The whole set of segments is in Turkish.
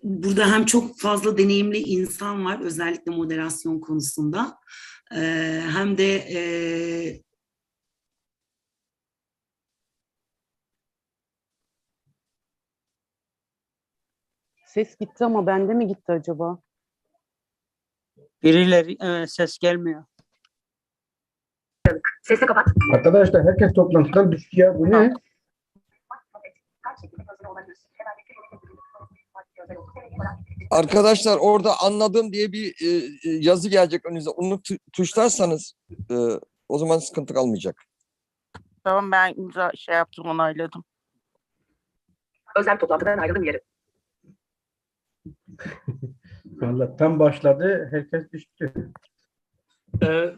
burada hem çok fazla deneyimli insan var, özellikle moderasyon konusunda. Hem de Ses gitti ama bende mi gitti acaba? Birileri ses gelmiyor. Sesi kapat. Arkadaşlar herkes toplantıdan düştü ya. Bu ne? Arkadaşlar orada anladım diye bir yazı gelecek önünüze. Onu tuşlarsanız o zaman sıkıntı kalmayacak. Tamam, ben imza yaptım, onayladım. Özlem toplantıdan ayrıldım yeri. Vallahi tam başladı. Herkes düştü.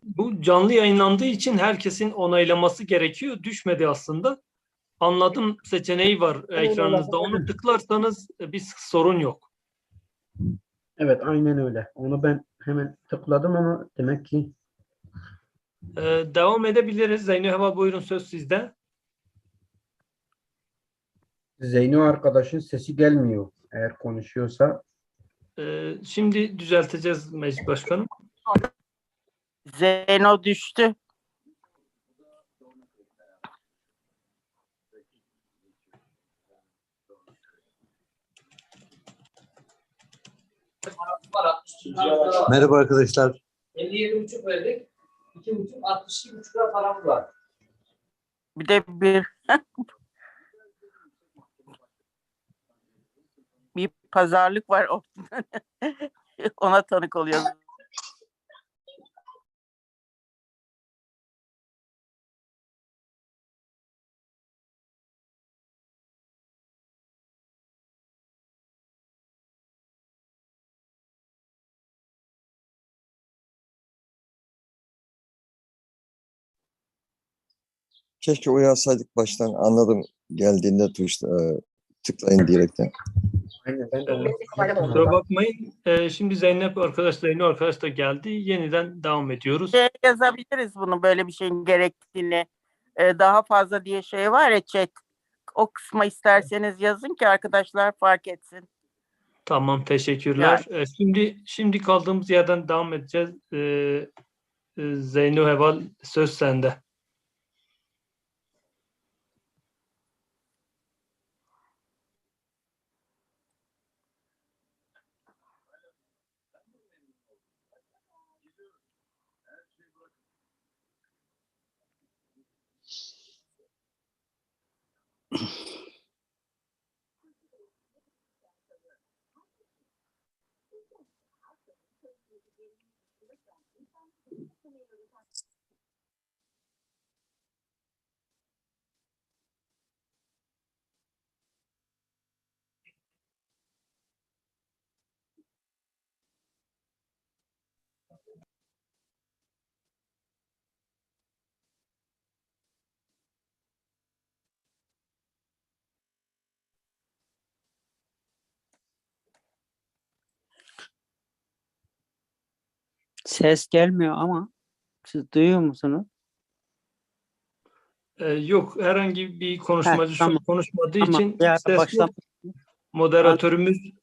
Bu canlı yayınlandığı için herkesin onaylaması gerekiyor. Düşmedi aslında. Anladım seçeneği var ekranınızda. Onu tıklarsanız bir sorun yok. Evet, aynen öyle. Onu ben hemen tıkladım ama demek ki Devam edebiliriz. Zeyno Heva, buyurun, söz sizde. Zeyno arkadaşın sesi gelmiyor. Eğer konuşuyorsa. Şimdi düzelteceğiz Meclis Başkanım. Zeyno düştü. Merhaba arkadaşlar. 57,5 verdik. 2,5, 62,5 lira paramız var. Bir de bir pazarlık var. Ona tanık oluyoruz. Keşke uyarsaydık baştan, anladım geldiğinde tıklayın diyerekten. Aynen, ben de onu. Kusura bakmayın. Şimdi Zeyno arkadaş da geldi. Yeniden devam ediyoruz. Yazabiliriz bunu, böyle bir şeyin gerektiğini. Daha fazla diye şey var ya, chat. O kısma isterseniz yazın ki arkadaşlar fark etsin. Tamam, teşekkürler. Şimdi kaldığımız yerden devam edeceğiz. Zeyno Heval, söz sende. Ses gelmiyor ama siz duyuyor musunuz? Yok, herhangi bir konuşmacı şu an Tamam. konuşmadığı Tamam. için Bir ara ses yok.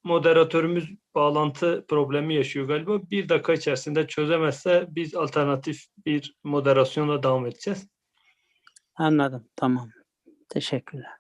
Moderatörümüz bağlantı problemi yaşıyor galiba. 1 dakika içerisinde çözemezse biz alternatif bir moderasyonla devam edeceğiz. Anladım. Tamam. Teşekkürler.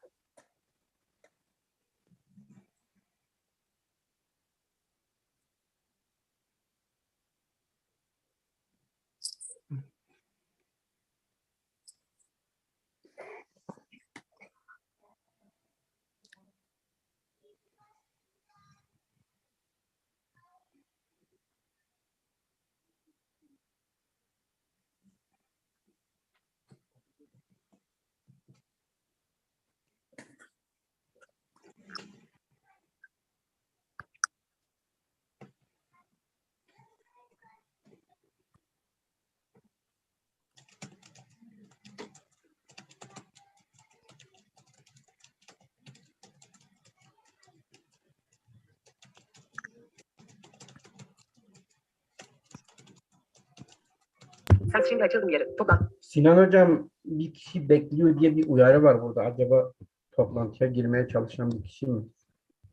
Ses şimdi açıldım yeri. Toplan. Sinan hocam, bir kişi bekliyor diye bir uyarı var burada. Acaba toplantıya girmeye çalışan bir kişi mi?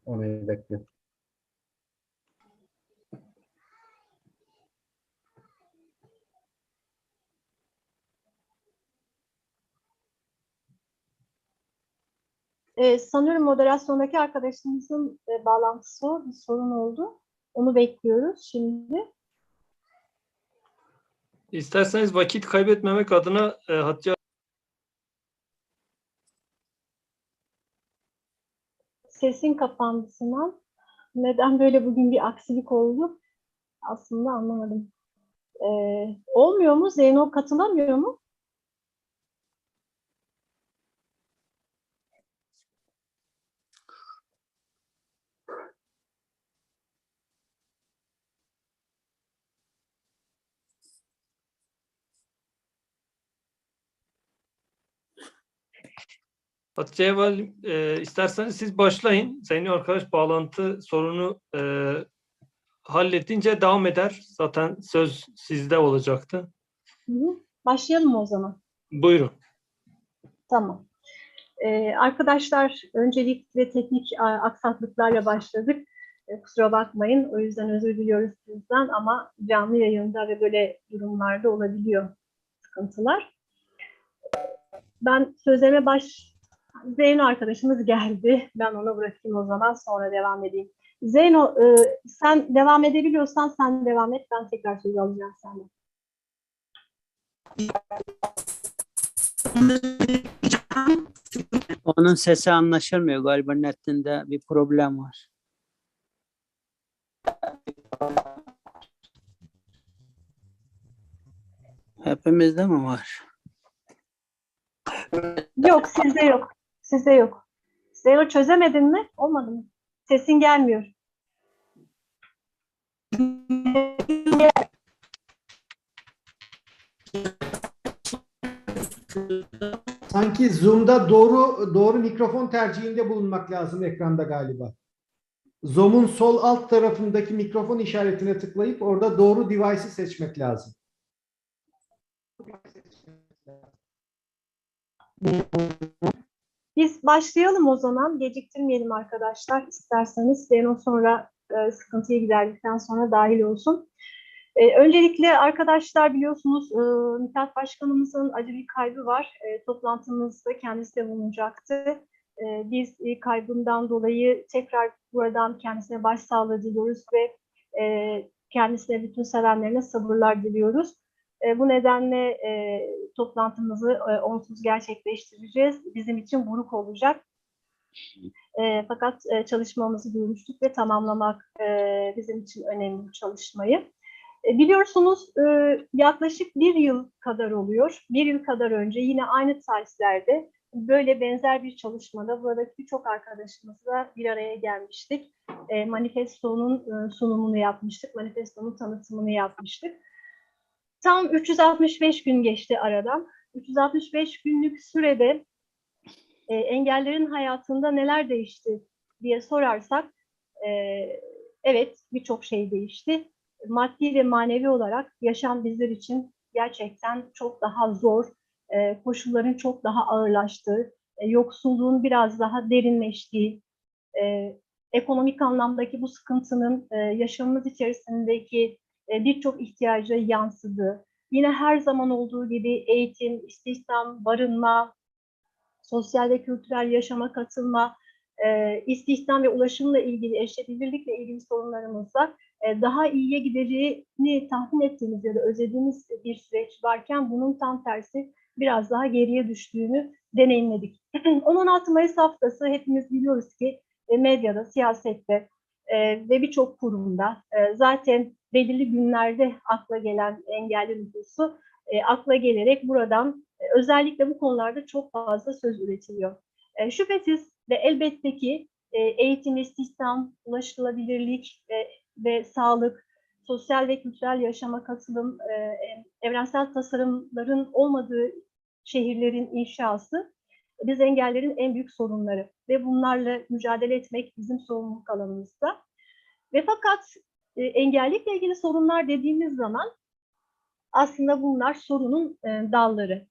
Onu bekliyor. Sanıyorum moderasyondaki arkadaşımızın bağlantısı bir sorun oldu. Onu bekliyoruz şimdi. İsterseniz vakit kaybetmemek adına Hatice Sesin kapandı Sinan. Neden böyle bugün bir aksilik oldu? Aslında anlamadım. Olmuyor mu? Zeyno katılamıyor mu? Hatice isterseniz siz başlayın. Zeyno arkadaş bağlantı sorunu hallettince devam eder. Zaten söz sizde olacaktı. Hı. Başlayalım o zaman. Buyurun. Tamam. Arkadaşlar öncelikle teknik aksaklıklarla başladık. Kusura bakmayın. O yüzden özür diliyoruz sizden ama canlı yayında ve böyle durumlarda olabiliyor sıkıntılar. Ben sözlerime Zeyno arkadaşımız geldi. Ben ona bırakayım o zaman sonra devam edeyim. Zeyno sen devam edebiliyorsan sen devam et. Ben tekrar söz alacağım senden. Onun sesi anlaşılmıyor. Galiba netinde bir problem var. Hepimizde mi var? Yok, sizde yok. Sizde yok. Zeyno çözemedin mi? Olmadı mı? Sesin gelmiyor. Sanki Zoom'da doğru mikrofon tercihinde bulunmak lazım ekranda galiba. Zoom'un sol alt tarafındaki mikrofon işaretine tıklayıp orada doğru device'ı seçmek lazım. Biz başlayalım o zaman. Geciktirmeyelim arkadaşlar. İsterseniz Zeyno sonra sıkıntıyı giderdikten sonra dahil olsun. Öncelikle arkadaşlar biliyorsunuz Mithat Başkanımızın acı bir kaybı var. Toplantımızda kendisi de bulunacaktı. Biz kaybından dolayı tekrar buradan kendisine başsağlığı diliyoruz ve kendisine bütün sevenlerine sabırlar diliyoruz. Bu nedenle toplantımızı onsuz gerçekleştireceğiz. Bizim için buruk olacak. Fakat çalışmamızı duyurmuştuk ve tamamlamak bizim için önemli bir çalışmayı. Biliyorsunuz yaklaşık bir yıl kadar oluyor. Bir yıl kadar önce yine aynı tarihlerde böyle benzer bir çalışmada buradaki birçok arkadaşımızla bir araya gelmiştik. Manifestonun sunumunu yapmıştık, manifestonun tanıtımını yapmıştık. Tam 365 gün geçti aradan. 365 günlük sürede engellerin hayatında neler değişti diye sorarsak, evet birçok şey değişti. Maddi ve manevi olarak yaşam bizler için gerçekten çok daha zor, koşulların çok daha ağırlaştığı, yoksulluğun biraz daha derinleştiği, ekonomik anlamdaki bu sıkıntının yaşamımız içerisindeki birçok ihtiyaca yansıdığı, yine her zaman olduğu gibi eğitim, istihdam, barınma, sosyal ve kültürel yaşama katılma, istihdam ve ulaşımla ilgili, eşitlikle ilgili sorunlarımızda daha iyiye gideceğini tahmin ettiğimiz ya da özlediğimiz bir süreç varken bunun tam tersi biraz daha geriye düştüğünü deneyimledik. 10-16 Mayıs haftası hepimiz biliyoruz ki medyada, siyasette ve birçok kurumda zaten belirli günlerde akla gelen engelli nüfusu akla gelerek buradan özellikle bu konularda çok fazla söz üretiliyor. Şüphesiz ve elbette ki eğitim, istihdam, ulaşılabilirlik ve sağlık, sosyal ve kültürel yaşama katılım, evrensel tasarımların olmadığı şehirlerin inşası biz engellerin en büyük sorunları ve bunlarla mücadele etmek bizim sorumluluk alanımızda. Ve fakat engellilikle ilgili sorunlar dediğimiz zaman aslında bunlar sorunun dalları.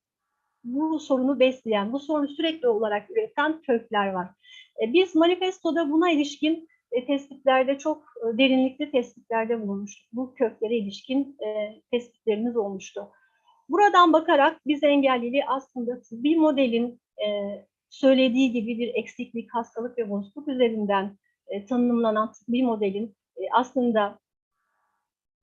Bu sorunu besleyen, bu sorunu sürekli olarak üreten kökler var. Biz manifestoda buna ilişkin tespitlerde çok derinlikli tespitlerde bulunmuştuk. Bu köklere ilişkin tespitlerimiz olmuştu. Buradan bakarak biz engelliliği aslında tıbbi modelin söylediği gibi bir eksiklik, hastalık ve bozukluk üzerinden tanımlanan tıbbi modelin aslında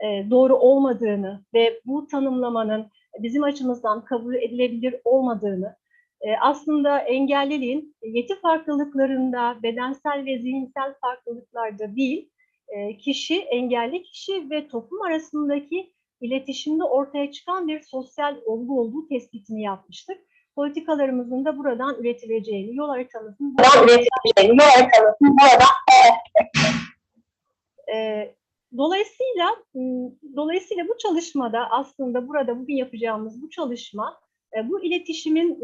doğru olmadığını ve bu tanımlamanın bizim açımızdan kabul edilebilir olmadığını, aslında engelliliğin yeti farklılıklarında, bedensel ve zihinsel farklılıklarda değil, kişi, engelli kişi ve toplum arasındaki iletişimde ortaya çıkan bir sosyal olgu olduğu tespitini yapmıştık. Politikalarımızın da buradan üretileceğini, yol haritamızın Dolayısıyla bu çalışmada aslında burada bugün yapacağımız bu çalışma bu iletişimin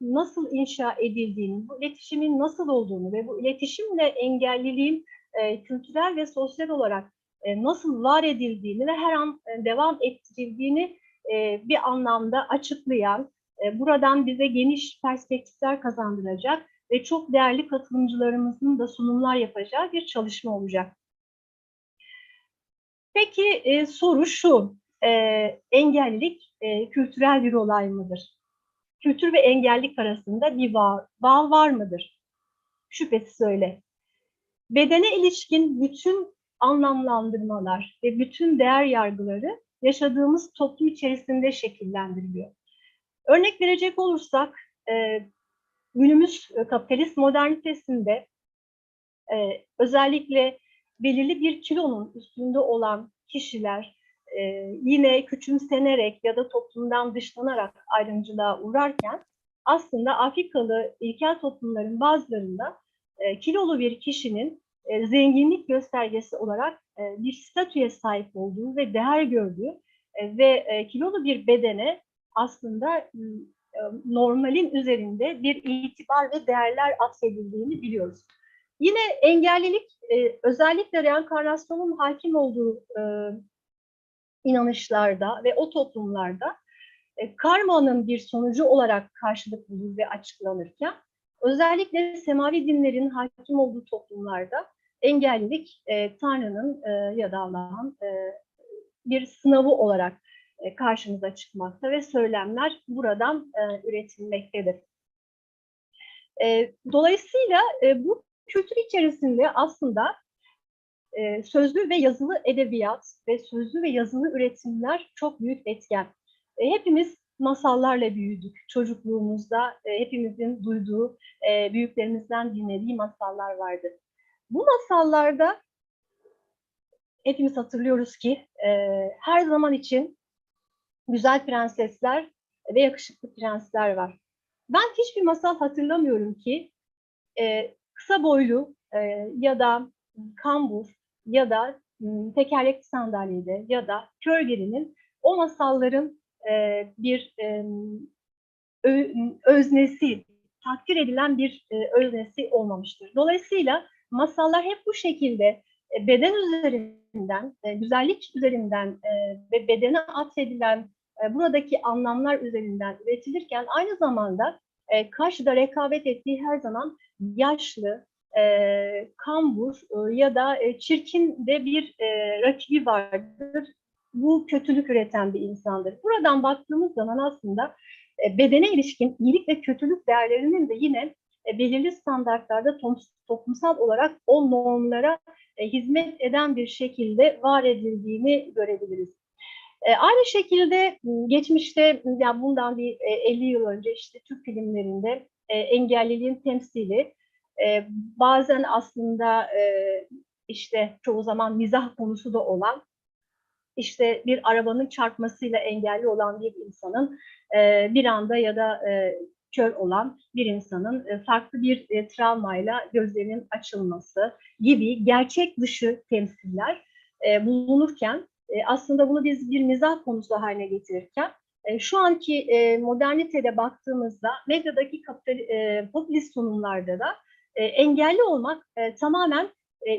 nasıl inşa edildiğini, bu iletişimin nasıl olduğunu ve bu iletişimle engelliliğin kültürel ve sosyal olarak nasıl var edildiğini ve her an devam ettirildiğini bir anlamda açıklayan, buradan bize geniş perspektifler kazandıracak ve çok değerli katılımcılarımızın da sunumlar yapacağı bir çalışma olacak. Peki soru şu, engellilik kültürel bir olay mıdır? Kültür ve engellilik arasında bir bağ var mıdır? Şüphesiz öyle. Bedene ilişkin bütün anlamlandırmalar ve bütün değer yargıları yaşadığımız toplum içerisinde şekillendiriliyor. Örnek verecek olursak, günümüz kapitalist modernitesinde özellikle belirli bir kilonun üstünde olan kişiler yine küçümsenerek ya da toplumdan dışlanarak ayrımcılığa uğrarken aslında Afrikalı ilkel toplumların bazılarında kilolu bir kişinin zenginlik göstergesi olarak bir statüye sahip olduğu ve değer gördüğü ve kilolu bir bedene aslında normalin üzerinde bir itibar ve değerler atfedildiğini biliyoruz. Yine engellilik özellikle reenkarnasyonun hakim olduğu inanışlarda ve o toplumlarda karmanın bir sonucu olarak karşılık bulur ve açıklanırken özellikle semavi dinlerin hakim olduğu toplumlarda engellilik Tanrı'nın ya da Allah'ın bir sınavı olarak karşımıza çıkmakta ve söylemler buradan üretilmektedir. Dolayısıyla bu kültür içerisinde aslında sözlü ve yazılı edebiyat ve sözlü ve yazılı üretimler çok büyük etken. Hepimiz masallarla büyüdük. Çocukluğumuzda hepimizin duyduğu, büyüklerimizden dinlediği masallar vardı. Bu masallarda hepimiz hatırlıyoruz ki her zaman için güzel prensesler ve yakışıklı prensler var. Ben hiçbir masal hatırlamıyorum ki kısa boylu ya da kambur ya da tekerlekli sandalyede ya da kölgerinin o masalların bir öznesi, takdir edilen bir öznesi olmamıştır. Dolayısıyla masallar hep bu şekilde beden üzerinden, güzellik üzerinden ve bedene atfedilen buradaki anlamlar üzerinden üretilirken aynı zamanda karşıda rekabet ettiği her zaman yaşlı, kambur ya da çirkin de bir rakibi vardır. Bu kötülük üreten bir insandır. Buradan baktığımız zaman aslında bedene ilişkin iyilik ve kötülük değerlerinin de yine belirli standartlarda toplumsal olarak o normlara hizmet eden bir şekilde var edildiğini görebiliriz. Aynı şekilde geçmişte, yani bundan bir 50 yıl önce işte Türk filmlerinde engelliliğin temsili bazen aslında işte çoğu zaman mizah konusu da olan, işte bir arabanın çarpmasıyla engelli olan bir insanın bir anda ya da kör olan bir insanın farklı bir travmayla gözlerinin açılması gibi gerçek dışı temsiller bulunurken aslında bunu biz bir mizah konusu haline getirirken şu anki modernitede baktığımızda medyadaki popülist sunumlarda da engelli olmak tamamen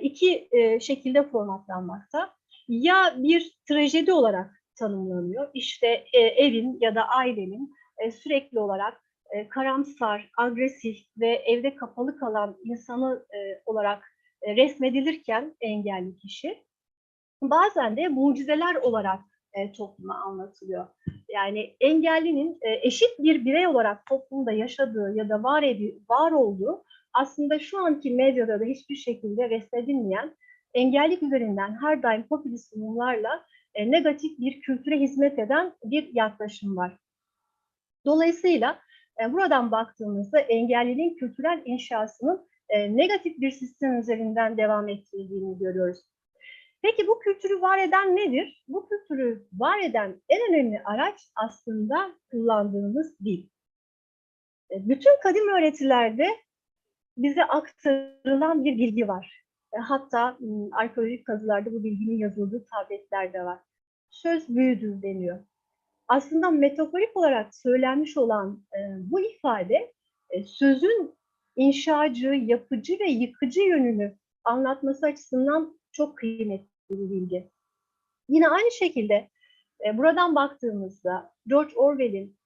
iki şekilde formatlanmakta. Ya bir trajedi olarak tanımlanıyor, işte evin ya da ailenin sürekli olarak karamsar, agresif ve evde kapalı kalan insanı olarak resmedilirken engelli kişi, bazen de mucizeler olarak topluma anlatılıyor. Yani engellinin eşit bir birey olarak toplumda yaşadığı ya da var olduğu aslında şu anki medyada da hiçbir şekilde resmedilmeyen, engellik üzerinden her daim popülist sunumlarla negatif bir kültüre hizmet eden bir yaklaşım var. Dolayısıyla buradan baktığımızda engelliliğin kültürel inşasının negatif bir sistem üzerinden devam ettirildiğini görüyoruz. Peki bu kültürü var eden nedir? Bu kültürü var eden en önemli araç aslında kullandığımız dil. Bütün kadim öğretilerde bize aktarılan bir bilgi var. Hatta arkeolojik kazılarda bu bilginin yazıldığı tabletler de var. Söz büyüdür deniyor. Aslında metaforik olarak söylenmiş olan bu ifade sözün inşacı, yapıcı ve yıkıcı yönünü anlatması açısından çok kıymetli bir bilgi. Yine aynı şekilde buradan baktığımızda George Orwell'in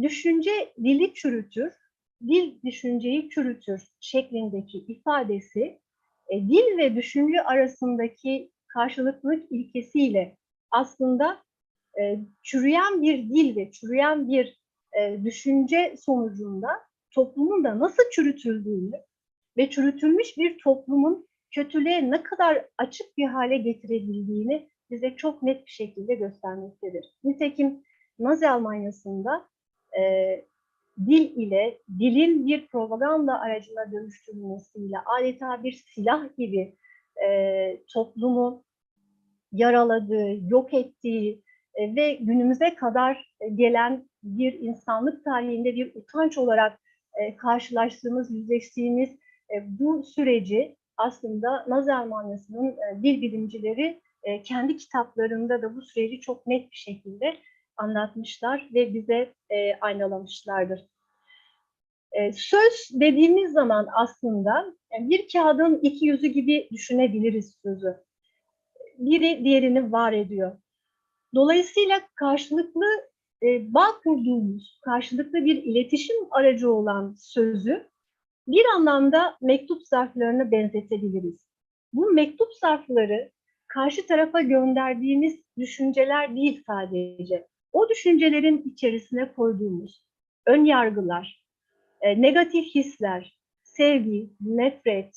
düşünce dili çürütür, dil düşünceyi çürütür şeklindeki ifadesi dil ve düşünce arasındaki karşılıklılık ilkesiyle aslında çürüyen bir dil ve çürüyen bir düşünce sonucunda toplumun da nasıl çürütüldüğünü ve çürütülmüş bir toplumun kötülüğe ne kadar açık bir hale getirebildiğini bize çok net bir şekilde göstermektedir. Nitekim Nazi Almanya'sında dil ile dilin bir propaganda aracına dönüştürülmesiyle adeta bir silah gibi toplumu yaraladığı, yok ettiği ve günümüze kadar gelen bir insanlık tarihinde bir utanç olarak karşılaştığımız, yüzleştiğimiz bu süreci aslında Nazi Almanya'sının dil bilimcileri kendi kitaplarında da bu süreci çok net bir şekilde anlatmışlar ve bize aynalamışlardır. Söz dediğimiz zaman aslında bir kağıdın iki yüzü gibi düşünebiliriz sözü. Biri diğerini var ediyor. Dolayısıyla karşılıklı bağ kurduğumuz, karşılıklı bir iletişim aracı olan sözü bir anlamda mektup zarflarına benzetebiliriz. Bu mektup zarfları karşı tarafa gönderdiğimiz düşünceler değil sadece. O düşüncelerin içerisine koyduğumuz ön yargılar, negatif hisler, sevgi, nefret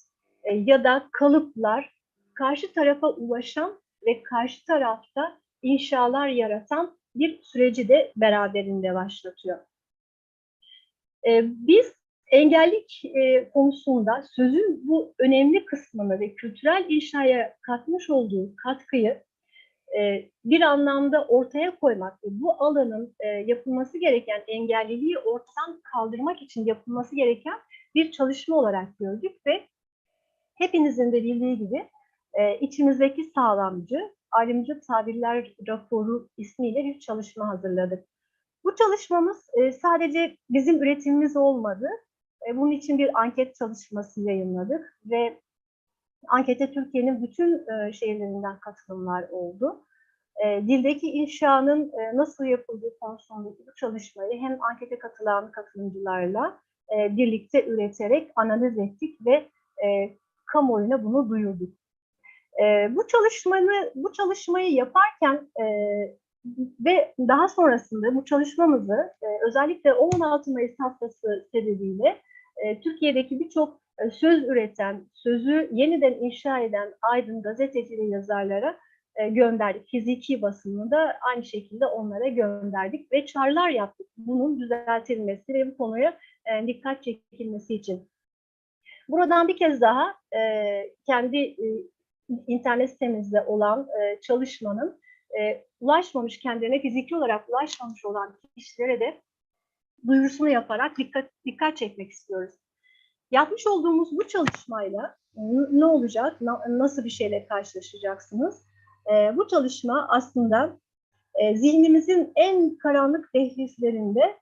ya da kalıplar karşı tarafa ulaşan ve karşı tarafta inşalar yaratan bir süreci de beraberinde başlatıyor. Biz engellik konusunda sözün bu önemli kısmını ve kültürel inşaya katmış olduğu katkıyı bir anlamda ortaya koymak ve bu alanın yapılması gereken engelliliği ortadan kaldırmak için yapılması gereken bir çalışma olarak gördük ve hepinizin de bildiği gibi içimizdeki sağlamcı, ayrımcı tabirler raporu ismiyle bir çalışma hazırladık. Bu çalışmamız sadece bizim üretimimiz olmadı. Bunun için bir anket çalışması yayınladık ve ankete Türkiye'nin bütün şehirlerinden katılımlar oldu. Dildeki inşanın nasıl yapıldığı konusundaki bu çalışmayı hem ankete katılan katılımcılarla birlikte üreterek analiz ettik ve kamuoyuna bunu duyurduk. Bu çalışmayı yaparken ve daha sonrasında bu çalışmamızı özellikle 16 Mayıs haftası sebebiyle Türkiye'deki birçok söz üreten, sözü yeniden inşa eden aydın, gazeteci ve yazarlara gönderdik. Fiziki basını da aynı şekilde onlara gönderdik ve çağrılar yaptık. Bunun düzeltilmesi ve bu konuya dikkat çekilmesi için. Buradan bir kez daha kendi internet sitemizde olan çalışmanın ulaşmamış, kendilerine fiziki olarak ulaşmamış olan kişilere de duyurusunu yaparak dikkat çekmek istiyoruz. Yapmış olduğumuz bu çalışmayla ne olacak, nasıl bir şeyle karşılaşacaksınız? Bu çalışma aslında zihnimizin en karanlık dehlizlerinde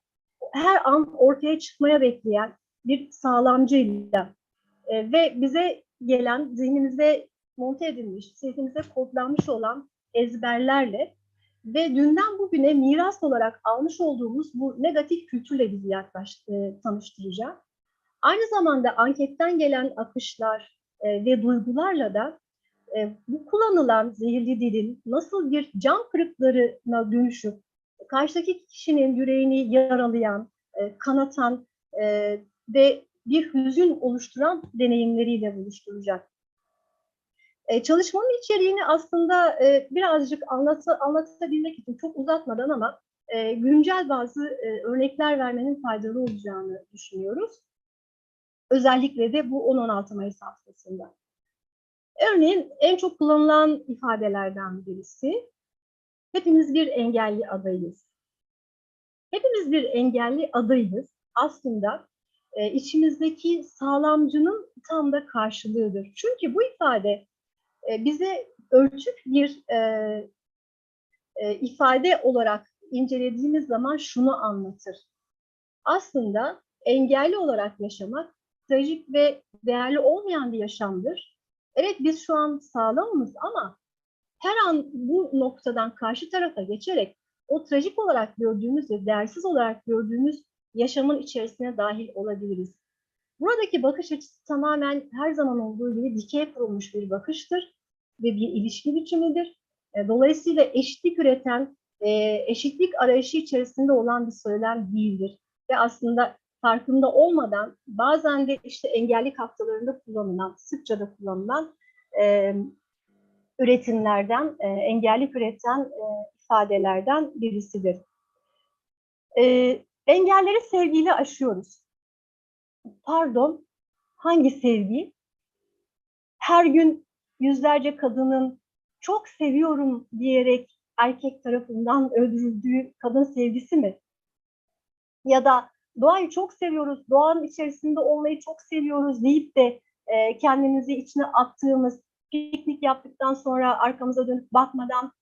her an ortaya çıkmaya bekleyen bir sağlamcıyla ve bize gelen, zihnimize monte edilmiş, zihnimize kodlanmış olan ezberlerle ve dünden bugüne miras olarak almış olduğumuz bu negatif kültürle bizi tanıştıracak. Aynı zamanda anketten gelen akışlar ve duygularla da bu kullanılan zehirli dilin nasıl bir can kırıklarına dönüşüp karşıdaki kişinin yüreğini yaralayan, kanatan ve bir hüzün oluşturan deneyimleriyle buluşturacak. Çalışmanın içeriğini aslında birazcık anlatabilmek için çok uzatmadan ama güncel bazı örnekler vermenin faydalı olacağını düşünüyoruz. Özellikle de bu 10-16 Mayıs haftasında. Örneğin en çok kullanılan ifadelerden birisi, hepimiz bir engelli adayız. Hepimiz bir engelli adayız. Aslında içimizdeki sağlamcının tam da karşılığıdır. Çünkü bu ifade bize ölçük bir ifade olarak incelediğimiz zaman şunu anlatır. Aslında engelli olarak yaşamak trajik ve değerli olmayan bir yaşamdır. Evet, biz şu an sağlamız ama her an bu noktadan karşı tarafa geçerek o trajik olarak gördüğümüz ve değersiz olarak gördüğümüz yaşamın içerisine dahil olabiliriz. Buradaki bakış açısı tamamen her zaman olduğu gibi dikey kurulmuş bir bakıştır ve bir ilişki biçimidir. Dolayısıyla eşitlik üreten, eşitlik arayışı içerisinde olan bir söylem değildir. Ve aslında farkında olmadan bazen de işte engellilik haftalarında kullanılan, sıkça da kullanılan üretimlerden, engellilik üreten ifadelerden birisidir. Engelleri sevgiyle aşıyoruz. Pardon, hangi sevgi? Her gün yüzlerce kadının çok seviyorum diyerek erkek tarafından öldürüldüğü kadın sevgisi mi? Ya da doğayı çok seviyoruz, doğanın içerisinde olmayı çok seviyoruz deyip de kendimizi içine attığımız, piknik yaptıktan sonra arkamıza dönüp bakmadan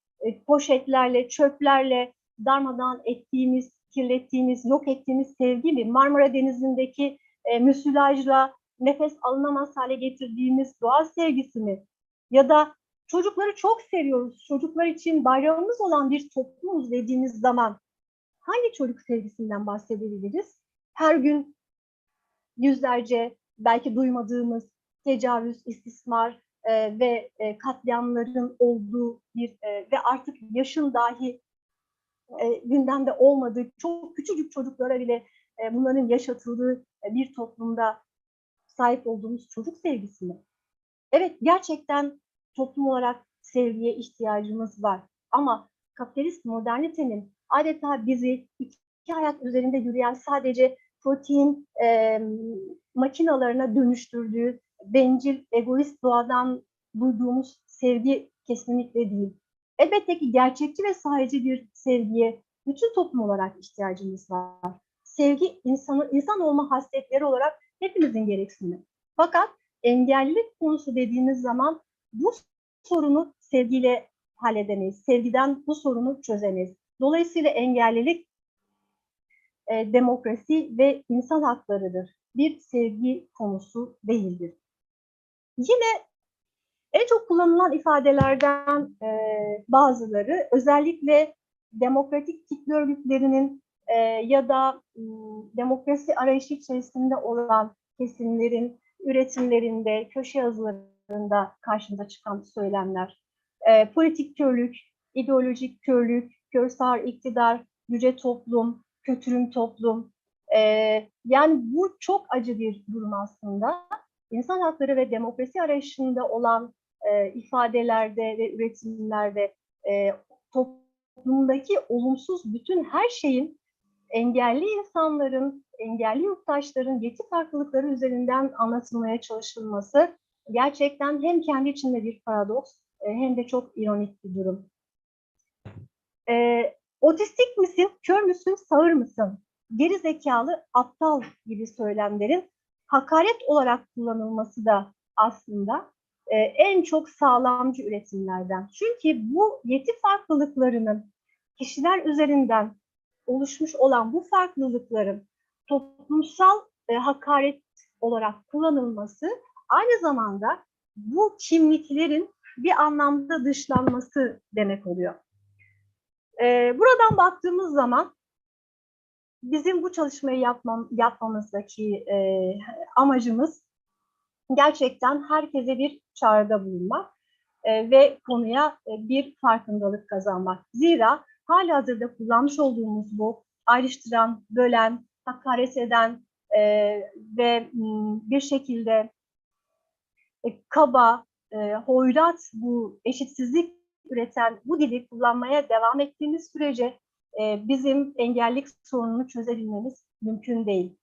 poşetlerle, çöplerle darmadağın ettiğimiz, kirlettiğimiz, yok ettiğimiz sevgi mi? Marmara Denizi'ndeki müsilajla nefes alınamaz hale getirdiğimiz doğa sevgisi mi? Ya da çocukları çok seviyoruz, çocuklar için bayramımız olan bir toplumuz dediğimiz zaman hangi çocuk sevgisinden bahsedebiliriz? Her gün yüzlerce belki duymadığımız tecavüz, istismar ve katliamların olduğu bir ve artık yaşın dahi gündemde olmadığı, çok küçücük çocuklara bile bunların yaşatıldığı bir toplumda sahip olduğumuz çocuk sevgisi mi? Evet, gerçekten toplum olarak sevgiye ihtiyacımız var. Ama kapitalist modernitenin adeta bizi iki hayat üzerinde yürüyen sadece protein makinalarına dönüştürdüğü bencil, egoist doğadan duyduğumuz sevgi kesinlikle değil. Elbette ki gerçekçi ve sahici bir sevgiye bütün toplum olarak ihtiyacımız var. Sevgi insan olma hasletleri olarak hepimizin gereksinimi. Fakat engellilik konusu dediğimiz zaman bu sorunu sevgiyle halledemeyiz. Sevgiden bu sorunu çözemeyiz. Dolayısıyla engellilik demokrasi ve insan haklarıdır. Bir sevgi konusu değildir. Yine en çok kullanılan ifadelerden bazıları özellikle demokratik kitle örgütlerinin ya da demokrasi arayışı içerisinde olan kesimlerin üretimlerinde, köşe yazılarında karşımıza çıkan söylemler. Politik körlük, ideolojik körlük, körsar iktidar, yüce toplum, kötürüm toplum. Yani bu çok acı bir durum aslında. İnsan hakları ve demokrasi arayışında olan ifadelerde ve üretimlerde toplumdaki olumsuz bütün her şeyin engelli insanların, engelli yurttaşların yeti farklılıkları üzerinden anlatılmaya çalışılması gerçekten hem kendi içinde bir paradoks hem de çok ironik bir durum. Otistik misin, kör müsün, sağır mısın, geri zekalı, aptal gibi söylemlerin hakaret olarak kullanılması da aslında en çok sağlamcı üretimlerden. Çünkü bu yeti farklılıklarının kişiler üzerinden oluşmuş olan bu farklılıkların toplumsal hakaret olarak kullanılması aynı zamanda bu kimliklerin bir anlamda dışlanması demek oluyor. Buradan baktığımız zaman bizim bu çalışmayı yapmamızdaki amacımız gerçekten herkese bir çağrıda bulunmak ve konuya bir farkındalık kazanmak. Zira halihazırda kullanmış olduğumuz bu ayrıştıran, bölen, hakaret eden ve bir şekilde kaba, hoyrat, bu eşitsizlik üreten bu dili kullanmaya devam ettiğimiz sürece bizim engellilik sorununu çözebilmemiz mümkün değil.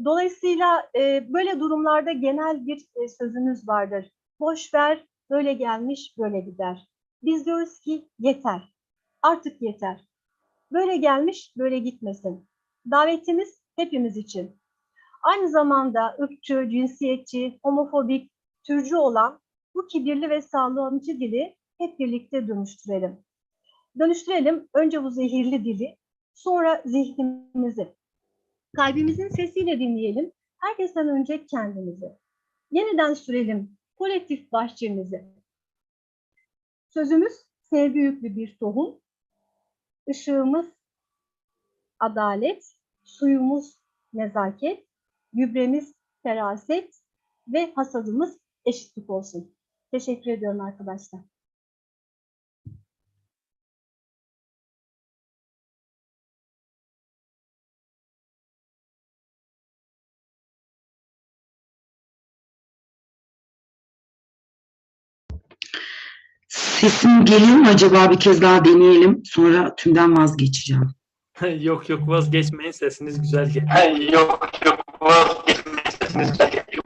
Dolayısıyla böyle durumlarda genel bir sözümüz vardır. Boş ver, böyle gelmiş, böyle gider. Biz diyoruz ki yeter, artık yeter. Böyle gelmiş, böyle gitmesin. Davetimiz hepimiz için. Aynı zamanda ırkçı, cinsiyetçi, homofobik, türcü olan bu kibirli ve sağlamcı dili hep birlikte dönüştürelim. Dönüştürelim önce bu zehirli dili, sonra zihnimizi. Kalbimizin sesiyle dinleyelim, herkesten önce kendimizi. Yeniden sürelim kolektif bahçemizi. Sözümüz sevgi yüklü bir tohum, ışığımız adalet, suyumuz nezaket, gübremiz feraset ve hasadımız eşitlik olsun. Teşekkür ediyorum arkadaşlar. Sesim geliyor mu acaba? Bir kez daha deneyelim. Sonra tümden vazgeçeceğim. Yok yok, vazgeçmeyin, sesiniz güzel geliyor. Yok vazgeçmeyin, sesiniz güzel geliyor.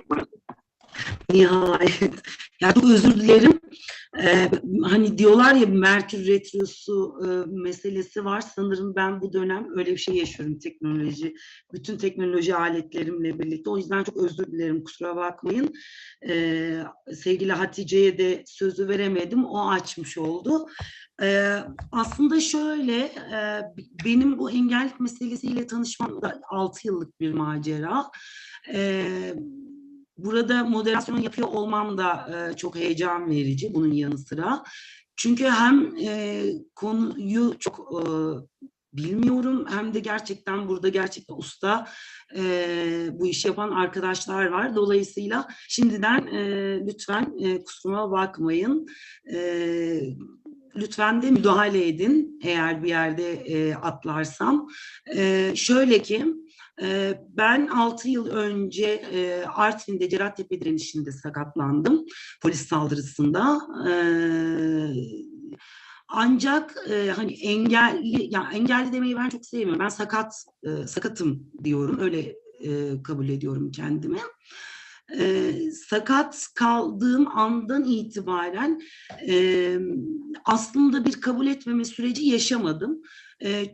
Nihayet. Ya çok özür dilerim. Hani diyorlar ya Merkür Retrosu meselesi var. Sanırım ben bu dönem öyle bir şey yaşıyorum, teknoloji. Bütün teknoloji aletlerimle birlikte. O yüzden çok özür dilerim. Kusura bakmayın. Sevgili Hatice'ye de sözü veremedim. O açmış oldu. Aslında şöyle, benim bu engellik meselesiyle tanışmam da 6 yıllık bir macera. Burada moderasyon yapıyor olmam da çok heyecan verici bunun yanı sıra. Çünkü hem konuyu çok bilmiyorum hem de gerçekten burada gerçekten usta bu işi yapan arkadaşlar var. Dolayısıyla şimdiden lütfen kusuruma bakmayın. Lütfen de müdahale edin eğer bir yerde atlarsam. Şöyle ki, ben 6 yıl önce Artvin'de Cerattepe direnişinde sakatlandım, polis saldırısında. Ancak hani engelli demeyi ben çok sevmiyorum. Ben sakatım diyorum, öyle kabul ediyorum kendimi. Sakat kaldığım andan itibaren aslında bir kabul etmeme süreci yaşamadım.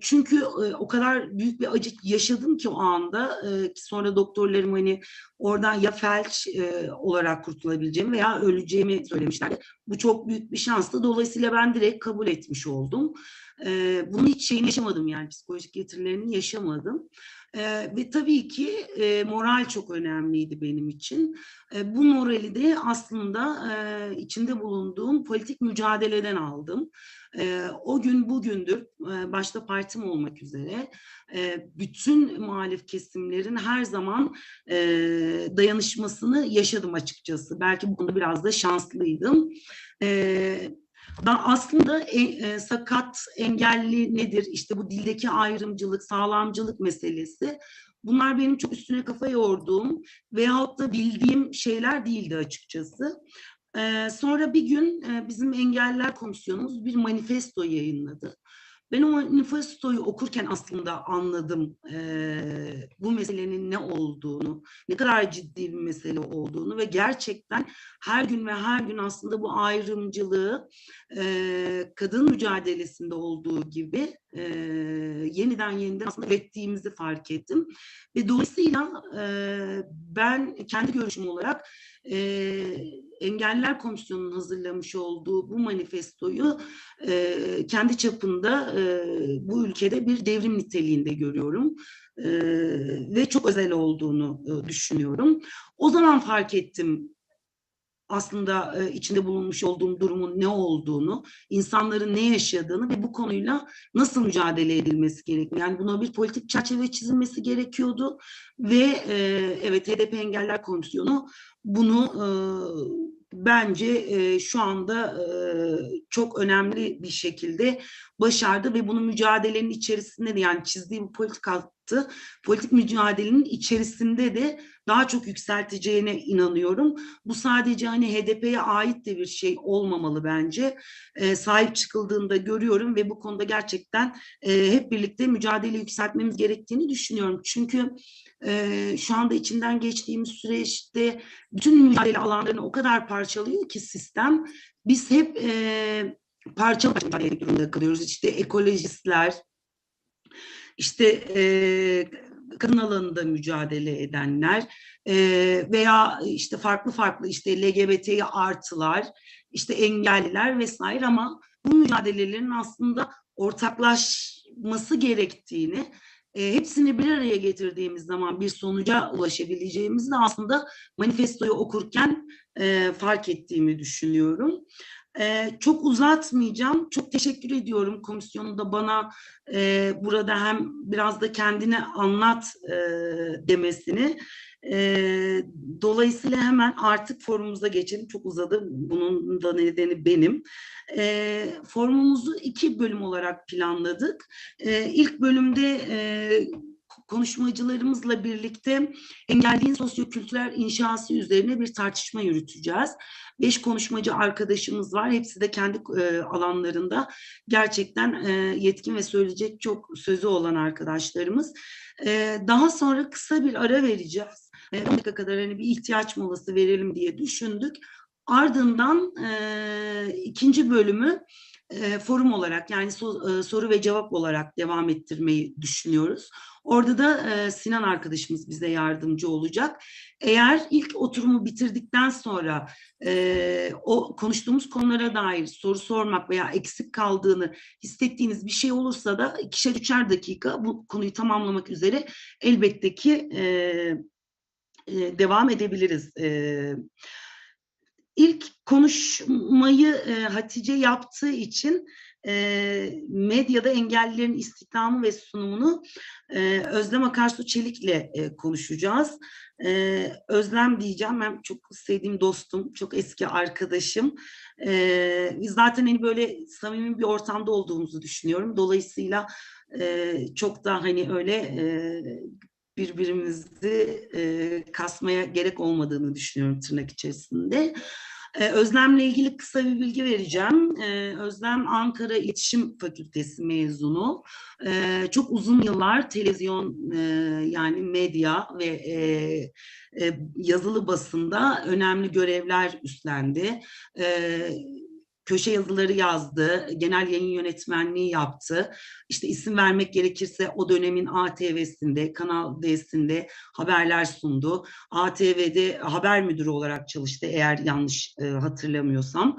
Çünkü o kadar büyük bir acı yaşadım ki o anda, sonra doktorlarım hani oradan ya felç olarak kurtulabileceğimi veya öleceğimi söylemişlerdi. Bu çok büyük bir şanstı. Dolayısıyla ben direkt kabul etmiş oldum. Bunun hiç şeyini yaşamadım, yani psikolojik getirilerini yaşamadım. Ve tabii ki moral çok önemliydi benim için. Bu morali de aslında içinde bulunduğum politik mücadeleden aldım. O gün bugündür, başta partim olmak üzere, bütün muhalif kesimlerin her zaman dayanışmasını yaşadım açıkçası. Belki bu konuda biraz da şanslıydım. Aslında sakat, engelli nedir? İşte bu dildeki ayrımcılık, sağlamcılık meselesi. Bunlar benim çok üstüne kafa yorduğum veyahut da bildiğim şeyler değildi açıkçası. Sonra bir gün bizim Engelliler Komisyonumuz bir manifesto yayınladı. Ben o manifestoyu okurken aslında anladım bu meselenin ne olduğunu, ne kadar ciddi bir mesele olduğunu ve gerçekten her gün ve her gün aslında bu ayrımcılığı kadın mücadelesinde olduğu gibi yeniden aslında ürettiğimizi fark ettim. Ve dolayısıyla ben kendi görüşüm olarak Engelliler Komisyonu'nun hazırlamış olduğu bu manifestoyu kendi çapında bu ülkede bir devrim niteliğinde görüyorum ve çok özel olduğunu düşünüyorum. O zaman fark ettim aslında içinde bulunmuş olduğum durumun ne olduğunu, insanların ne yaşadığını ve bu konuyla nasıl mücadele edilmesi gerektiğini. Yani buna bir politik çerçeve çizilmesi gerekiyordu ve evet, HDP Engelliler Komisyonu bunu bence şu anda çok önemli bir şekilde başardı ve bunu mücadelenin içerisinde de, yani çizdiği bu politik mücadelenin içerisinde de daha çok yükselteceğine inanıyorum. Bu sadece hani HDP'ye ait de bir şey olmamalı bence. Sahip çıkıldığında görüyorum ve bu konuda gerçekten hep birlikte mücadele yükseltmemiz gerektiğini düşünüyorum. Çünkü şu anda içinden geçtiğimiz süreçte bütün mücadele alanlarını o kadar parçalıyor ki sistem. Biz hep parça mücadele etmek durumunda kalıyoruz. İşte ekolojistler, işte kadın alanında mücadele edenler veya işte farklı işte LGBTİ artılar, işte engelliler vesaire, ama bu mücadelelerin aslında ortaklaşması gerektiğini, hepsini bir araya getirdiğimiz zaman bir sonuca ulaşabileceğimizi de aslında manifestoyu okurken fark ettiğimi düşünüyorum. Çok uzatmayacağım. Çok teşekkür ediyorum komisyonun da bana burada hem biraz da kendini anlat demesini. Dolayısıyla hemen artık forumumuza geçelim. Çok uzadı. Bunun da nedeni benim. Forumumuzu 2 bölüm olarak planladık. İlk bölümde konuşmacılarımızla birlikte engelliğin sosyokültürel inşası üzerine bir tartışma yürüteceğiz. 5 konuşmacı arkadaşımız var. Hepsi de kendi alanlarında gerçekten yetkin ve söyleyecek çok sözü olan arkadaşlarımız. Daha sonra kısa bir ara vereceğiz. 10 dakika kadar hani bir ihtiyaç molası verelim diye düşündük. Ardından ikinci bölümü forum olarak, yani soru ve cevap olarak devam ettirmeyi düşünüyoruz. Orada da Sinan arkadaşımız bize yardımcı olacak. Eğer ilk oturumu bitirdikten sonra o konuştuğumuz konulara dair soru sormak veya eksik kaldığını hissettiğiniz bir şey olursa da 2'şer 3'er dakika bu konuyu tamamlamak üzere elbette ki devam edebiliriz. İlk konuşmayı Hatice yaptığı için medyada engellilerin istihdamı ve sunumunu Özlem Akarsu Çelik'le konuşacağız. Özlem diyeceğim, ben çok sevdiğim dostum, çok eski arkadaşım. Biz zaten hani böyle samimi bir ortamda olduğumuzu düşünüyorum. Dolayısıyla çok da hani öyle birbirimizi kasmaya gerek olmadığını düşünüyorum tırnak içerisinde. Özlem'le ilgili kısa bir bilgi vereceğim. Özlem Ankara İletişim Fakültesi mezunu. Çok uzun yıllar televizyon, yani medya ve yazılı basında önemli görevler üstlendi. Köşe yazıları yazdı, genel yayın yönetmenliği yaptı. İşte isim vermek gerekirse o dönemin ATV'sinde, Kanal D'sinde haberler sundu. ATV'de haber müdürü olarak çalıştı eğer yanlış hatırlamıyorsam.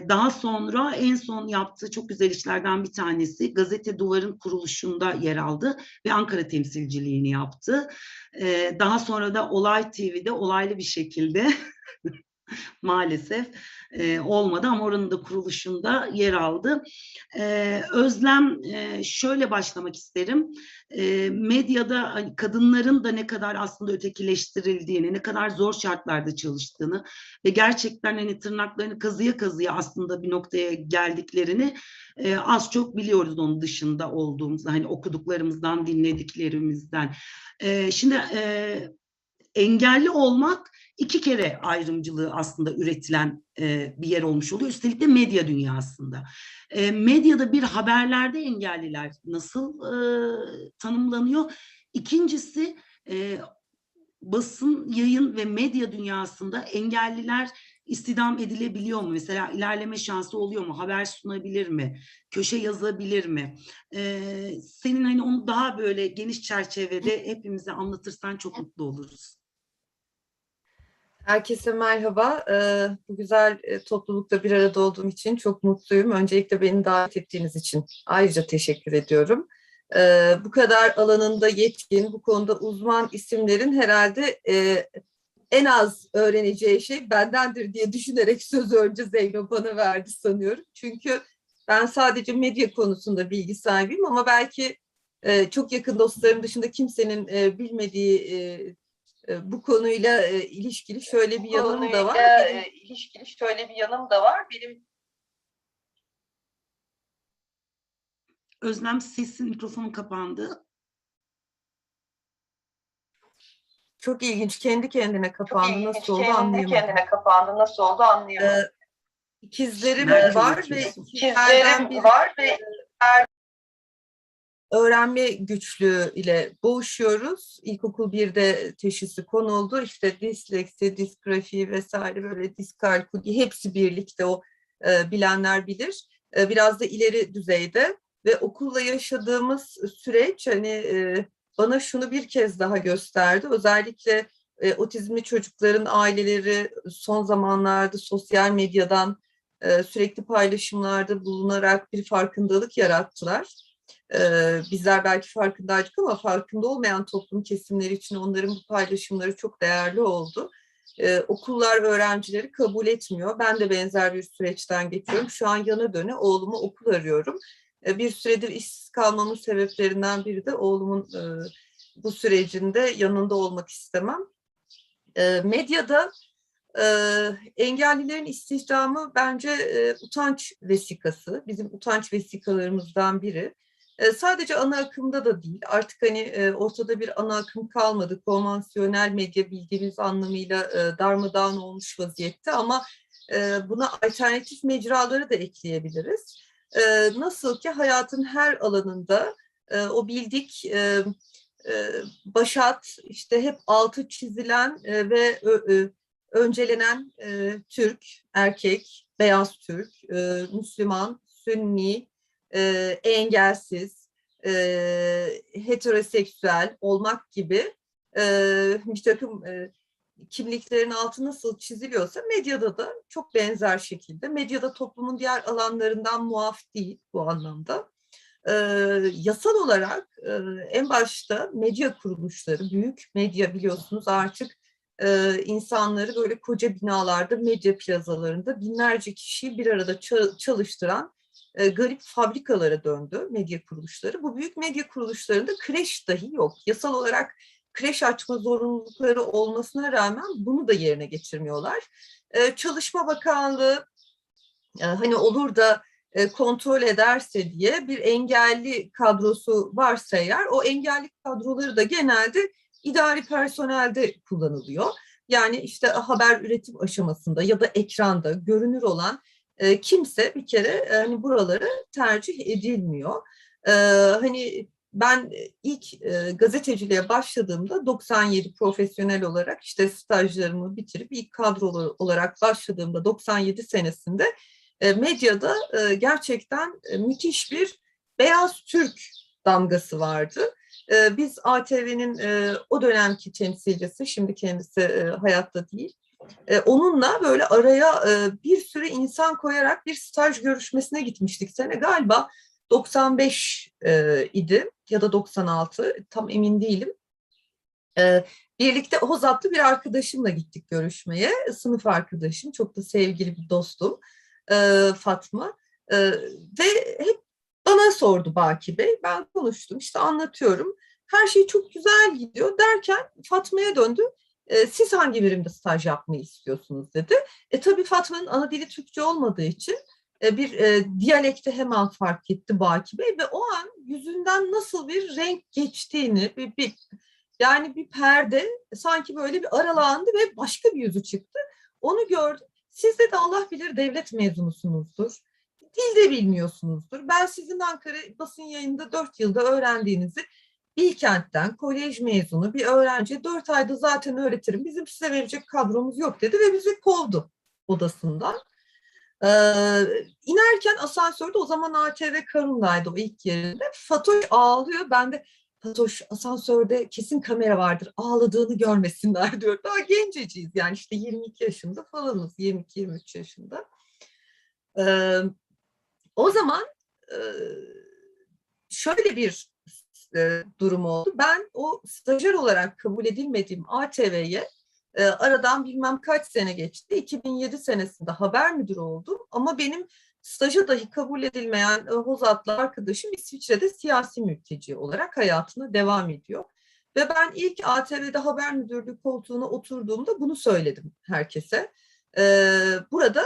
Daha sonra en son yaptığı çok güzel işlerden bir tanesi Gazete Duvar'ın kuruluşunda yer aldı ve Ankara temsilciliğini yaptı. Daha sonra da Olay TV'de olaylı bir şekilde maalesef olmadı ama oranın da kuruluşunda yer aldı. Özlem, şöyle başlamak isterim. Medyada hani kadınların da ne kadar aslında ötekileştirildiğini, ne kadar zor şartlarda çalıştığını ve gerçekten hani tırnaklarını kazıya kazıya aslında bir noktaya geldiklerini az çok biliyoruz, onun dışında olduğumuzda, hani okuduklarımızdan, dinlediklerimizden. Şimdi engelli olmak 2 kere ayrımcılığı aslında üretilen bir yer olmuş oluyor. Üstelik de medya dünyasında. Medyada bir haberlerde engelliler nasıl tanımlanıyor? İkincisi, basın, yayın ve medya dünyasında engelliler istihdam edilebiliyor mu? Mesela ilerleme şansı oluyor mu? Haber sunabilir mi? Köşe yazabilir mi? Senin hani onu daha böyle geniş çerçevede hepimize anlatırsan çok mutlu oluruz. Herkese merhaba. Bu güzel toplulukta bir arada olduğum için çok mutluyum. Öncelikle beni davet ettiğiniz için ayrıca teşekkür ediyorum. Bu kadar alanında yetkin, bu konuda uzman isimlerin herhalde en az öğreneceği şey bendendir diye düşünerek sözü önce Zeyno bana verdi sanıyorum. Çünkü ben sadece medya konusunda bilgi sahibiyim ama belki çok yakın dostlarım dışında kimsenin bilmediği bu konuyla ilişkili şöyle bir yanım da var. Benim Özlem sesin mikrofonun kapandı. Çok ilginç. Kendi kendine kapandı. Nasıl oldu Kendi anlayamadım. kendine kapandı. Nasıl oldu anlayamadım. İkizlerim Merkez var ve açıyorsun. ikizlerden biri var ve öğrenme güçlüğü ile boğuşuyoruz. İlkokul 1'de teşhisi konuldu. İşte disleksi, disgrafi vesaire böyle diskalkuli hepsi birlikte o bilenler bilir. Biraz da ileri düzeyde ve okulla yaşadığımız süreç hani bana şunu bir kez daha gösterdi. Özellikle otizmli çocukların aileleri son zamanlarda sosyal medyadan sürekli paylaşımlarda bulunarak bir farkındalık yarattılar. Bizler belki farkındaydık ama farkında olmayan toplum kesimleri için onların bu paylaşımları çok değerli oldu. Okullar öğrencileri kabul etmiyor. Ben de benzer bir süreçten geçiyorum. Şu an yana döne oğlumu okul arıyorum. Bir süredir işsiz kalmamın sebeplerinden biri de oğlumun bu sürecinde yanında olmak istemem. Medyada engellilerin istihdamı bence utanç vesikası. Bizim utanç vesikalarımızdan biri. Sadece ana akımda da değil. Artık hani ortada bir ana akım kalmadı. Konvansiyonel medya bildiğimiz anlamıyla darmadağın olmuş vaziyette ama buna alternatif mecraları da ekleyebiliriz. Nasıl ki hayatın her alanında o bildik başat, işte hep altı çizilen ve öncelenen Türk, erkek, beyaz Türk, Müslüman, Sünni, engelsiz, heteroseksüel olmak gibi bir takım kimliklerin altı nasıl çiziliyorsa medyada da çok benzer şekilde. Medyada toplumun diğer alanlarından muaf değil bu anlamda. Yasal olarak en başta medya kuruluşları, büyük medya biliyorsunuz artık insanları böyle koca binalarda, medya plazalarında binlerce kişiyi bir arada çalıştıran garip fabrikalara döndü medya kuruluşları. Bu büyük medya kuruluşlarında kreş dahi yok. Yasal olarak kreş açma zorunlulukları olmasına rağmen bunu da yerine getirmiyorlar. Çalışma Bakanlığı hani olur da kontrol ederse diye bir engelli kadrosu varsa eğer o engelli kadroları da genelde idari personelde kullanılıyor. Yani işte haber üretim aşamasında ya da ekranda görünür olan kimse bir kere hani buraları tercih edilmiyor. Hani ben ilk gazeteciliğe başladığımda 97 profesyonel olarak işte stajlarımı bitirip ilk kadrolu olarak başladığımda 97 senesinde medyada gerçekten müthiş bir beyaz Türk damgası vardı. Biz ATV'nin o dönemki temsilcisi, şimdi kendisi hayatta değil, onunla böyle araya bir sürü insan koyarak bir staj görüşmesine gitmiştik. Sene galiba 95 idi ya da 96, tam emin değilim. Birlikte Hozatlı bir arkadaşımla gittik görüşmeye. Sınıf arkadaşım, çok da sevgili bir dostum Fatma. Ve hep bana sordu Baki Bey. Ben konuştum, işte anlatıyorum. Her şey çok güzel gidiyor derken Fatma'ya döndü. Siz hangi birimde staj yapmayı istiyorsunuz dedi. Tabii Fatma'nın ana dili Türkçe olmadığı için bir diyalekte hemen fark etti Baki Bey ve o an yüzünden nasıl bir renk geçtiğini, yani bir perde sanki böyle bir aralandı ve başka bir yüzü çıktı. Onu gördüm. Siz de Allah bilir devlet mezunusunuzdur. Dil de bilmiyorsunuzdur. Ben sizin Ankara basın yayında 4 yılda öğrendiğinizi Bilkent'ten kolej mezunu bir öğrenci 4 ayda zaten öğretirim. Bizim size verecek kadromuz yok dedi ve bizi kovdu odasından. İnerken asansörde, o zaman ATV Karun'daydı o ilk yerinde. Fatoş ağlıyor. Ben de Fatoş asansörde kesin kamera vardır. Ağladığını görmesinler diyor. Daha genceciyiz yani işte 22 yaşında falanız. 22-23 yaşında. O zaman şöyle bir durum oldu. Ben o stajyer olarak kabul edilmediğim ATV'ye aradan bilmem kaç sene geçti. 2007 senesinde haber müdürü oldum. Ama benim staja dahi kabul edilmeyen Hozatlı arkadaşım İsviçre'de siyasi mülteci olarak hayatına devam ediyor. Ve ben ilk ATV'de haber müdürlüğü koltuğuna oturduğumda bunu söyledim herkese. Burada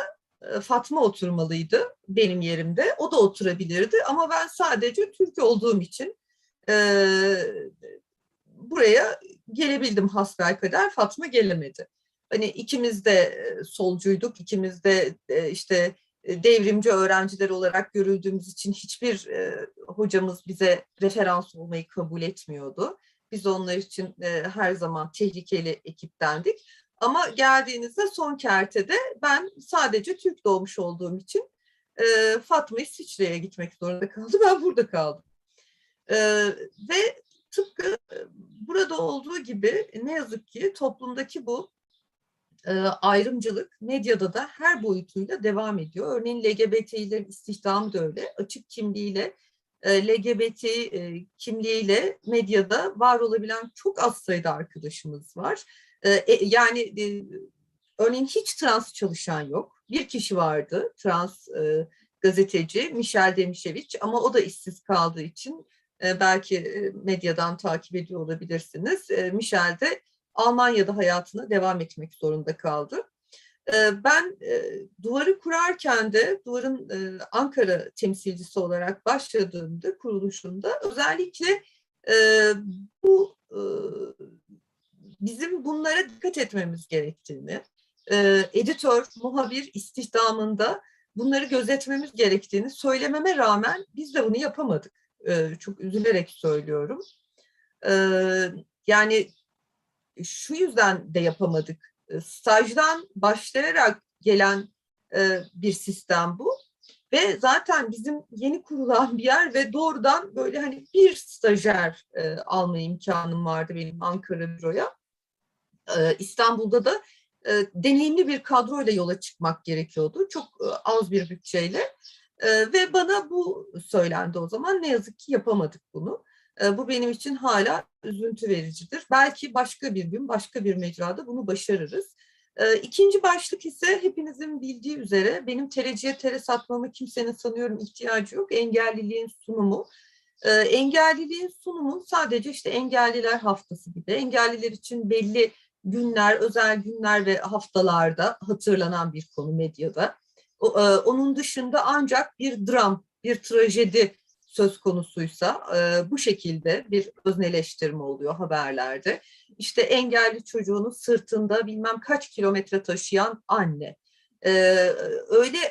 Fatma oturmalıydı benim yerimde. O da oturabilirdi ama ben sadece Türk olduğum için buraya gelebildim hasbelkader. Fatma gelemedi. Hani ikimiz de solcuyduk, ikimiz de işte devrimci öğrenciler olarak görüldüğümüz için hiçbir hocamız bize referans olmayı kabul etmiyordu. Biz onlar için her zaman tehlikeli ekiptendik. Ama geldiğinizde son kertede ben sadece Türk doğmuş olduğum için Fatma İsviçre'ye gitmek zorunda kaldı. Ben burada kaldım. Ve tıpkı burada olduğu gibi ne yazık ki toplumdaki bu ayrımcılık medyada da her boyutuyla devam ediyor. Örneğin LGBT'lerin istihdamı da öyle. Açık kimliğiyle, LGBT kimliğiyle medyada var olabilen çok az sayıda arkadaşımız var. Yani örneğin hiç trans çalışan yok. Bir kişi vardı trans gazeteci Michel Demişeviç ama o da işsiz kaldığı için belki medyadan takip ediyor olabilirsiniz. Michel de Almanya'da hayatına devam etmek zorunda kaldı. Ben duvarı kurarken de duvarın Ankara temsilcisi olarak başladığımda, kuruluşunda özellikle bu bizim bunlara dikkat etmemiz gerektiğini, editör, muhabir istihdamında bunları gözetmemiz gerektiğini söylememe rağmen biz de bunu yapamadık. Çok üzülerek söylüyorum. Yani şu yüzden de yapamadık. Stajdan başlayarak gelen bir sistem bu. Ve zaten bizim yeni kurulan bir yer ve doğrudan böyle hani bir stajyer alma imkanım vardı benim Ankara büroya. İstanbul'da da deneyimli bir kadroyla yola çıkmak gerekiyordu. Çok az bir bütçeyle. Ve bana bu söylendi o zaman. Ne yazık ki yapamadık bunu. Bu benim için hala üzüntü vericidir. Belki başka bir gün, başka bir mecrada bunu başarırız. İkinci başlık ise hepinizin bildiği üzere benim tereciye tere satmama kimsenin sanıyorum ihtiyacı yok. Engelliliğin sunumu. Engelliliğin sunumu sadece işte engelliler haftası gibi. Engelliler için belli günler, özel günler ve haftalarda hatırlanan bir konu medyada. Onun dışında ancak bir dram, bir trajedi söz konusuysa bu şekilde bir özneleştirme oluyor haberlerde. İşte engelli çocuğunu sırtında bilmem kaç kilometre taşıyan anne.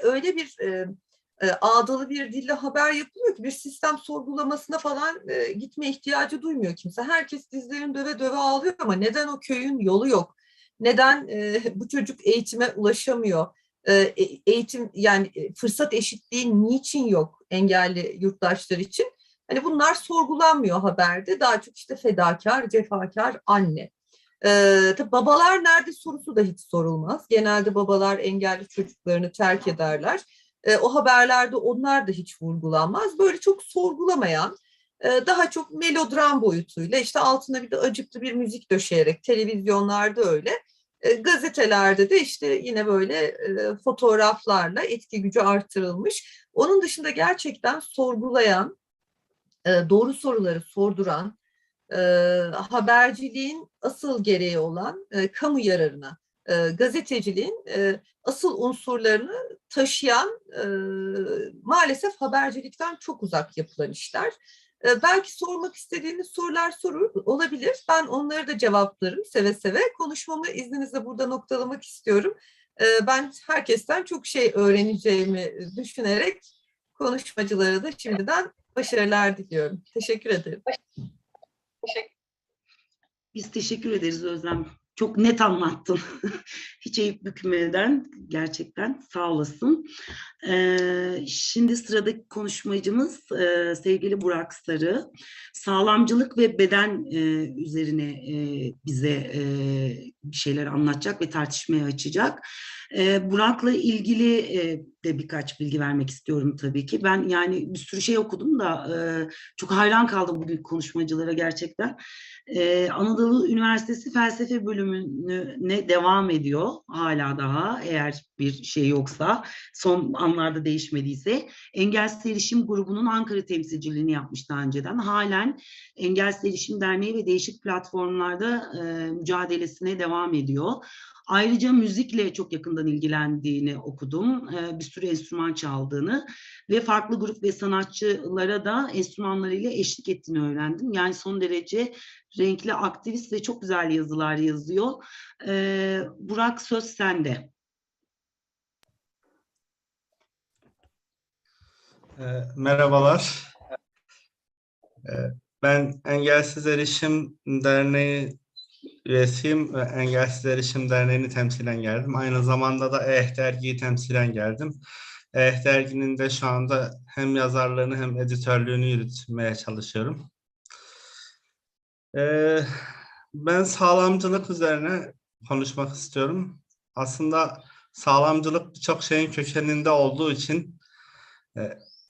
Öyle bir ağdalı bir dille haber yapılıyor ki bir sistem sorgulamasına falan gitme ihtiyacı duymuyor kimse. Herkes dizlerini döve döve ağlıyor ama neden o köyün yolu yok? Neden bu çocuk eğitime ulaşamıyor? Eğitim yani fırsat eşitliği niçin yok engelli yurttaşlar için? Hani bunlar sorgulanmıyor haberde. Daha çok işte fedakar, cefakar anne. Tabii babalar nerede sorusu da hiç sorulmaz. Genelde babalar engelli çocuklarını terk ederler. O haberlerde onlar da hiç vurgulanmaz. Böyle çok sorgulamayan, daha çok melodram boyutuyla işte altına bir de acıklı bir müzik döşeyerek televizyonlarda öyle. Gazetelerde de işte yine böyle fotoğraflarla etki gücü artırılmış. Onun dışında gerçekten sorgulayan, doğru soruları sorduran, haberciliğin asıl gereği olan kamu yararına, gazeteciliğin asıl unsurlarını taşıyan maalesef habercilikten çok uzak yapılan işler. Belki sormak istediğiniz sorular olabilir. Ben onları da cevaplarım seve seve. Konuşmamı izninizle burada noktalamak istiyorum. Ben herkesten çok şey öğreneceğimi düşünerek konuşmacılara da şimdiden başarılar diliyorum. Teşekkür ederim. Biz teşekkür ederiz Özlem. Çok net anlattın. Hiç eğip bükmeden gerçekten sağ olasın. Şimdi sıradaki konuşmacımız sevgili Burak Sarı. Sağlamcılık ve beden üzerine bize bir şeyler anlatacak ve tartışmaya açacak. Burak'la ilgili de birkaç bilgi vermek istiyorum tabii ki. Ben yani bir sürü şey okudum da çok hayran kaldım bugün konuşmacılara gerçekten. Anadolu Üniversitesi Felsefe bölümüne devam ediyor hala daha eğer bir şey yoksa son anlarda değişmediyse. Engelsiz Erişim Grubu'nun Ankara temsilciliğini yapmış daha önceden. Halen Engelsiz Erişim Derneği ve değişik platformlarda mücadelesine devam ediyor. Ayrıca müzikle çok yakından ilgilendiğini okudum. Bir sürü enstrüman çaldığını ve farklı grup ve sanatçılara da enstrümanlarıyla eşlik ettiğini öğrendim. Yani son derece renkli, aktivist ve çok güzel yazılar yazıyor. Burak, söz sende. Merhabalar. Ben Engelsiz Erişim Derneği üyesiyim ve Engelsiz Erişim Derneği'ni temsilen geldim. Aynı zamanda da EH Dergi'yi temsilen geldim. EH Dergi'nin de şu anda hem yazarlığını hem editörlüğünü yürütmeye çalışıyorum. Ben sağlamcılık üzerine konuşmak istiyorum. Aslında sağlamcılık birçok şeyin kökeninde olduğu için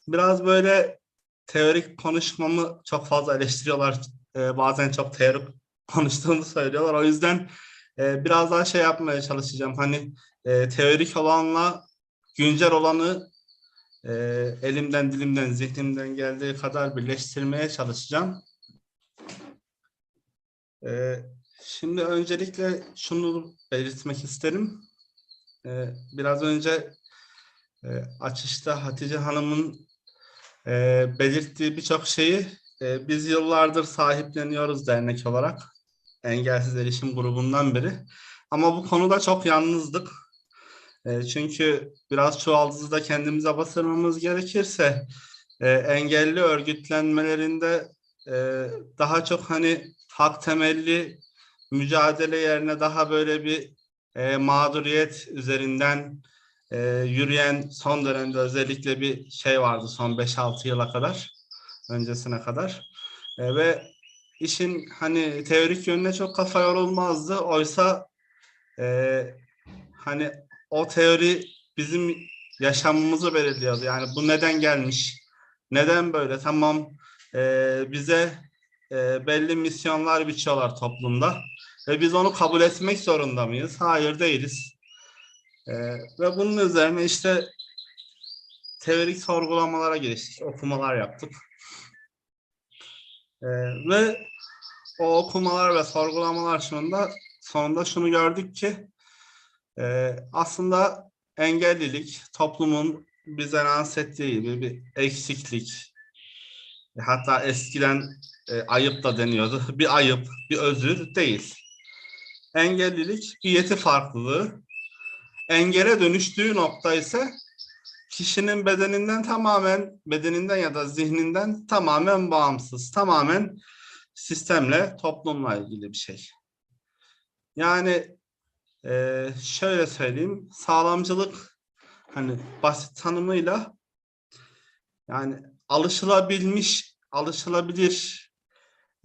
biraz böyle teorik konuşmamı çok fazla eleştiriyorlar. Bazen çok teorik konuştuğumu söylüyorlar. O yüzden biraz daha şey yapmaya çalışacağım. Hani teorik olanla güncel olanı elimden, dilimden, zihnimden geldiği kadar birleştirmeye çalışacağım. Şimdi öncelikle şunu belirtmek isterim. Biraz önce açışta Hatice Hanım'ın belirttiği birçok şeyi biz yıllardır sahipleniyoruz dernek olarak. Engelsiz Erişim grubundan beri. Ama bu konuda çok yalnızdık. Çünkü biraz çuvaldızı da kendimize batırmamız gerekirse engelli örgütlenmelerinde daha çok hani hak temelli mücadele yerine daha böyle bir mağduriyet üzerinden yürüyen son dönemde özellikle bir şey vardı son 5-6 yıla kadar, öncesine kadar. Ve işin hani teorik yönüne çok kafa yorulmazdı. Oysa hani o teori bizim yaşamımızı belirliyordu. Yani bu neden gelmiş? Neden böyle? Tamam, bize belli misyonlar biçiyorlar toplumda. Ve biz onu kabul etmek zorunda mıyız? Hayır, değiliz. Ve bunun üzerine işte teorik sorgulamalara giriştik, okumalar yaptık. Ve o okumalar ve sorgulamalar sonunda şunu gördük ki aslında engellilik toplumun bize lanse ettiği gibi bir eksiklik. Hatta eskiden ayıp da deniyordu. Bir ayıp, bir özür değil. Engellilik bir yeti farklılığı. Engele dönüştüğü nokta ise kişinin bedeninden ya da zihninden tamamen bağımsız, tamamen sistemle, toplumla ilgili bir şey. Yani şöyle söyleyeyim, sağlamcılık hani basit tanımıyla yani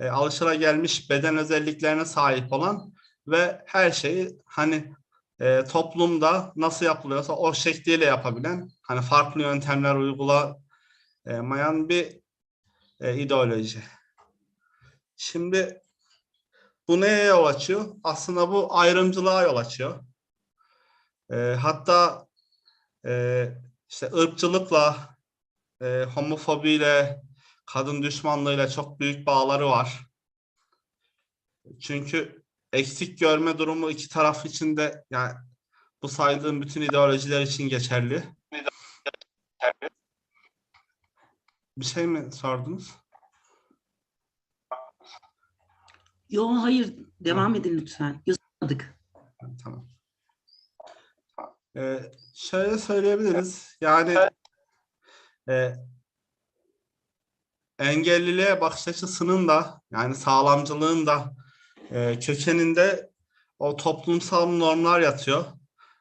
alışılagelmiş beden özelliklerine sahip olan ve her şeyi hani toplumda nasıl yapılıyorsa o şekliyle yapabilen, hani farklı yöntemler uygulamayan bir ideoloji. Şimdi bu neye yol açıyor? Aslında bu ayrımcılığa yol açıyor. Hatta işte ırkçılıkla, homofobiyle, kadın düşmanlığıyla çok büyük bağları var. Çünkü eksik görme durumu iki taraf için de, yani bu saydığım bütün ideolojiler için geçerli. Bir şey mi sordunuz? Yok, hayır. Devam edin lütfen. Yazamadık. Tamam. Şöyle söyleyebiliriz. Yani engelliliğe bakış açısının da, yani sağlamcılığın da kökeninde o toplumsal normlar yatıyor.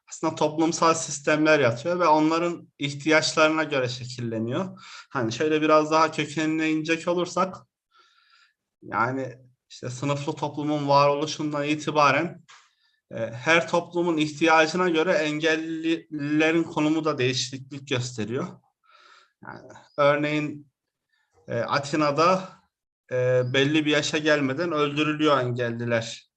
Aslında toplumsal sistemler yatıyor ve onların ihtiyaçlarına göre şekilleniyor. Hani şöyle biraz daha kökenine inecek olursak, yani işte sınıflı toplumun varoluşundan itibaren her toplumun ihtiyacına göre engellilerin konumu da değişiklik gösteriyor. Yani örneğin Atina'da belli bir yaşa gelmeden öldürülüyor engelliler.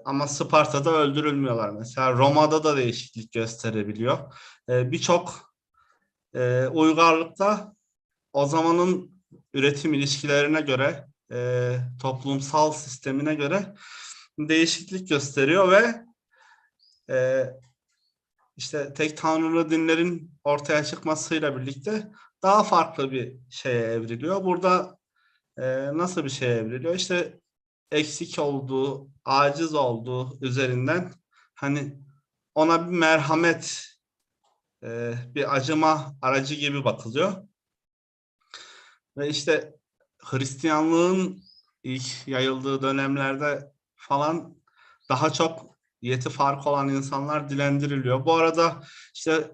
Ama Sparta'da öldürülmüyorlar mesela. Roma'da da değişiklik gösterebiliyor. Birçok uygarlıkta o zamanın üretim ilişkilerine göre, toplumsal sistemine göre değişiklik gösteriyor ve işte tek tanrılı dinlerin ortaya çıkmasıyla birlikte daha farklı bir şeye evriliyor. Burada nasıl bir şeye evriliyor? İşte eksik olduğu, aciz olduğu üzerinden hani ona bir merhamet, bir acıma aracı gibi bakılıyor. Ve işte Hristiyanlığın ilk yayıldığı dönemlerde falan daha çok yeti farkı olan insanlar dilendiriliyor. Bu arada işte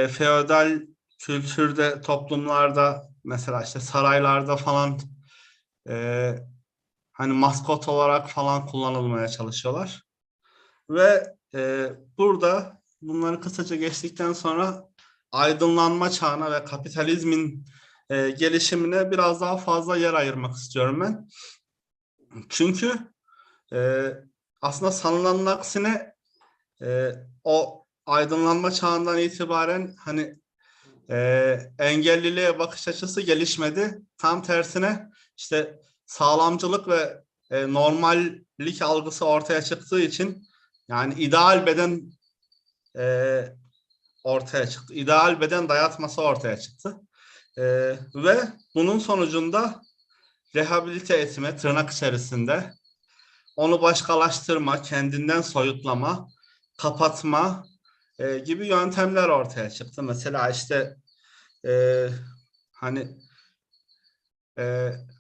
feodal kültürde, toplumlarda mesela işte saraylarda falan hani maskot olarak falan kullanılmaya çalışıyorlar. Ve burada bunları kısaca geçtikten sonra aydınlanma çağına ve kapitalizmin gelişimine biraz daha fazla yer ayırmak istiyorum ben. Çünkü aslında sanılanın aksine o aydınlanma çağından itibaren hani engelliliğe bakış açısı gelişmedi. Tam tersine işte sağlamcılık ve normallik algısı ortaya çıktığı için yani ideal beden ortaya çıktı. İdeal beden dayatması ortaya çıktı. Ve bunun sonucunda rehabilite etme tırnak içerisinde onu başkalaştırma, kendinden soyutlama, kapatma gibi yöntemler ortaya çıktı. Mesela işte hani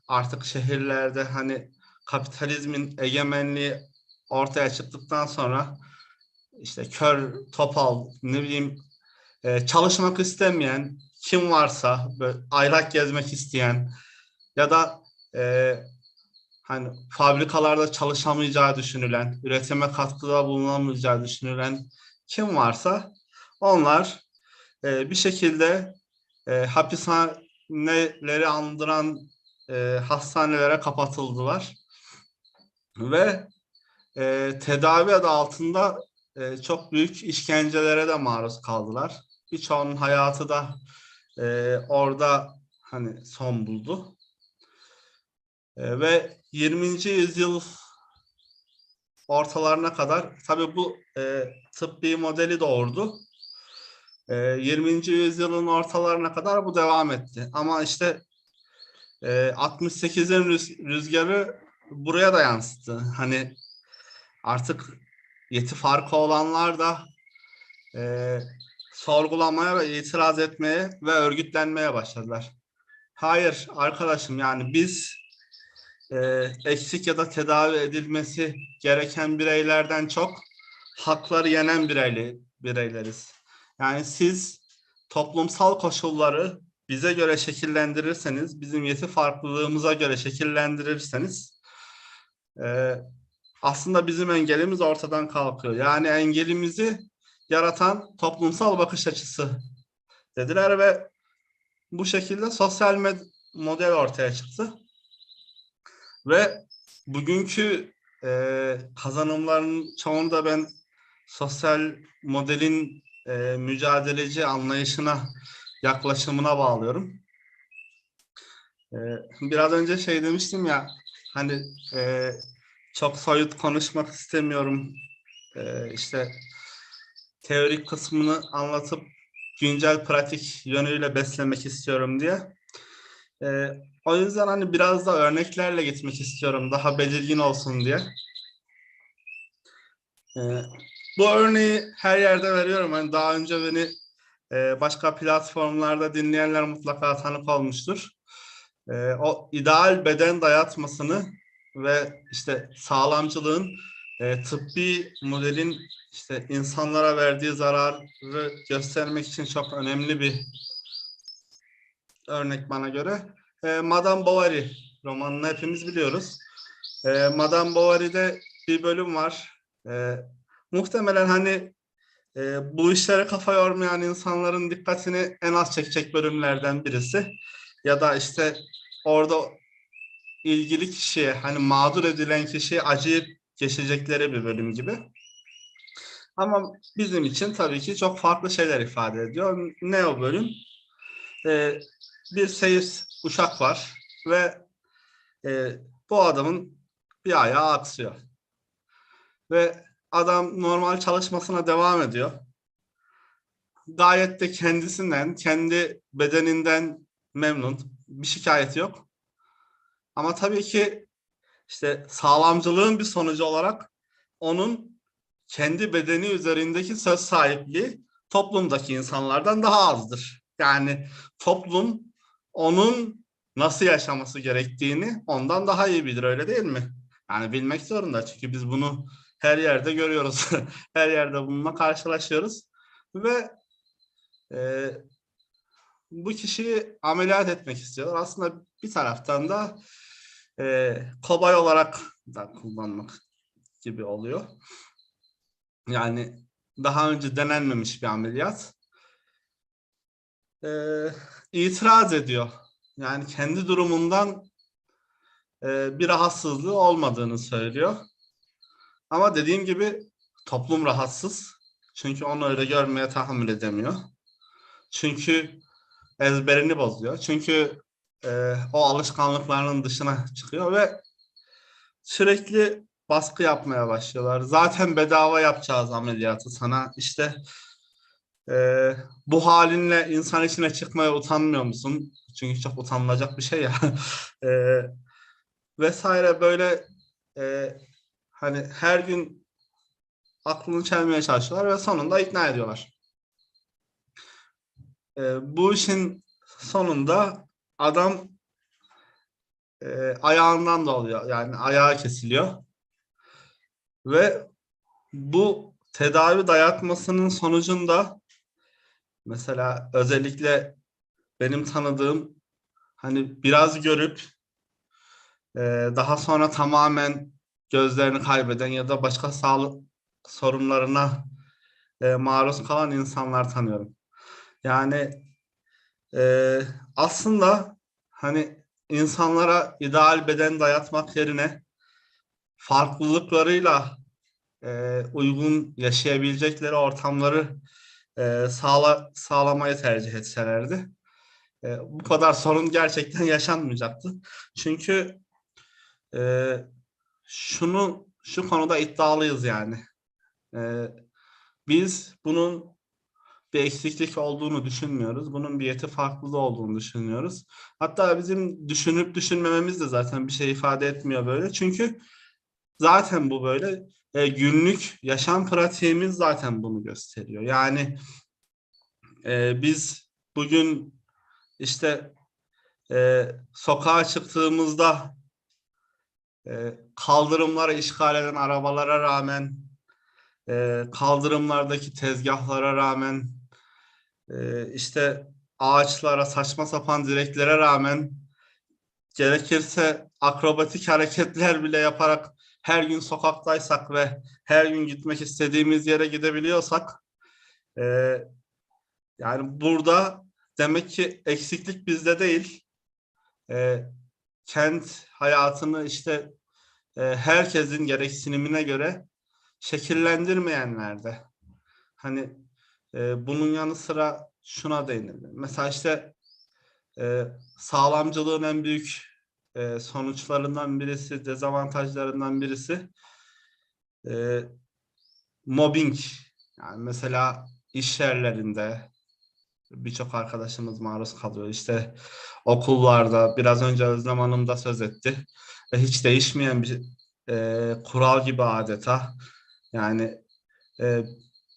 artık şehirlerde hani kapitalizmin egemenliği ortaya çıktıktan sonra işte kör, topal, ne bileyim çalışmak istemeyen kim varsa böyle aylak gezmek isteyen ya da hani fabrikalarda çalışamayacağı düşünülen, üretime katkıda bulunamayacağı düşünülen kim varsa onlar bir şekilde hapishaneleri andıran hastanelere kapatıldılar ve tedavi adı altında çok büyük işkencelere de maruz kaldılar. Birçoğunun hayatı da orada hani son buldu. Ve 20. yüzyıl ortalarına kadar tabii bu tıbbi modeli doğurdu. 20. yüzyılın ortalarına kadar bu devam etti. Ama işte 68'in rüzgarı buraya da yansıttı. Hani artık yeti farkı olanlar da sorgulamaya ve itiraz etmeye ve örgütlenmeye başladılar. Hayır arkadaşım, yani biz eksik ya da tedavi edilmesi gereken bireylerden çok hakları yenen bireyleriz. Yani siz toplumsal koşulları bize göre şekillendirirseniz, bizim yeti farklılığımıza göre şekillendirirseniz aslında bizim engelimiz ortadan kalkıyor. Yani engelimizi yaratan toplumsal bakış açısı dediler ve bu şekilde sosyal model ortaya çıktı. Ve bugünkü kazanımların çoğunu da ben sosyal modelin mücadeleci anlayışına, yaklaşımına bağlıyorum. Biraz önce şey demiştim ya, hani çok soyut konuşmak istemiyorum. İşte teorik kısmını anlatıp güncel pratik yönüyle beslemek istiyorum diye. O yüzden hani biraz da örneklerle gitmek istiyorum, daha belirgin olsun diye. Bu örneği her yerde veriyorum. Hani daha önce beni başka platformlarda dinleyenler mutlaka tanık olmuştur. O ideal beden dayatmasını ve işte sağlamcılığın tıbbi modelin işte insanlara verdiği zararı göstermek için çok önemli bir örnek bana göre. Madame Bovary romanını hepimiz biliyoruz. Madame Bovary'de bir bölüm var. Muhtemelen hani bu işlere kafa yormayan insanların dikkatini en az çekecek bölümlerden birisi. Ya da işte orada ilgili kişiye, hani mağdur edilen kişiye acıyıp geçecekleri bir bölüm gibi. Ama bizim için tabii ki çok farklı şeyler ifade ediyor. Ne o bölüm? Bir seyir uşak var ve bu adamın bir ayağı aksıyor. Ve adam normal çalışmasına devam ediyor. Gayet de kendisinden, kendi bedeninden memnun. Bir şikayeti yok. Ama tabii ki işte sağlamcılığın bir sonucu olarak onun kendi bedeni üzerindeki söz sahipliği toplumdaki insanlardan daha azdır. Yani toplum onun nasıl yaşaması gerektiğini ondan daha iyi bilir, öyle değil mi? Yani bilmek zorunda, çünkü biz bunu her yerde görüyoruz. Her yerde bununla karşılaşıyoruz. Ve bu kişiyi ameliyat etmek istiyorlar. Aslında bir taraftan da kobay olarak da kullanmak gibi oluyor. Yani daha önce denenmemiş bir ameliyat. İtiraz ediyor. Yani kendi durumundan bir rahatsızlığı olmadığını söylüyor. Ama dediğim gibi toplum rahatsız. Çünkü onu öyle görmeye tahammül edemiyor. Çünkü ezberini bozuyor. Çünkü o alışkanlıklarının dışına çıkıyor ve sürekli baskı yapmaya başlıyorlar. Zaten bedava yapacağız ameliyatı sana. İşte bu halinle insan içine çıkmaya utanmıyor musun? Çünkü çok utanılacak bir şey ya. Vesaire böyle hani her gün aklını çelmeye çalışıyorlar ve sonunda ikna ediyorlar. Bu işin sonunda adam ayağından da oluyor. Yani ayağı kesiliyor. Ve bu tedavi dayatmasının sonucunda mesela özellikle benim tanıdığım hani biraz görüp daha sonra tamamen gözlerini kaybeden ya da başka sağlık sorunlarına maruz kalan insanlar tanıyorum. Yani aslında hani insanlara ideal beden dayatmak yerine farklılıklarıyla uygun yaşayabilecekleri ortamları sağlamayı tercih etselerdi, bu kadar sorun gerçekten yaşanmayacaktı. Çünkü şu konuda iddialıyız yani. Biz bunun bir eksiklik olduğunu düşünmüyoruz. Bunun bir yeti farklılığı olduğunu düşünüyoruz. Hatta bizim düşünüp düşünmememiz de zaten bir şey ifade etmiyor böyle. Çünkü zaten bu böyle. Günlük yaşam pratiğimiz zaten bunu gösteriyor. Yani biz bugün işte sokağa çıktığımızda kaldırımları işgal eden arabalara rağmen, kaldırımlardaki tezgahlara rağmen, işte ağaçlara, saçma sapan direklere rağmen, gerekirse akrobatik hareketler bile yaparak her gün sokaktaysak ve her gün gitmek istediğimiz yere gidebiliyorsak, yani burada demek ki eksiklik bizde değil. Kent hayatını işte herkesin gereksinimine göre şekillendirmeyenlerde. Hani bunun yanı sıra şuna değinelim. Mesela işte sağlamcılığın en büyük sonuçlarından birisi, dezavantajlarından birisi mobbing. Yani mesela iş yerlerinde birçok arkadaşımız maruz kalıyor. İşte okullarda, biraz önce Özlem Hanım da söz etti. Ve hiç değişmeyen bir kural gibi adeta. Yani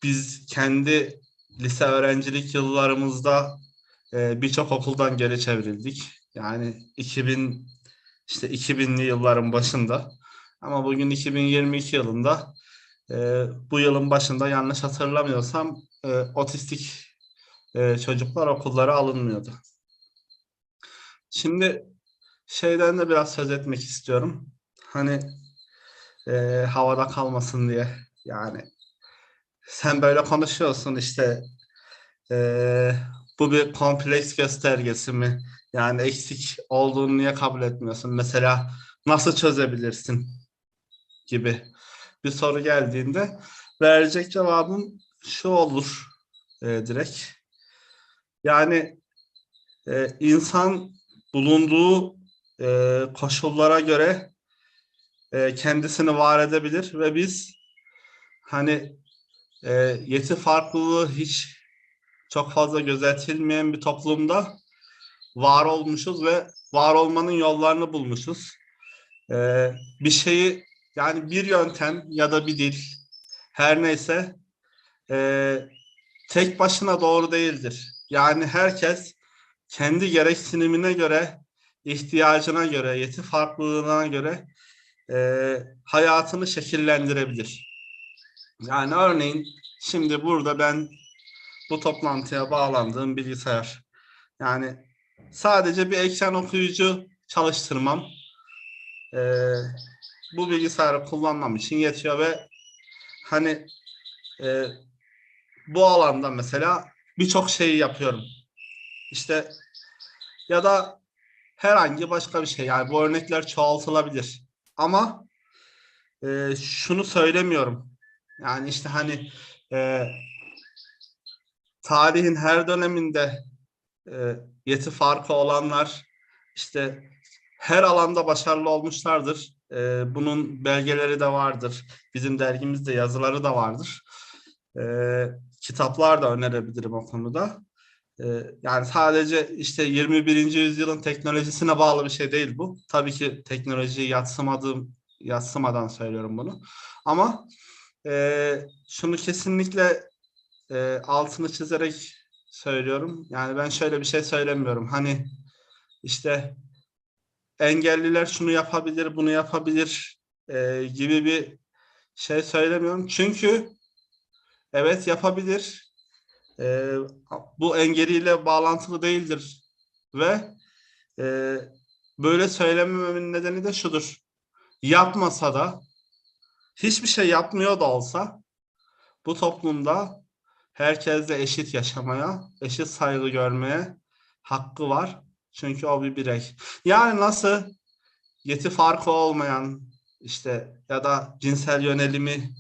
biz kendi lise öğrencilik yıllarımızda birçok okuldan geri çevrildik. Yani 2000'li yılların başında. Ama bugün 2022 yılında bu yılın başında yanlış hatırlamıyorsam otistik çocuklar okullara alınmıyordu. Şimdi şeyden de biraz söz etmek istiyorum. Hani havada kalmasın diye. Yani sen böyle konuşuyorsun işte bu bir kompleks göstergesi mi? Yani eksik olduğunu niye kabul etmiyorsun? Mesela nasıl çözebilirsin? Gibi bir soru geldiğinde verecek cevabım şu olur direkt. Yani insan bulunduğu koşullara göre kendisini var edebilir ve biz hani yeti farklılığı hiç çok fazla gözetilmeyen bir toplumda var olmuşuz ve var olmanın yollarını bulmuşuz. Bir şeyi, yani bir yöntem ya da bir dil, her neyse tek başına doğru değildir. Yani herkes kendi gereksinimine göre, ihtiyacına göre, yeti farklılığına göre hayatını şekillendirebilir. Yani örneğin şimdi burada ben bu toplantıya bağlandığım bilgisayar. Yani sadece bir ekran okuyucu çalıştırmam bu bilgisayarı kullanmam için yetiyor ve hani bu alanda mesela birçok şeyi yapıyorum. İşte ya da herhangi başka bir şey. Yani bu örnekler çoğaltılabilir. Ama şunu söylemiyorum. Yani işte hani tarihin her döneminde yeti farkı olanlar işte her alanda başarılı olmuşlardır. Bunun belgeleri de vardır. Bizim dergimizde yazıları da vardır. Kitaplar da önerebilirim o konuda. Yani sadece işte 21. yüzyılın teknolojisine bağlı bir şey değil bu. Tabii ki teknolojiyi yadsımadan söylüyorum bunu. Ama şunu kesinlikle altını çizerek söylüyorum. Yani ben şöyle bir şey söylemiyorum. Hani işte engelliler şunu yapabilir, bunu yapabilir gibi bir şey söylemiyorum. Çünkü evet yapabilir. Bu engeliyle bağlantılı değildir. Ve böyle söylemememin nedeni de şudur. Yapmasa da, hiçbir şey yapmıyor da olsa bu toplumda herkesle eşit yaşamaya, eşit saygı görmeye hakkı var. Çünkü o bir birey. Yani nasıl yeti farkı olmayan işte ya da cinsel yönelimi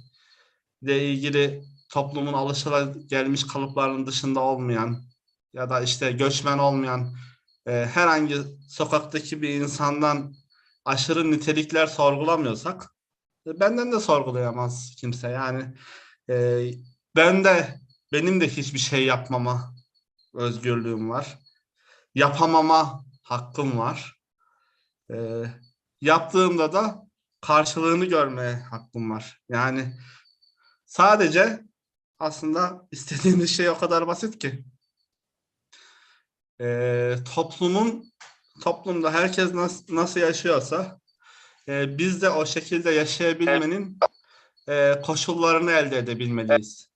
ile ilgili toplumun alışılagelmiş kalıplarının dışında olmayan ya da işte göçmen olmayan herhangi sokaktaki bir insandan aşırı nitelikler sorgulamıyorsak benden de sorgulayamaz kimse. Yani benim de hiçbir şey yapmama özgürlüğüm var. Yapamama hakkım var. Yaptığımda da karşılığını görmeye hakkım var. Yani sadece aslında istediğimiz şey o kadar basit ki. Toplumda herkes nasıl yaşıyorsa biz de o şekilde yaşayabilmenin koşullarını elde edebilmeliyiz.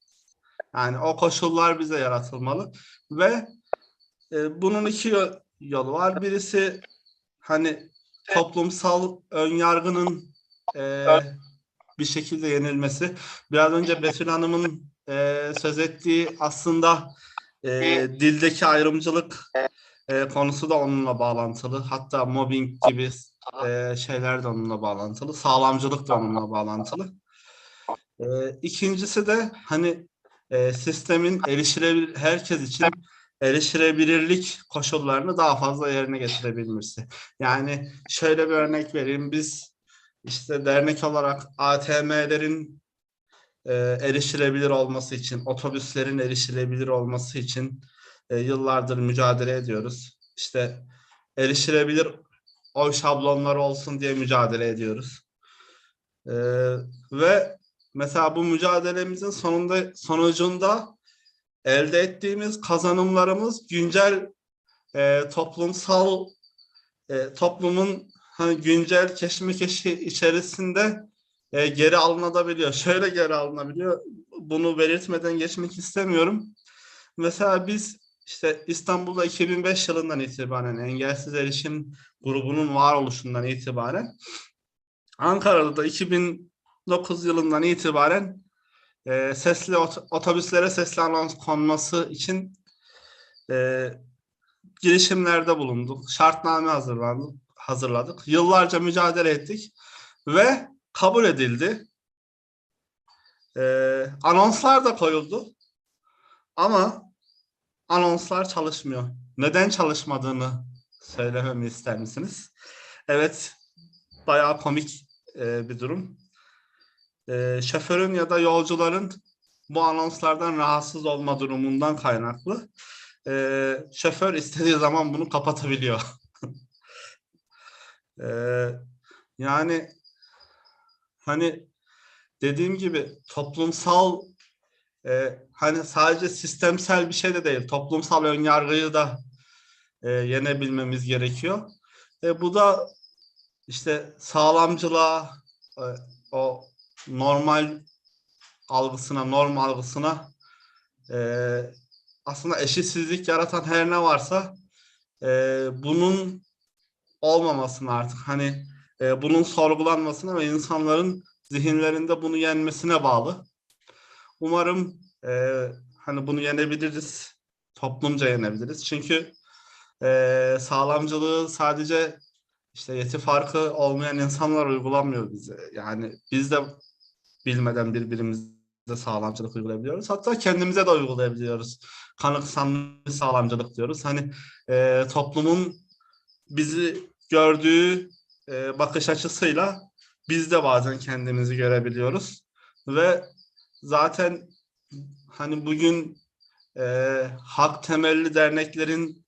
Yani o koşullar bize yaratılmalı ve bunun iki yolu var. Birisi hani toplumsal önyargının bir şekilde yenilmesi. Biraz önce Betül Hanım'ın söz ettiği aslında dildeki ayrımcılık konusu da onunla bağlantılı. Hatta mobbing gibi şeyler de onunla bağlantılı. Sağlamcılık da onunla bağlantılı. İkincisi de hani sistemin herkes için erişilebilirlik koşullarını daha fazla yerine getirebilmesi. Yani şöyle bir örnek vereyim. Biz işte dernek olarak ATM'lerin erişilebilir olması için, otobüslerin erişilebilir olması için yıllardır mücadele ediyoruz. İşte erişilebilir oy şablonları olsun diye mücadele ediyoruz. Ve mesela bu mücadelemizin sonucunda elde ettiğimiz kazanımlarımız güncel toplumun hani güncel keşmekeşi içerisinde geri alınabiliyor. Şöyle geri alınabiliyor. Bunu belirtmeden geçmek istemiyorum. Mesela biz işte İstanbul'da 2005 yılından itibaren engelsiz erişim grubunun varoluşundan itibaren Ankara'da da 2009 yılından itibaren sesli otobüslere sesli anons konması için girişimlerde bulunduk. Şartname hazırladık. Yıllarca mücadele ettik ve kabul edildi. Anonslar da koyuldu. Ama anonslar çalışmıyor. Neden çalışmadığını söylememi ister misiniz? Evet, bayağı komik bir durum. şoförün ya da yolcuların bu anonslardan rahatsız olma durumundan kaynaklı. Şoför istediği zaman bunu kapatabiliyor. Yani hani dediğim gibi toplumsal hani sadece sistemsel bir şey de değil, toplumsal önyargıyı da yenebilmemiz gerekiyor. Bu da işte sağlamcılığa, o normal algısına, norm algısına aslında eşitsizlik yaratan her ne varsa bunun olmamasına artık hani bunun sorgulanmasına ve insanların zihinlerinde bunu yenmesine bağlı. Umarım hani bunu yenebiliriz, toplumca yenebiliriz. Çünkü sağlamcılığı sadece işte yeti farkı olmayan insanlar uygulamıyor bize. Yani biz de bilmeden birbirimize sağlamcılık uygulayabiliyoruz. Hatta kendimize de uygulayabiliyoruz. Kanıksanmış sağlamcılık diyoruz. Hani toplumun bizi gördüğü bakış açısıyla biz de bazen kendimizi görebiliyoruz. Ve zaten hani bugün hak temelli derneklerin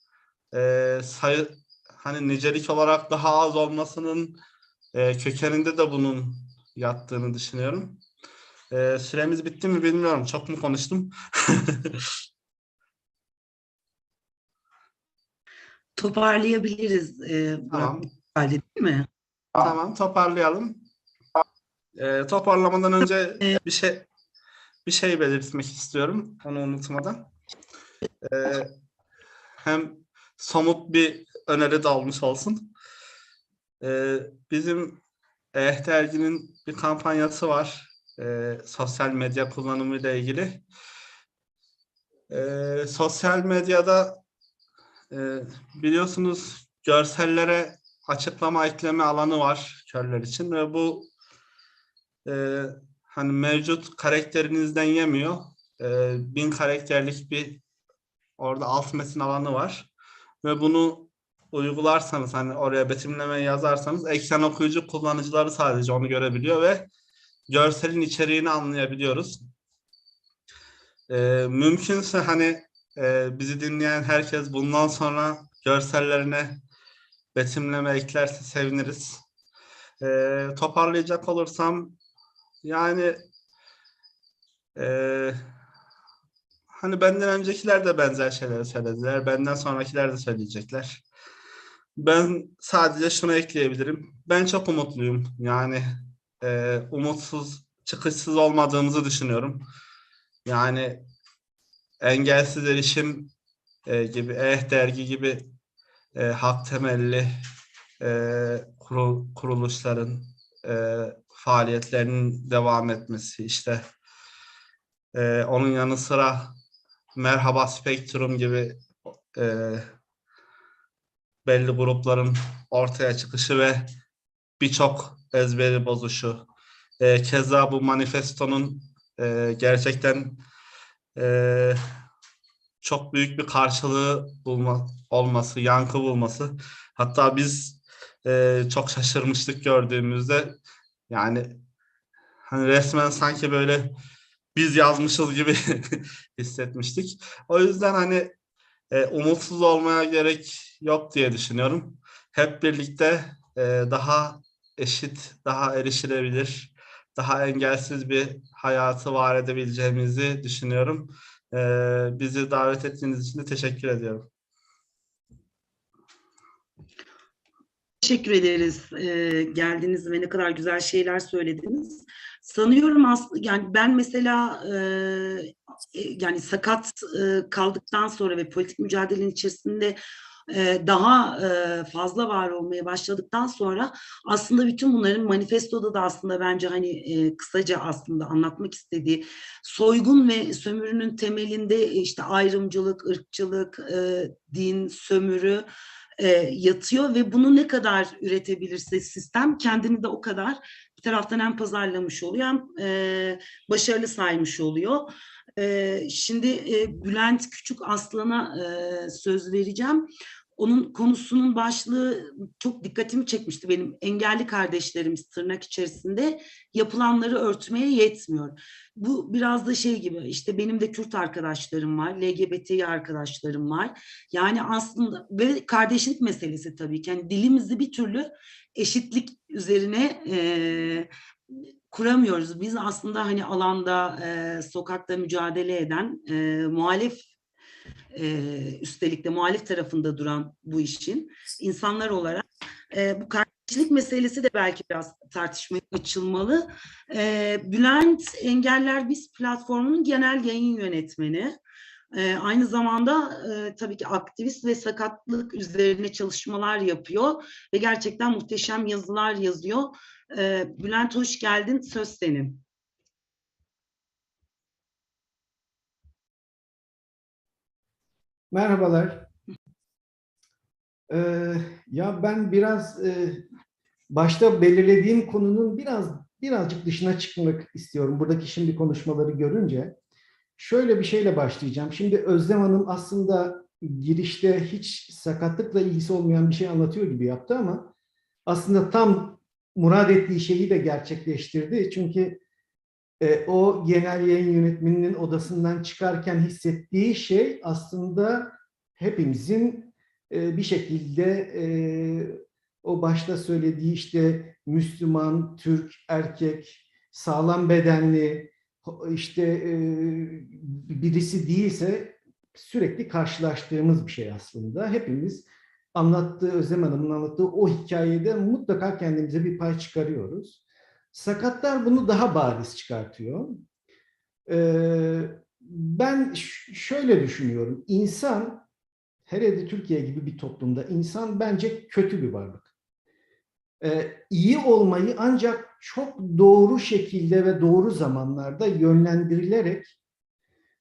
sayı hani nicelik olarak daha az olmasının kökeninde de bunun yattığını düşünüyorum. Süremiz bitti mi bilmiyorum. Çok mu konuştum? Toparlayabiliriz. Tamam. Değil mi? Tamam, toparlayalım. Toparlamadan önce bir şey belirtmek istiyorum. Onu unutmadan. Hem somut bir öneri de olmuş olsun. Bizim derginin bir kampanyası var. Sosyal medya kullanımı ile ilgili. Sosyal medyada biliyorsunuz görsellere açıklama ekleme alanı var körler için ve bu hani mevcut karakterinizden yemiyor. 1000 karakterlik bir orada alt metin alanı var ve bunu uygularsanız hani oraya betimlemeyi yazarsanız ekran okuyucu kullanıcıları sadece onu görebiliyor ve görselin içeriğini anlayabiliyoruz. Mümkünse hani bizi dinleyen herkes bundan sonra görsellerine betimleme eklerse seviniriz. Toparlayacak olursam yani hani benden öncekiler de benzer şeyleri söylediler. Benden sonrakiler de söyleyecekler. Ben sadece şunu ekleyebilirim. Ben çok umutluyum. Yani umutsuz, çıkışsız olmadığımızı düşünüyorum. Yani engelsiz erişim gibi, dergi gibi hak temelli kuruluşların faaliyetlerinin devam etmesi, işte onun yanı sıra Merhaba Spektrum gibi belli grupların ortaya çıkışı ve birçok ezberi bozuşu. Keza bu manifestonun gerçekten çok büyük bir karşılığı olması, yankı bulması. Hatta biz çok şaşırmıştık gördüğümüzde. Yani hani resmen sanki böyle biz yazmışız gibi hissetmiştik. O yüzden hani umutsuz olmaya gerek yok diye düşünüyorum. Hep birlikte daha eşit, daha erişilebilir, daha engelsiz bir hayatı var edebileceğimizi düşünüyorum. Bizi davet ettiğiniz için de teşekkür ediyorum. Teşekkür ederiz. Geldiniz ve ne kadar güzel şeyler söylediniz. Sanıyorum aslında yani ben mesela yani sakat kaldıktan sonra ve politik mücadelenin içerisinde daha fazla var olmaya başladıktan sonra aslında bütün bunların manifestoda da aslında bence hani kısaca aslında anlatmak istediği soygun ve sömürünün temelinde işte ayrımcılık, ırkçılık, din, sömürü yatıyor ve bunu ne kadar üretebilirse sistem kendini de o kadar bir taraftan hem pazarlamış oluyor hem başarılı saymış oluyor. Şimdi Bülent Küçük Aslan'a söz vereceğim. onun konusunun başlığı çok dikkatimi çekmişti benim. Engelli kardeşlerimiz tırnak içerisinde yapılanları örtmeye yetmiyor. Bu biraz da şey gibi, işte benim de Kürt arkadaşlarım var, LGBTİ arkadaşlarım var. Yani aslında ve kardeşlik meselesi tabii ki. Yani dilimizi bir türlü eşitlik üzerine kuramıyoruz. Biz aslında hani alanda, sokakta mücadele eden, muhalif, üstelik de muhalif tarafında duran bu işin insanlar olarak bu kardeşlik meselesi de belki biraz tartışmaya açılmalı. Bülent Engeller Biz platformunun genel yayın yönetmeni. Aynı zamanda tabii ki aktivist ve sakatlık üzerine çalışmalar yapıyor ve gerçekten muhteşem yazılar yazıyor. Bülent hoş geldin, söz senin. Merhabalar. Ya ben biraz başta belirlediğim konunun birazcık dışına çıkmak istiyorum. Buradaki şimdi konuşmaları görünce. Şöyle bir şeyle başlayacağım. Şimdi Özlem Hanım aslında girişte hiç sakatlıkla ilgisi olmayan bir şey anlatıyor gibi yaptı ama aslında tam murad ettiği şeyi de gerçekleştirdi. Çünkü o genel yayın yönetmeninin odasından çıkarken hissettiği şey aslında hepimizin bir şekilde o başta söylediği işte Müslüman, Türk, erkek, sağlam bedenli, işte birisi değilse sürekli karşılaştığımız bir şey aslında. Hepimiz Özlem Hanım'ın anlattığı o hikayede mutlaka kendimize bir pay çıkarıyoruz. Sakatlar bunu daha bariz çıkartıyor. Ben şöyle düşünüyorum. İnsan, hele de Türkiye gibi bir toplumda insan bence kötü bir varlık. İyi olmayı ancak çok doğru şekilde ve doğru zamanlarda yönlendirilerek,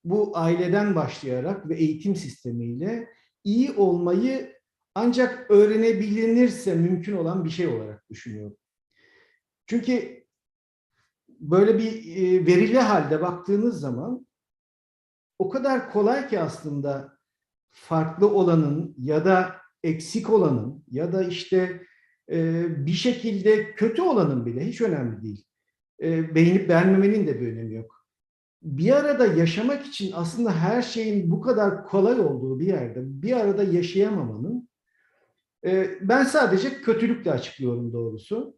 bu aileden başlayarak ve eğitim sistemiyle iyi olmayı ancak öğrenebilinirse mümkün olan bir şey olarak düşünüyorum. Çünkü böyle bir verili halde baktığınız zaman o kadar kolay ki aslında farklı olanın ya da eksik olanın ya da işte bir şekilde kötü olanın bile hiç önemli değil. Beğenip beğenmemenin de bir önemi yok. Bir arada yaşamak için aslında her şeyin bu kadar kolay olduğu bir yerde bir arada yaşayamamanın ben sadece kötülükle açıklıyorum doğrusu.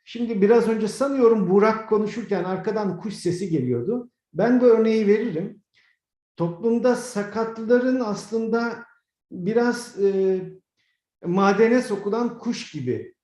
Şimdi biraz önce sanıyorum Burak konuşurken arkadan kuş sesi geliyordu. Ben de örneği veririm. Toplumda sakatların aslında biraz madene sokulan kuş gibi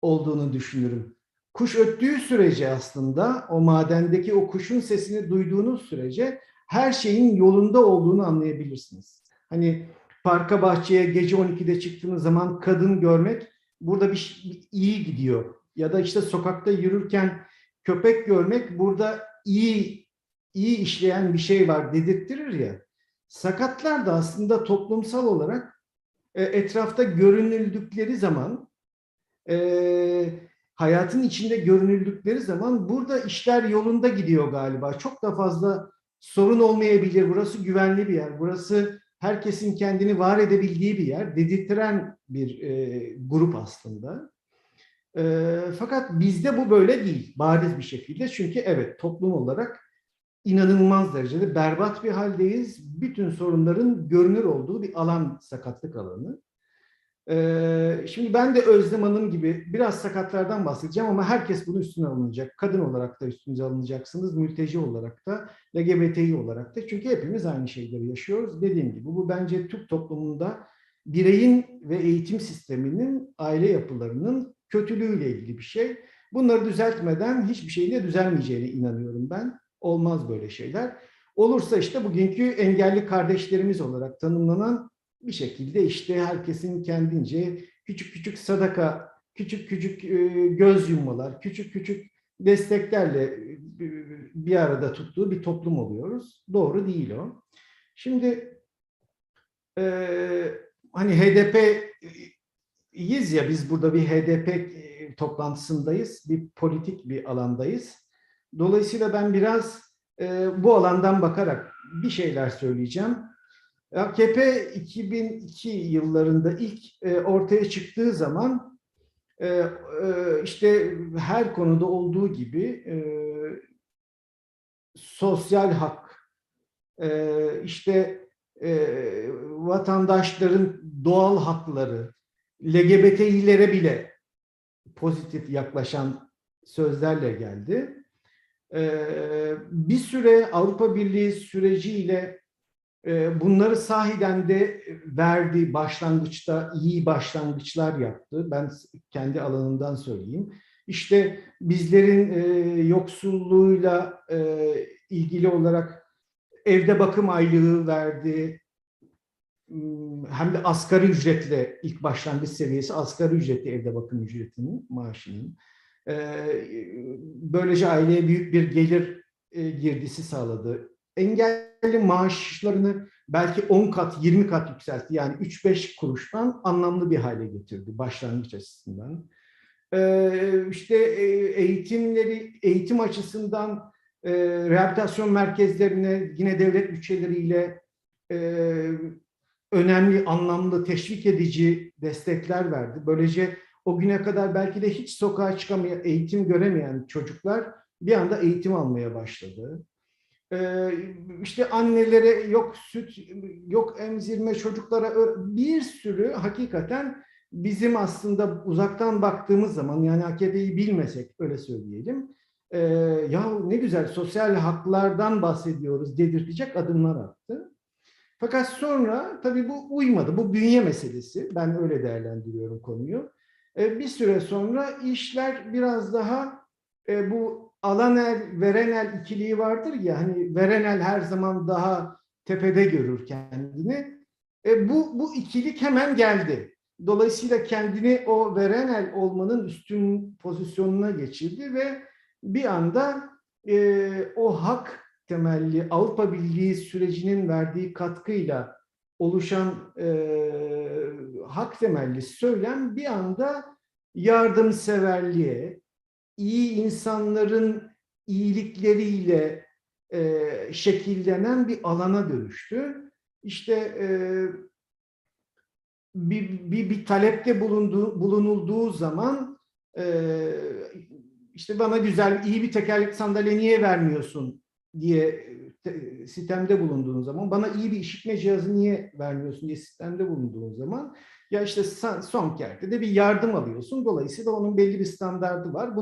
olduğunu düşünürüm. Kuş öttüğü sürece aslında o madendeki o kuşun sesini duyduğunuz sürece her şeyin yolunda olduğunu anlayabilirsiniz. Hani parka bahçeye gece 12'de çıktığınız zaman kadın görmek burada bir iyi gidiyor. Ya da işte sokakta yürürken köpek görmek burada iyi işleyen bir şey var dedirttirir ya. Sakatlar da aslında toplumsal olarak etrafta görünüldükleri zaman, hayatın içinde görünüldükleri zaman burada işler yolunda gidiyor galiba. Çok da fazla sorun olmayabilir. Burası güvenli bir yer. Burası herkesin kendini var edebildiği bir yer. Dedirttiren bir grup aslında. Fakat bizde bu böyle değil. Bariz bir şekilde. Çünkü evet, toplum olarak inanılmaz derecede berbat bir haldeyiz. Bütün sorunların görünür olduğu bir alan, sakatlık alanı. Şimdi ben de Özlem Hanım gibi biraz sakatlardan bahsedeceğim ama herkes bunu üstüne alınacak. Kadın olarak da üstünüze alınacaksınız, mülteci olarak da, LGBTİ olarak da. Çünkü hepimiz aynı şeyleri yaşıyoruz. Dediğim gibi bu bence Türk toplumunda bireyin ve eğitim sisteminin, aile yapılarının kötülüğüyle ilgili bir şey. Bunları düzeltmeden hiçbir şeyin de düzelmeyeceğine inanıyorum ben. Olmaz böyle şeyler. Olursa işte bugünkü engelli kardeşlerimiz olarak tanımlanan bir şekilde işte herkesin kendince küçük küçük sadaka, küçük küçük göz yummalar, küçük küçük desteklerle bir arada tuttuğu bir toplum oluyoruz. Doğru değil o. Şimdi hani HDP'yiz ya, biz burada bir HDP toplantısındayız, bir politik bir alandayız. Dolayısıyla ben biraz bu alandan bakarak bir şeyler söyleyeceğim. AKP 2002 yıllarında ilk ortaya çıktığı zaman işte her konuda olduğu gibi sosyal hak, işte vatandaşların doğal hakları, LGBT'lilere bile pozitif yaklaşan sözlerle geldi. Bir süre Avrupa Birliği süreciyle bunları sahiden de verdi, başlangıçta iyi başlangıçlar yaptı. Ben kendi alanımdan söyleyeyim. İşte bizlerin yoksulluğuyla ilgili olarak evde bakım aylığı verdi. Hem de asgari ücretle ilk başlangıç seviyesi asgari ücretli evde bakım ücretinin, maaşının. Böylece aileye büyük bir gelir girdisi sağladı. Engelli maaşlarını belki 10 kat, 20 kat yükseltti. Yani 3-5 kuruştan anlamlı bir hale getirdi başlangıç açısından. İşte eğitim açısından rehabilitasyon merkezlerine yine devlet bütçeleriyle önemli, anlamlı, teşvik edici destekler verdi. Böylece o güne kadar belki de hiç sokağa çıkamayan, eğitim göremeyen çocuklar bir anda eğitim almaya başladı. İşte annelere yok süt, yok emzirme, çocuklara bir sürü hakikaten bizim aslında uzaktan baktığımız zaman, yani AKP'yi bilmesek öyle söyleyelim, ya ne güzel sosyal haklardan bahsediyoruz dedirtecek adımlar attı. Fakat sonra tabii bu uymadı. Bu bünye meselesi. Ben öyle değerlendiriyorum konuyu. Bir süre sonra işler biraz daha bu alan el, veren el ikiliği vardır ya, hani veren el her zaman daha tepede görür kendini. Bu ikilik hemen geldi. Dolayısıyla kendini o veren el olmanın üstün pozisyonuna geçirdi ve bir anda o hak temelli Avrupa Birliği sürecinin verdiği katkıyla oluşan hak temelli söylem bir anda yardımseverliğe, iyi insanların iyilikleriyle şekillenen bir alana dönüştü. İşte bir talepte bulunulduğu zaman işte bana güzel, iyi bir tekerlekli sandalye niye vermiyorsun diye sistemde bulunduğun zaman, bana iyi bir işitme cihazı niye vermiyorsun diye sistemde bulunduğun zaman, ya işte son kertede bir yardım alıyorsun. Dolayısıyla onun belli bir standardı var.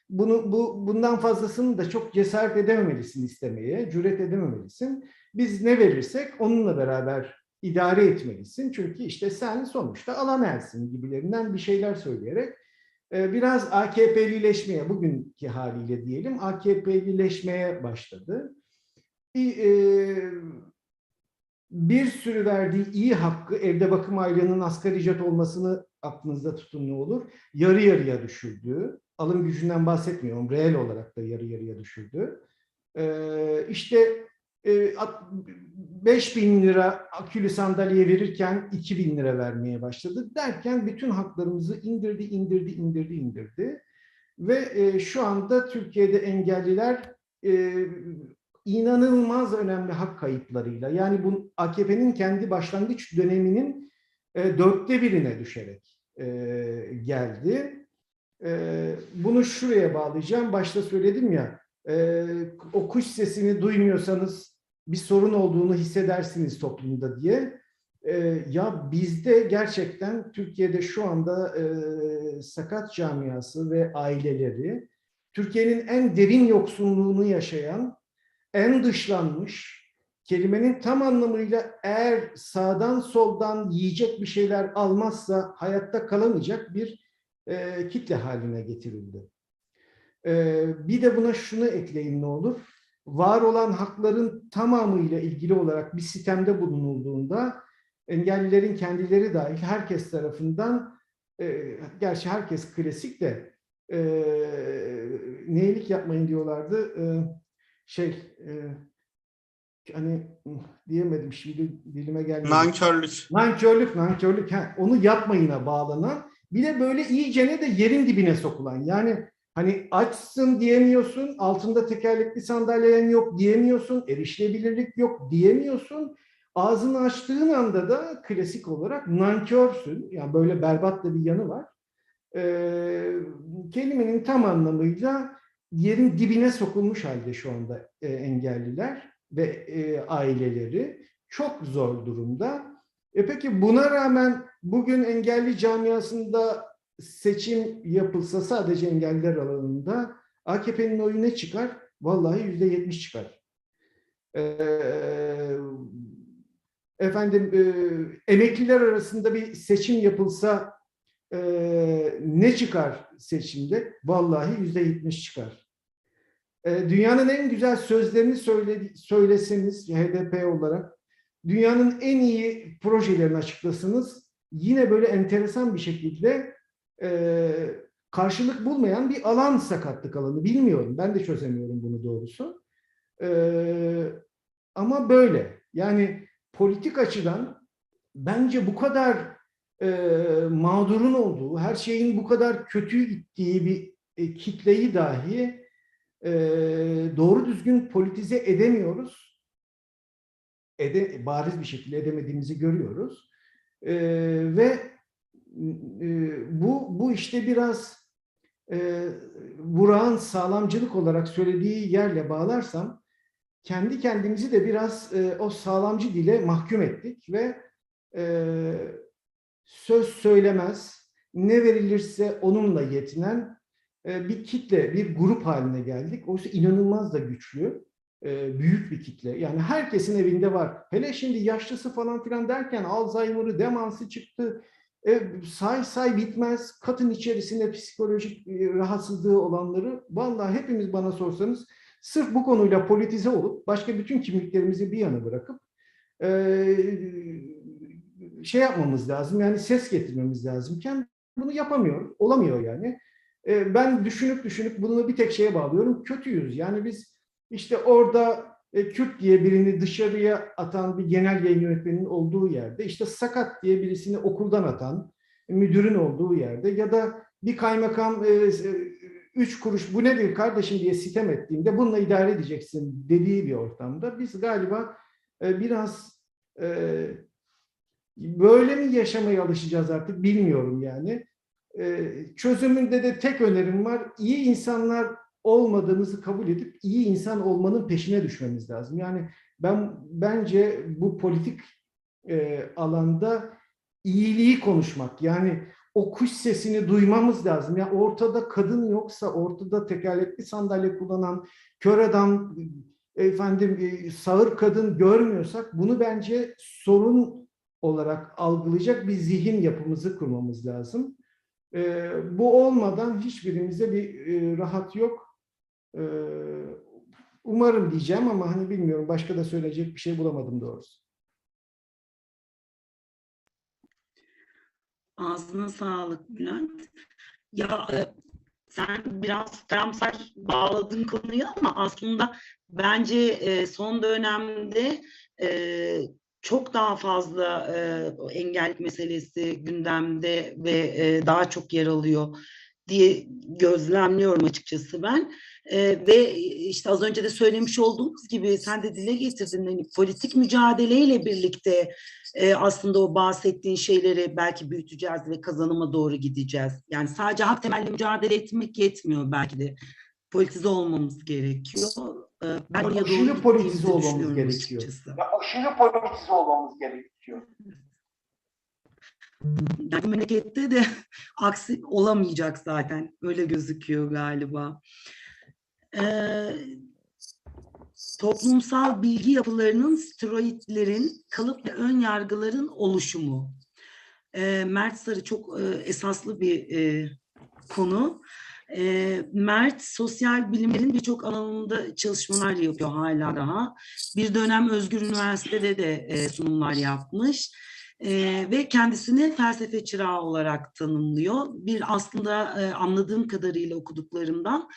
Bundan fazlasını da çok cesaret edememelisin istemeye, cüret edememelisin. Biz ne verirsek onunla beraber idare etmelisin. Çünkü işte sen sonuçta alan ersin gibilerinden bir şeyler söyleyerek biraz AKP'lileşmeye, bugünkü haliyle diyelim, AKP'lileşmeye başladı. Bir sürü verdiği iyi hakkı, evde bakım aylığının asgari ücret olmasını aklınızda tutun ne olur, yarı yarıya düşürdü. Alım gücünden bahsetmiyorum, reel olarak da yarı yarıya düşürdü. İşte 5.000 lira akülü sandalye verirken 2.000 lira vermeye başladı derken bütün haklarımızı indirdi. Ve şu anda Türkiye'de engelliler inanılmaz önemli hak kayıplarıyla, yani bu AKP'nin kendi başlangıç döneminin 1/4'üne düşerek geldi. Bunu şuraya bağlayacağım. Başta söyledim ya, o kuş sesini duymuyorsanız bir sorun olduğunu hissedersiniz toplumda diye. Ya bizde gerçekten Türkiye'de şu anda sakat camiası ve aileleri Türkiye'nin en derin yoksulluğunu yaşayan, en dışlanmış, kelimenin tam anlamıyla eğer sağdan soldan yiyecek bir şeyler almazsa hayatta kalamayacak bir kitle haline getirildi. Bir de buna şunu ekleyin ne olur. Var olan hakların tamamıyla ilgili olarak bir sistemde bulunulduğunda engellilerin kendileri dahil herkes tarafından, gerçi herkes klasik de neylik yapmayın diyorlardı. Hani diyemedim şimdi, dilime gelmedi. Nankörlük. Onu yapmayına bağlanan, bir de böyle iyicene de yerin dibine sokulan, yani hani açsın diyemiyorsun, altında tekerlekli sandalyen yok diyemiyorsun, erişilebilirlik yok diyemiyorsun. Ağzını açtığın anda da klasik olarak nankörsün. Yani böyle berbat da bir yanı var. Kelimenin tam anlamıyla yerin dibine sokulmuş halde şu anda engelliler ve aileleri. Çok zor durumda. Peki buna rağmen bugün engelli camiasında seçim yapılsa sadece engelliler alanında AKP'nin oyu ne çıkar? Vallahi %70 çıkar. Emekliler arasında bir seçim yapılsa ne çıkar seçimde? Vallahi %70 çıkar. Dünyanın en güzel sözlerini söyleseniz HDP olarak, dünyanın en iyi projelerini açıklasanız yine böyle enteresan bir şekilde karşılık bulmayan bir alan sakatlık alanı. Bilmiyorum. Ben de çözemiyorum bunu doğrusu. Ama böyle. Yani politik açıdan bence bu kadar mağdurun olduğu, her şeyin bu kadar kötü gittiği bir kitleyi dahi doğru düzgün politize edemiyoruz. Bariz bir şekilde edemediğimizi görüyoruz. Ve bu işte biraz Burak'ın sağlamcılık olarak söylediği yerle bağlarsam kendi kendimizi de biraz o sağlamcı dile mahkum ettik ve söz söylemez, ne verilirse onunla yetinen bir kitle, bir grup haline geldik. Oysa inanılmaz da güçlü, büyük bir kitle. Yani herkesin evinde var. Hele şimdi yaşlısı falan filan derken Alzheimer'ı, demansı çıktı. Say bitmez. Katın içerisinde psikolojik rahatsızlığı olanları vallahi hepimiz bana sorsanız sırf bu konuyla politize olup başka bütün kimliklerimizi bir yana bırakıp şey yapmamız lazım. Yani ses getirmemiz lazımken bunu yapamıyor. Olamıyor yani. Ben düşünüp bunu bir tek şeye bağlıyorum. Kötüyüz. Yani biz işte orada Kürt diye birini dışarıya atan bir genel yayın yönetmeninin olduğu yerde, işte sakat diye birisini okuldan atan müdürün olduğu yerde ya da bir kaymakam 3 kuruş bu nedir kardeşim diye sitem ettiğinde bununla idare edeceksin dediği bir ortamda biz galiba biraz böyle mi yaşamaya alışacağız artık bilmiyorum yani. Çözümünde de tek önerim var. İyi insanlar olmadığımızı kabul edip iyi insan olmanın peşine düşmemiz lazım. Yani bence bu politik alanda iyiliği konuşmak, yani o kuş sesini duymamız lazım. Yani ortada kadın yoksa, ortada tekerlekli sandalye kullanan kör adam, sağır kadın görmüyorsak bunu bence sorun olarak algılayacak bir zihin yapımızı kurmamız lazım. Bu olmadan hiçbirimize bir rahat yok. Umarım diyeceğim ama hani bilmiyorum, başka da söyleyecek bir şey bulamadım doğrusu. Ağzına sağlık Bülent. Ya sen biraz karamsar bağladın konuyu ama aslında bence son dönemde çok daha fazla engellilik meselesi gündemde ve daha çok yer alıyor diye gözlemliyorum açıkçası ben. Ve işte az önce de söylemiş olduğumuz gibi sen de dile getirdin, hani politik mücadeleyle birlikte aslında o bahsettiğin şeyleri belki büyüteceğiz ve kazanıma doğru gideceğiz. Yani sadece hak temelli mücadele etmek yetmiyor, belki de politize olmamız gerekiyor. Ben oraya aşırı politize olmamız gerekiyor. Aşırı politize olmamız gerekiyor. Yani memlekette de aksi olamayacak zaten. Öyle gözüküyor galiba. Toplumsal bilgi yapılarının stereotiplerin, kalıp ve ön yargıların oluşumu. Mert Sarı çok esaslı bir konu. Mert sosyal bilimlerin birçok alanında çalışmalar yapıyor hala daha. Bir dönem Özgür Üniversitede de sunumlar yapmış. Ve kendisini felsefe çırağı olarak tanımlıyor. Bir aslında anladığım kadarıyla okuduklarımdan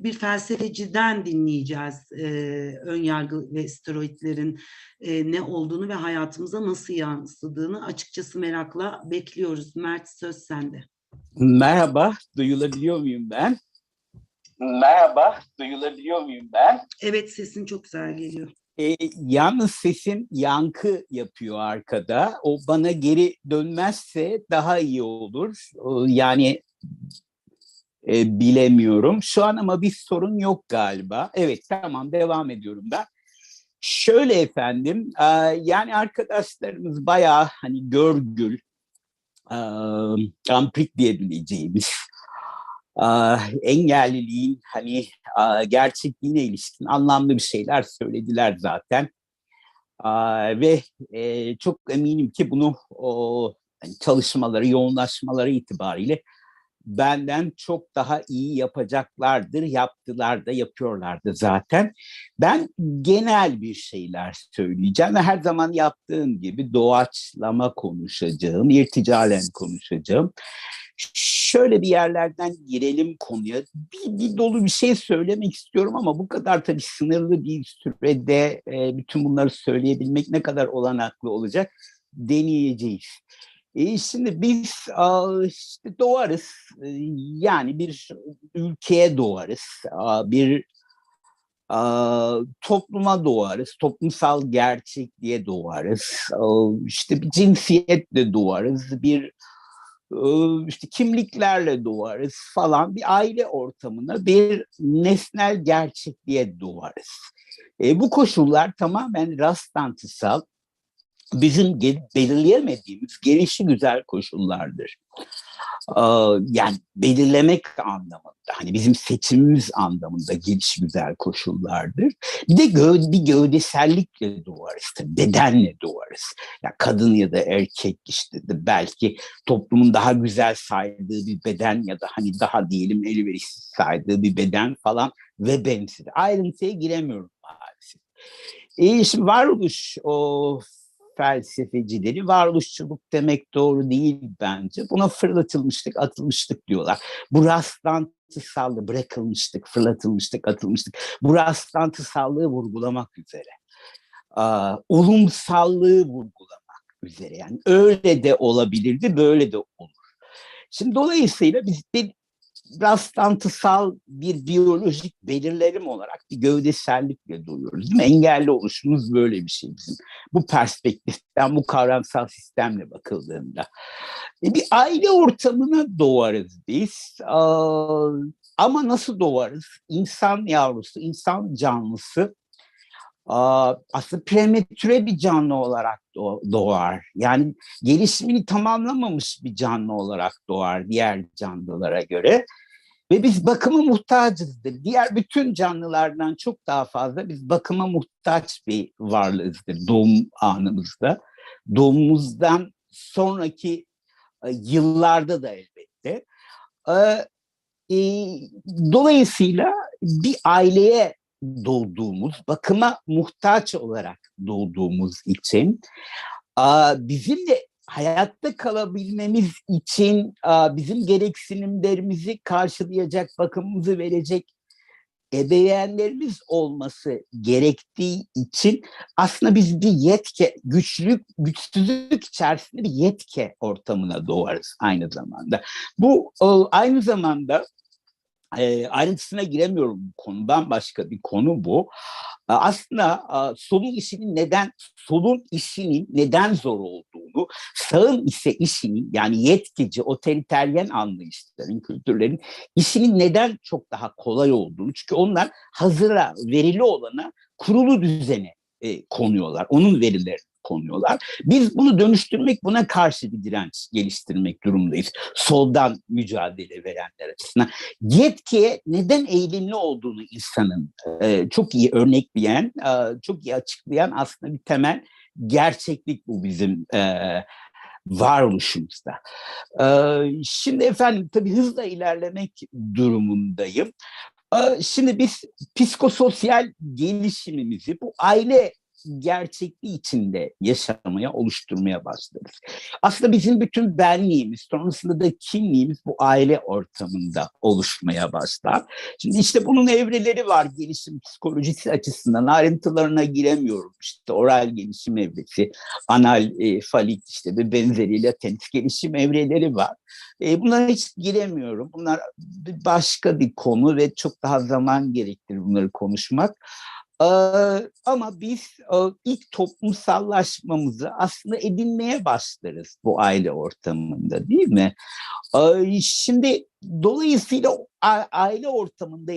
bir felsefeciden dinleyeceğiz ön yargı ve stereotiplerin ne olduğunu ve hayatımıza nasıl yansıdığını. Açıkçası merakla bekliyoruz. Mert, söz sende. Merhaba, duyulabiliyor muyum ben? Evet, sesin çok güzel geliyor. Yalnız sesim yankı yapıyor arkada. O bana geri dönmezse daha iyi olur. Yani bilemiyorum. Şu an ama bir sorun yok galiba. Evet, tamam, devam ediyorum ben. Şöyle efendim, yani arkadaşlarımız bayağı hani görgül, amprik diyebileceğimiz, engelliliğin hani gerçekliğine ilişkin anlamlı bir şeyler söylediler zaten. Ve çok eminim ki bunu hani çalışmaları, yoğunlaşmaları itibariyle benden çok daha iyi yapacaklardır. Yaptılar da, yapıyorlardı zaten. Ben genel bir şeyler söyleyeceğim ve her zaman yaptığım gibi doğaçlama konuşacağım, irticalen konuşacağım. Şöyle bir yerlerden girelim konuya. Bir dolu bir şey söylemek istiyorum ama bu kadar tabii sınırlı bir sürede bütün bunları söyleyebilmek ne kadar olanaklı olacak deneyeceğiz. Şimdi biz işte doğarız, yani bir ülkeye doğarız, bir topluma doğarız, toplumsal gerçekliğe doğarız, işte bir cinsiyetle doğarız, bir işte kimliklerle doğarız falan, bir aile ortamına, bir nesnel gerçekliğe doğarız. Bu koşullar tamamen rastlantısal, bizim belirleyemediğimiz gelişigüzel koşullardır. Yani belirlemek anlamında, hani bizim seçimimiz anlamında gelişigüzel koşullardır. Bir de bir gövdesellikle doğarız, bedenle doğarız. Yani kadın ya da erkek işte de belki toplumun daha güzel saydığı bir beden ya da hani daha diyelim elverişsiz saydığı bir beden falan ve benzeri. Ayrıntıya giremiyorum maalesef. Şimdi varoluş felsefecileri varoluşçuluk demek doğru değil bence. Buna fırlatılmıştık, atılmıştık diyorlar. Bu rastlantısallığı bırakılmıştık, fırlatılmıştık, atılmıştık. Bu rastlantısallığı vurgulamak üzere. Olumsallığı vurgulamak üzere. Yani öyle de olabilirdi, böyle de olur. Şimdi dolayısıyla biz bir rastlantısal bir biyolojik belirlerim olarak bir gövdesellikle doğuyoruz. Değil mi? Engelli oluşumuz böyle bir şey bizim. Bu perspektiften, bu kavramsal sistemle bakıldığında. Bir aile ortamına doğarız biz. Ama nasıl doğarız? İnsan yavrusu, insan canlısı aslında prematüre bir canlı olarak doğar. Yani gelişimini tamamlamamış bir canlı olarak doğar diğer canlılara göre. Ve biz bakıma muhtacızdır. Diğer bütün canlılardan çok daha fazla biz bakıma muhtaç bir varlığızdır doğum anımızda. Doğumumuzdan sonraki yıllarda da elbette. Dolayısıyla bir aileye doğduğumuz, bakıma muhtaç olarak doğduğumuz için bizim de hayatta kalabilmemiz için bizim gereksinimlerimizi karşılayacak, bakımımızı verecek ebeveynlerimiz olması gerektiği için aslında biz bir güçsüzlük içerisinde bir yetki ortamına doğarız aynı zamanda. Bu aynı zamanda ayrıntısına giremiyorum bu konudan, başka bir konu bu. Aslında solun işinin neden zor olduğunu, sağın ise işinin, yani yetkici, otoriteryen anlayışların, kültürlerin işinin neden çok daha kolay olduğunu, çünkü onlar hazıra, verili olana, kurulu düzene konuyorlar. Onun verilerini konuyorlar. Biz bunu dönüştürmek, buna karşı bir direnç geliştirmek durumundayız. Soldan mücadele verenler açısından. Yetkiye neden eğilimli olduğunu insanın çok iyi örnekleyen, çok iyi açıklayan aslında bir temel gerçeklik bu bizim varoluşumuzda. Şimdi efendim tabii hızla ilerlemek durumundayım. Şimdi biz psikososyal gelişimimizi bu aile gerçekliği içinde yaşamaya, oluşturmaya başlarız. Aslında bizim bütün benliğimiz, sonrasında da kimliğimiz bu aile ortamında oluşmaya başlar. Şimdi işte bunun evreleri var gelişim psikolojisi açısından. Ayrıntılarına giremiyorum. İşte oral gelişim evresi, anal, falik işte ve benzeri latent gelişim evreleri var. Bunlara hiç giremiyorum. Bunlar başka bir konu ve çok daha zaman gerektirir bunları konuşmak. Ama biz ilk toplumsallaşmamızı aslında edinmeye başlarız bu aile ortamında, değil mi? Şimdi dolayısıyla aile ortamında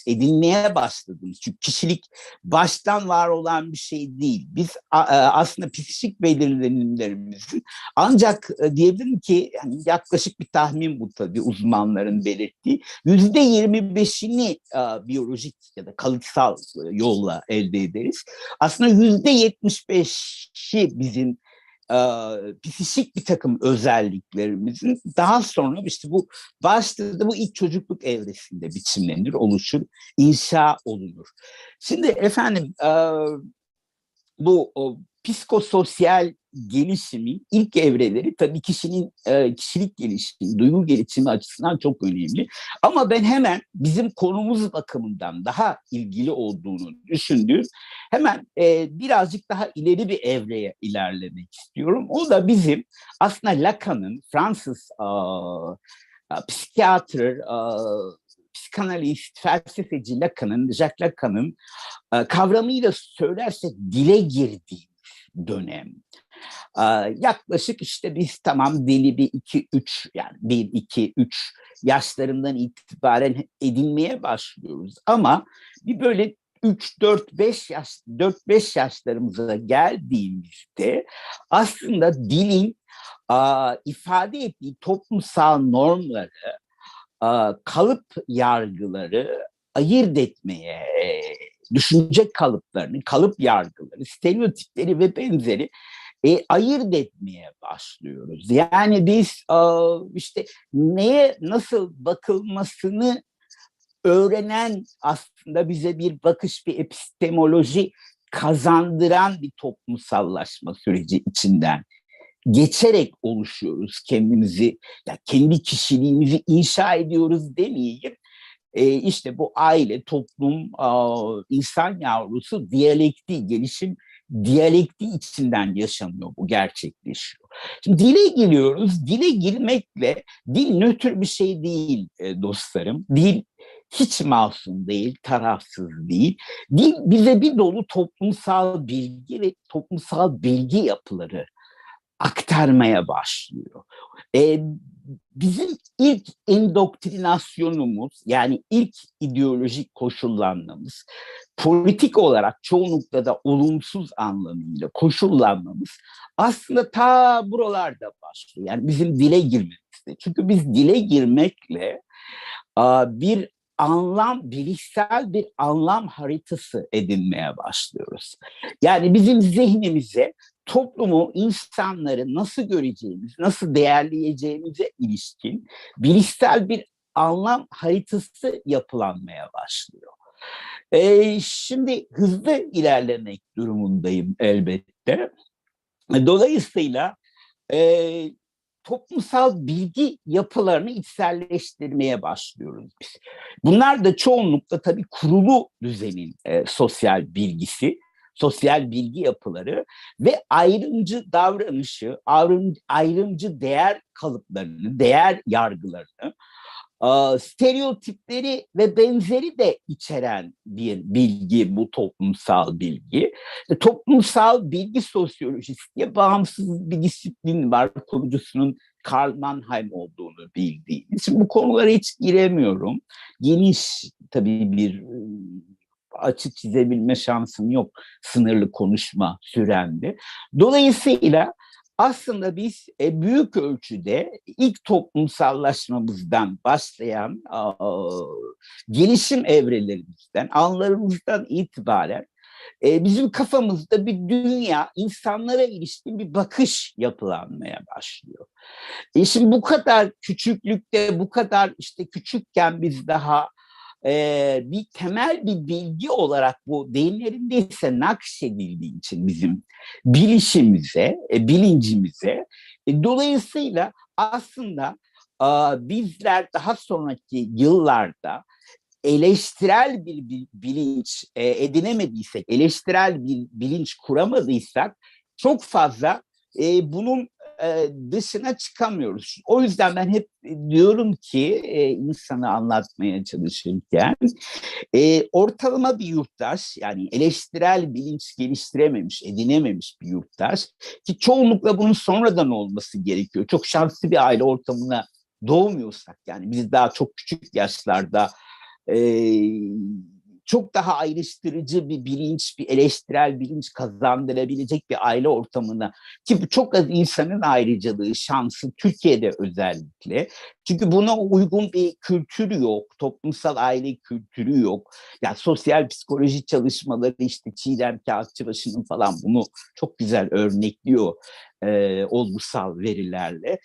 edinmeye başladığımız, çünkü kişilik baştan var olan bir şey değil. Biz aslında psikik belirlenimlerimizin ancak diyebilirim ki yani yaklaşık bir tahmin bu tabii uzmanların belirttiği %25'ini biyolojik ya da kalıtsal yolla elde ederiz. Aslında %75'i bizim psikik bir takım özelliklerimizin daha sonra işte bu başta bu ilk çocukluk evresinde biçimlenir, oluşur, inşa olunur. Şimdi efendim bu psikososyal gelişimin ilk evreleri tabii kişinin kişilik gelişimi, duygu gelişimi açısından çok önemli. Ama ben hemen bizim konumuz bakımından daha ilgili olduğunu düşündüğüm hemen birazcık daha ileri bir evreye ilerlemek istiyorum. O da bizim aslında Lacan'ın, Fransız psikiyatr, psikanalist, felsefeci Jacques Lacan'ın kavramıyla söylersek dile girdiği dönem. Yaklaşık işte biz tamam dili bir 2-3 yani 1-2-3 yaşlarından itibaren edinmeye başlıyoruz. Ama bir böyle 4-5 yaşlarımıza geldiğimizde aslında dilin ifade ettiği toplumsal normları, kalıp yargıları ayırt etmeye, düşünce kalıplarını, kalıp yargıları, stereotipleri ve benzeri ayırt etmeye başlıyoruz. Yani biz işte neye nasıl bakılmasını öğrenen aslında bize bir bakış, bir epistemoloji kazandıran bir toplumsallaşma süreci içinden geçerek oluşuyoruz kendimizi, ya kendi kişiliğimizi inşa ediyoruz demeyeyim. İşte bu aile, toplum, insan yavrusu diyalektiği, gelişim diyalektiği içinden yaşanıyor, bu gerçekleşiyor. Şimdi dile giriyoruz. Dile girmekle, dil nötr bir şey değil dostlarım. Dil hiç masum değil, tarafsız değil. Dil bize bir dolu toplumsal bilgi ve toplumsal bilgi yapıları aktarmaya başlıyor. Bizim ilk endoktrinasyonumuz, yani ilk ideolojik koşullanmamız, politik olarak çoğunlukla da olumsuz anlamıyla koşullanmamız aslında ta buralarda başlıyor. Yani bizim dile girmemizde. Çünkü biz dile girmekle bir bilişsel bir anlam haritası edinmeye başlıyoruz. Yani bizim zihnimize toplumu, insanları nasıl göreceğimiz, nasıl değerleyeceğimize ilişkin bilişsel bir anlam haritası yapılanmaya başlıyor. Şimdi hızlı ilerlemek durumundayım elbette. Dolayısıyla toplumsal bilgi yapılarını içselleştirmeye başlıyoruz biz. Bunlar da çoğunlukla tabii kurulu düzenin sosyal bilgisi, sosyal bilgi yapıları ve ayrımcı davranışı, ayrımcı değer kalıplarını, değer yargılarını, stereotipleri ve benzeri de içeren bir bilgi bu toplumsal bilgi. Toplumsal bilgi sosyolojisi diye bağımsız bir disiplin var, kurucusunun Karl Mannheim olduğunu bildiğimiz. Şimdi bu konulara hiç giremiyorum. Geniş tabii bir açı çizebilme şansım yok sınırlı konuşma süremde. Dolayısıyla aslında biz büyük ölçüde ilk toplumsallaşmamızdan başlayan gelişim evrelerimizden, anlarımızdan itibaren bizim kafamızda bir dünya, insanlara ilişkin bir bakış yapılanmaya başlıyor. Şimdi bu kadar küçüklükte, bu kadar işte küçükken biz daha bir temel bir bilgi olarak bu deyimlerindeyse nakşedildiği için bizim bilişimize, bilincimize, dolayısıyla aslında bizler daha sonraki yıllarda eleştirel bir bilinç edinemediysek, eleştirel bir bilinç kuramadıysak çok fazla bunun dışına çıkamıyoruz. O yüzden ben hep diyorum ki insanı anlatmaya çalışırken ortalama bir yurttaş, yani eleştirel bilinç geliştirememiş, edinememiş bir yurttaş ki çoğunlukla bunun sonradan olması gerekiyor. Çok şanslı bir aile ortamına doğmuyorsak, yani biz daha çok küçük yaşlarda çok daha ayrıştırıcı bir bilinç, bir eleştirel bilinç kazandırabilecek bir aile ortamına, ki bu çok az insanın ayrıcalığı, şansı Türkiye'de özellikle. Çünkü buna uygun bir kültür yok, toplumsal aile kültürü yok. Yani sosyal psikoloji çalışmaları, işte Çiğdem Kağıtçıbaşı'nın falan bunu çok güzel örnekliyor olgusal verilerle.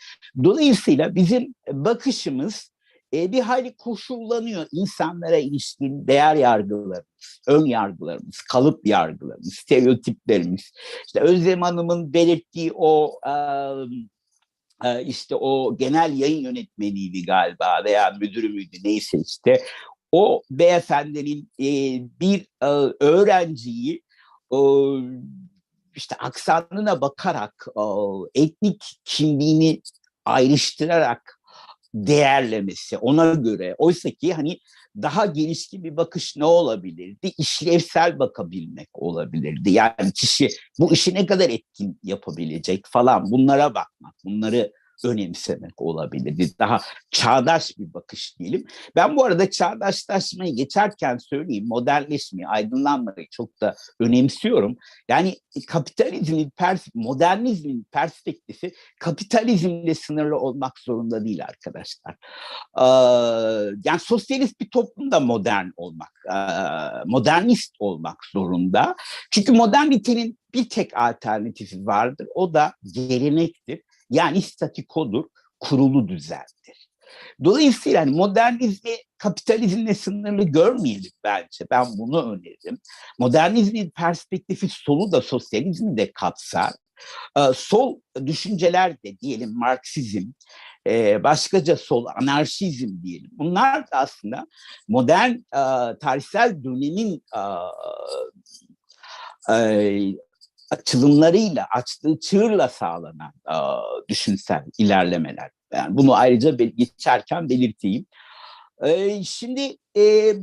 Dolayısıyla bizim bakışımız bir hayli koşullanıyor. İnsanlara ilişkin değer yargılarımız, ön yargılarımız, kalıp yargılarımız, stereotiplerimiz. İşte Özlem Hanım'ın belirttiği o işte o genel yayın yönetmeniydi galiba veya müdürü müydü neyse, işte o beyefendinin bir öğrenciyi işte aksanına bakarak, etnik kimliğini ayrıştırarak değerlemesi, ona göre. Oysa ki hani daha gelişkin bir bakış ne olabilirdi? İşlevsel bakabilmek olabilirdi. Yani kişi bu işi ne kadar etkin yapabilecek falan, bunlara bakmak, bunları önemsemek olabilirdi. Daha çağdaş bir bakış diyelim. Ben bu arada çağdaşlaşmayı geçerken söyleyeyim, modernleşmeyi, aydınlanmayı çok da önemsiyorum. Yani kapitalizmin, modernizmin perspektifi kapitalizmle sınırlı olmak zorunda değil arkadaşlar. Yani sosyalist bir toplumda modern olmak, modernist olmak zorunda. Çünkü modernitenin bir tek alternatifi vardır. O da gelenektir. Yani statikodur, kurulu düzendir. Dolayısıyla yani modernizmi kapitalizmle sınırlı görmeyelim bence. Ben bunu öneririm. Modernizmin perspektifi solu da sosyalizmi de kapsar. Sol düşünceler de diyelim Marksizm, başkaca sol anarşizm diyelim. Bunlar da aslında modern tarihsel dönemin açılımlarıyla, açtığı çığırla sağlanan düşünsel ilerlemeler. Yani bunu ayrıca geçerken belirteyim. Şimdi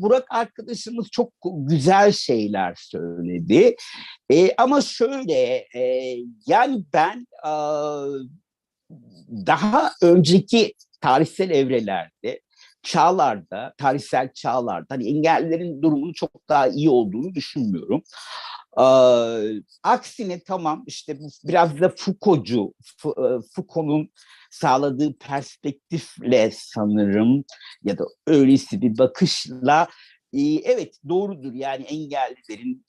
Burak arkadaşımız çok güzel şeyler söyledi. Ama şöyle, yani ben daha önceki tarihsel evrelerde, çağlarda, tarihsel çağlarda hani engellilerin durumunun çok daha iyi olduğunu düşünmüyorum. Aksine tamam, işte biraz da Foucault'un sağladığı perspektifle sanırım, ya da öylesi bir bakışla evet doğrudur, yani engellilerin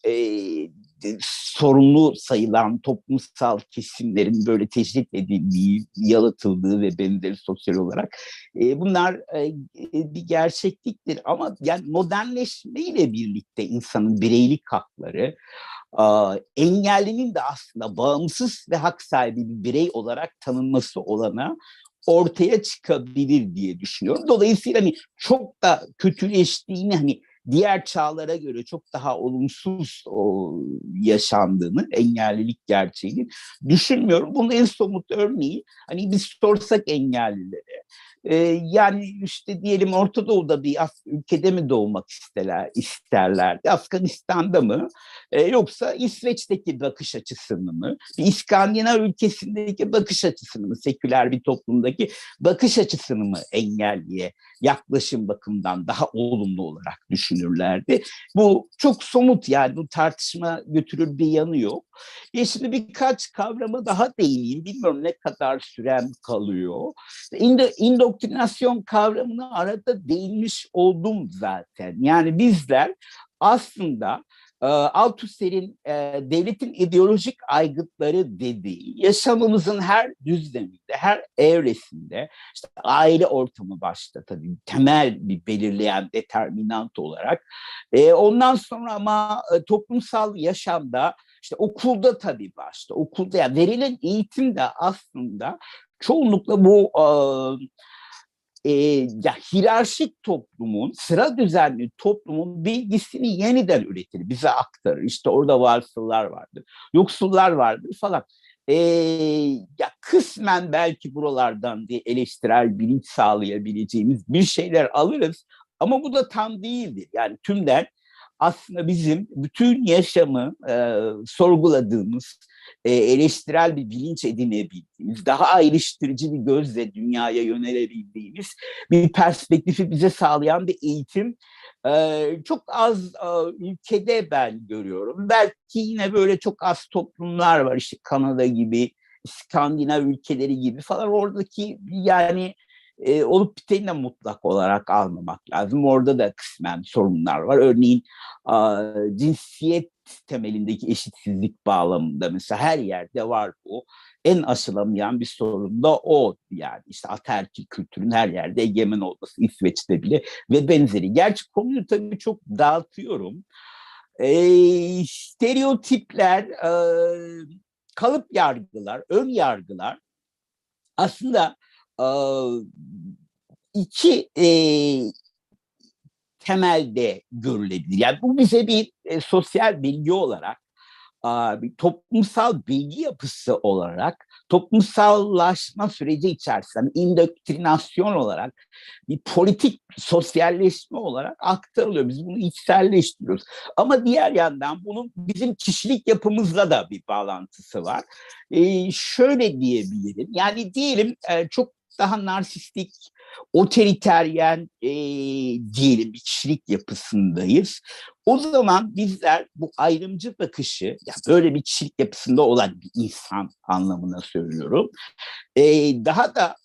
sorumlu sayılan toplumsal kesimlerin böyle tecrit edildiği, yalıtıldığı ve benzeri sosyal olarak bunlar bir gerçekliktir. Ama yani modernleşmeyle birlikte insanın bireylik hakları, engellinin de aslında bağımsız ve hak sahibi bir birey olarak tanınması olana ortaya çıkabilir diye düşünüyorum. Dolayısıyla hani çok da kötüleştiğini, hani diğer çağlara göre çok daha olumsuz yaşandığını, engellilik gerçeğini düşünmüyorum. Bunun en somut örneği, hani biz sorsak engellilere, yani işte diyelim Orta Doğu'da bir ülkede mi doğmak isterlerdi? Afganistan'da mı? Yoksa İsveç'teki bakış açısını mı? Bir İskandinav ülkesindeki bakış açısını mı? Seküler bir toplumdaki bakış açısını mı engelliye yaklaşım bakımından daha olumlu olarak düşünürlerdi? Bu çok somut, yani bu tartışma götürür bir yanı yok. Şimdi birkaç kavrama daha değineyim. Bilmiyorum ne kadar sürem kalıyor. İndoktrinasyon kavramına arada değinmiş oldum zaten. Yani bizler aslında Althusser'in devletin ideolojik aygıtları dediği, yaşamımızın her düzleminde, her evresinde, işte aile ortamı başta tabii temel bir belirleyen determinant olarak, ondan sonra ama toplumsal yaşamda, işte okulda tabii başta, okulda yani verilen eğitim de aslında çoğunlukla bu ya hiyerarşik toplumun, sıra düzenli toplumun bilgisini yeniden üretir, bize aktarır. İşte orada varsıllar vardır, yoksullar vardır falan. ya kısmen belki buralardan bir eleştirel bilinç sağlayabileceğimiz bir şeyler alırız. Ama bu da tam değildir. Yani tümden aslında bizim bütün yaşamı sorguladığımız, eleştirel bir bilinç edinebildiğimiz, daha ayrıştırıcı bir gözle dünyaya yönelebildiğimiz bir perspektifi bize sağlayan bir eğitim çok az ülkede ben görüyorum. Belki yine böyle çok az toplumlar var, işte Kanada gibi, İskandinav ülkeleri gibi falan, oradaki yani olup biteni de mutlak olarak almamak lazım. Orada da kısmen sorunlar var. Örneğin cinsiyet temelindeki eşitsizlik bağlamında mesela her yerde var bu. En aşılamayan bir sorun da o. Yani işte ataerkil kültürün her yerde egemen olması, İsveç'te bile ve benzeri. Gerçi konuyu tabii çok dağıtıyorum. Stereotipler, kalıp yargılar, ön yargılar aslında iki temelde görülebilir. Yani bu bize bir sosyal bilgi olarak, bir toplumsal bilgi yapısı olarak, toplumsallaşma süreci içerisinde indoktrinasyon olarak, bir politik sosyalleşme olarak aktarılıyor. Biz bunu içselleştiriyoruz. Ama diğer yandan bunun bizim kişilik yapımızla da bir bağlantısı var. Şöyle diyebilirim. Yani diyelim çok daha narsistik, otoriteryen diyelim bir kişilik yapısındayız. O zaman bizler bu ayrımcı bakışı, yani böyle bir kişilik yapısında olan bir insan anlamına söylüyorum, daha da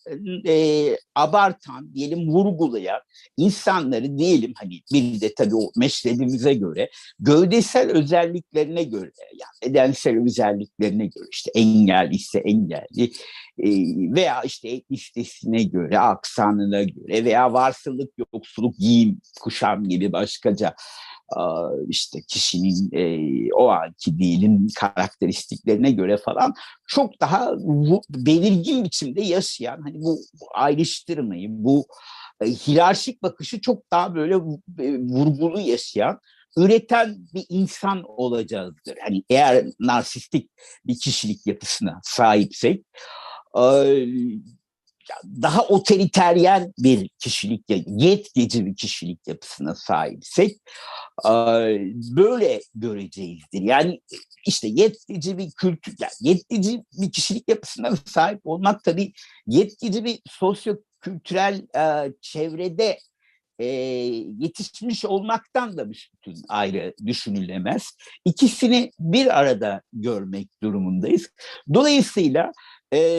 abartan, diyelim vurgulayan insanları diyelim, hani bir de tabii o meşrebimize göre, gövdesel özelliklerine göre, yani bedensel özelliklerine göre, işte engelli ise engelli, veya işte etnisitesine göre, aksanına göre veya varsılık, yoksulluk, giyim, kuşam gibi başkaca işte kişinin o anki diyelim karakteristiklerine göre falan çok daha belirgin biçimde yaşayan, hani bu ayrıştırmayı, bu hiyerarşik bakışı çok daha böyle vurgulu yaşayan, üreten bir insan olacağızdır. Hani eğer narsistik bir kişilik yapısına sahipsek, daha otoriteryen bir kişilik, yetkeci bir kişilik yapısına sahipsek böyle göreceğizdir. Yani işte yetkeci bir kültür, yani yetkeci bir kişilik yapısına sahip olmak tabii yetkeci bir sosyo-kültürel çevrede yetişmiş olmaktan da bütün ayrı düşünülemez. İkisini bir arada görmek durumundayız. Dolayısıyla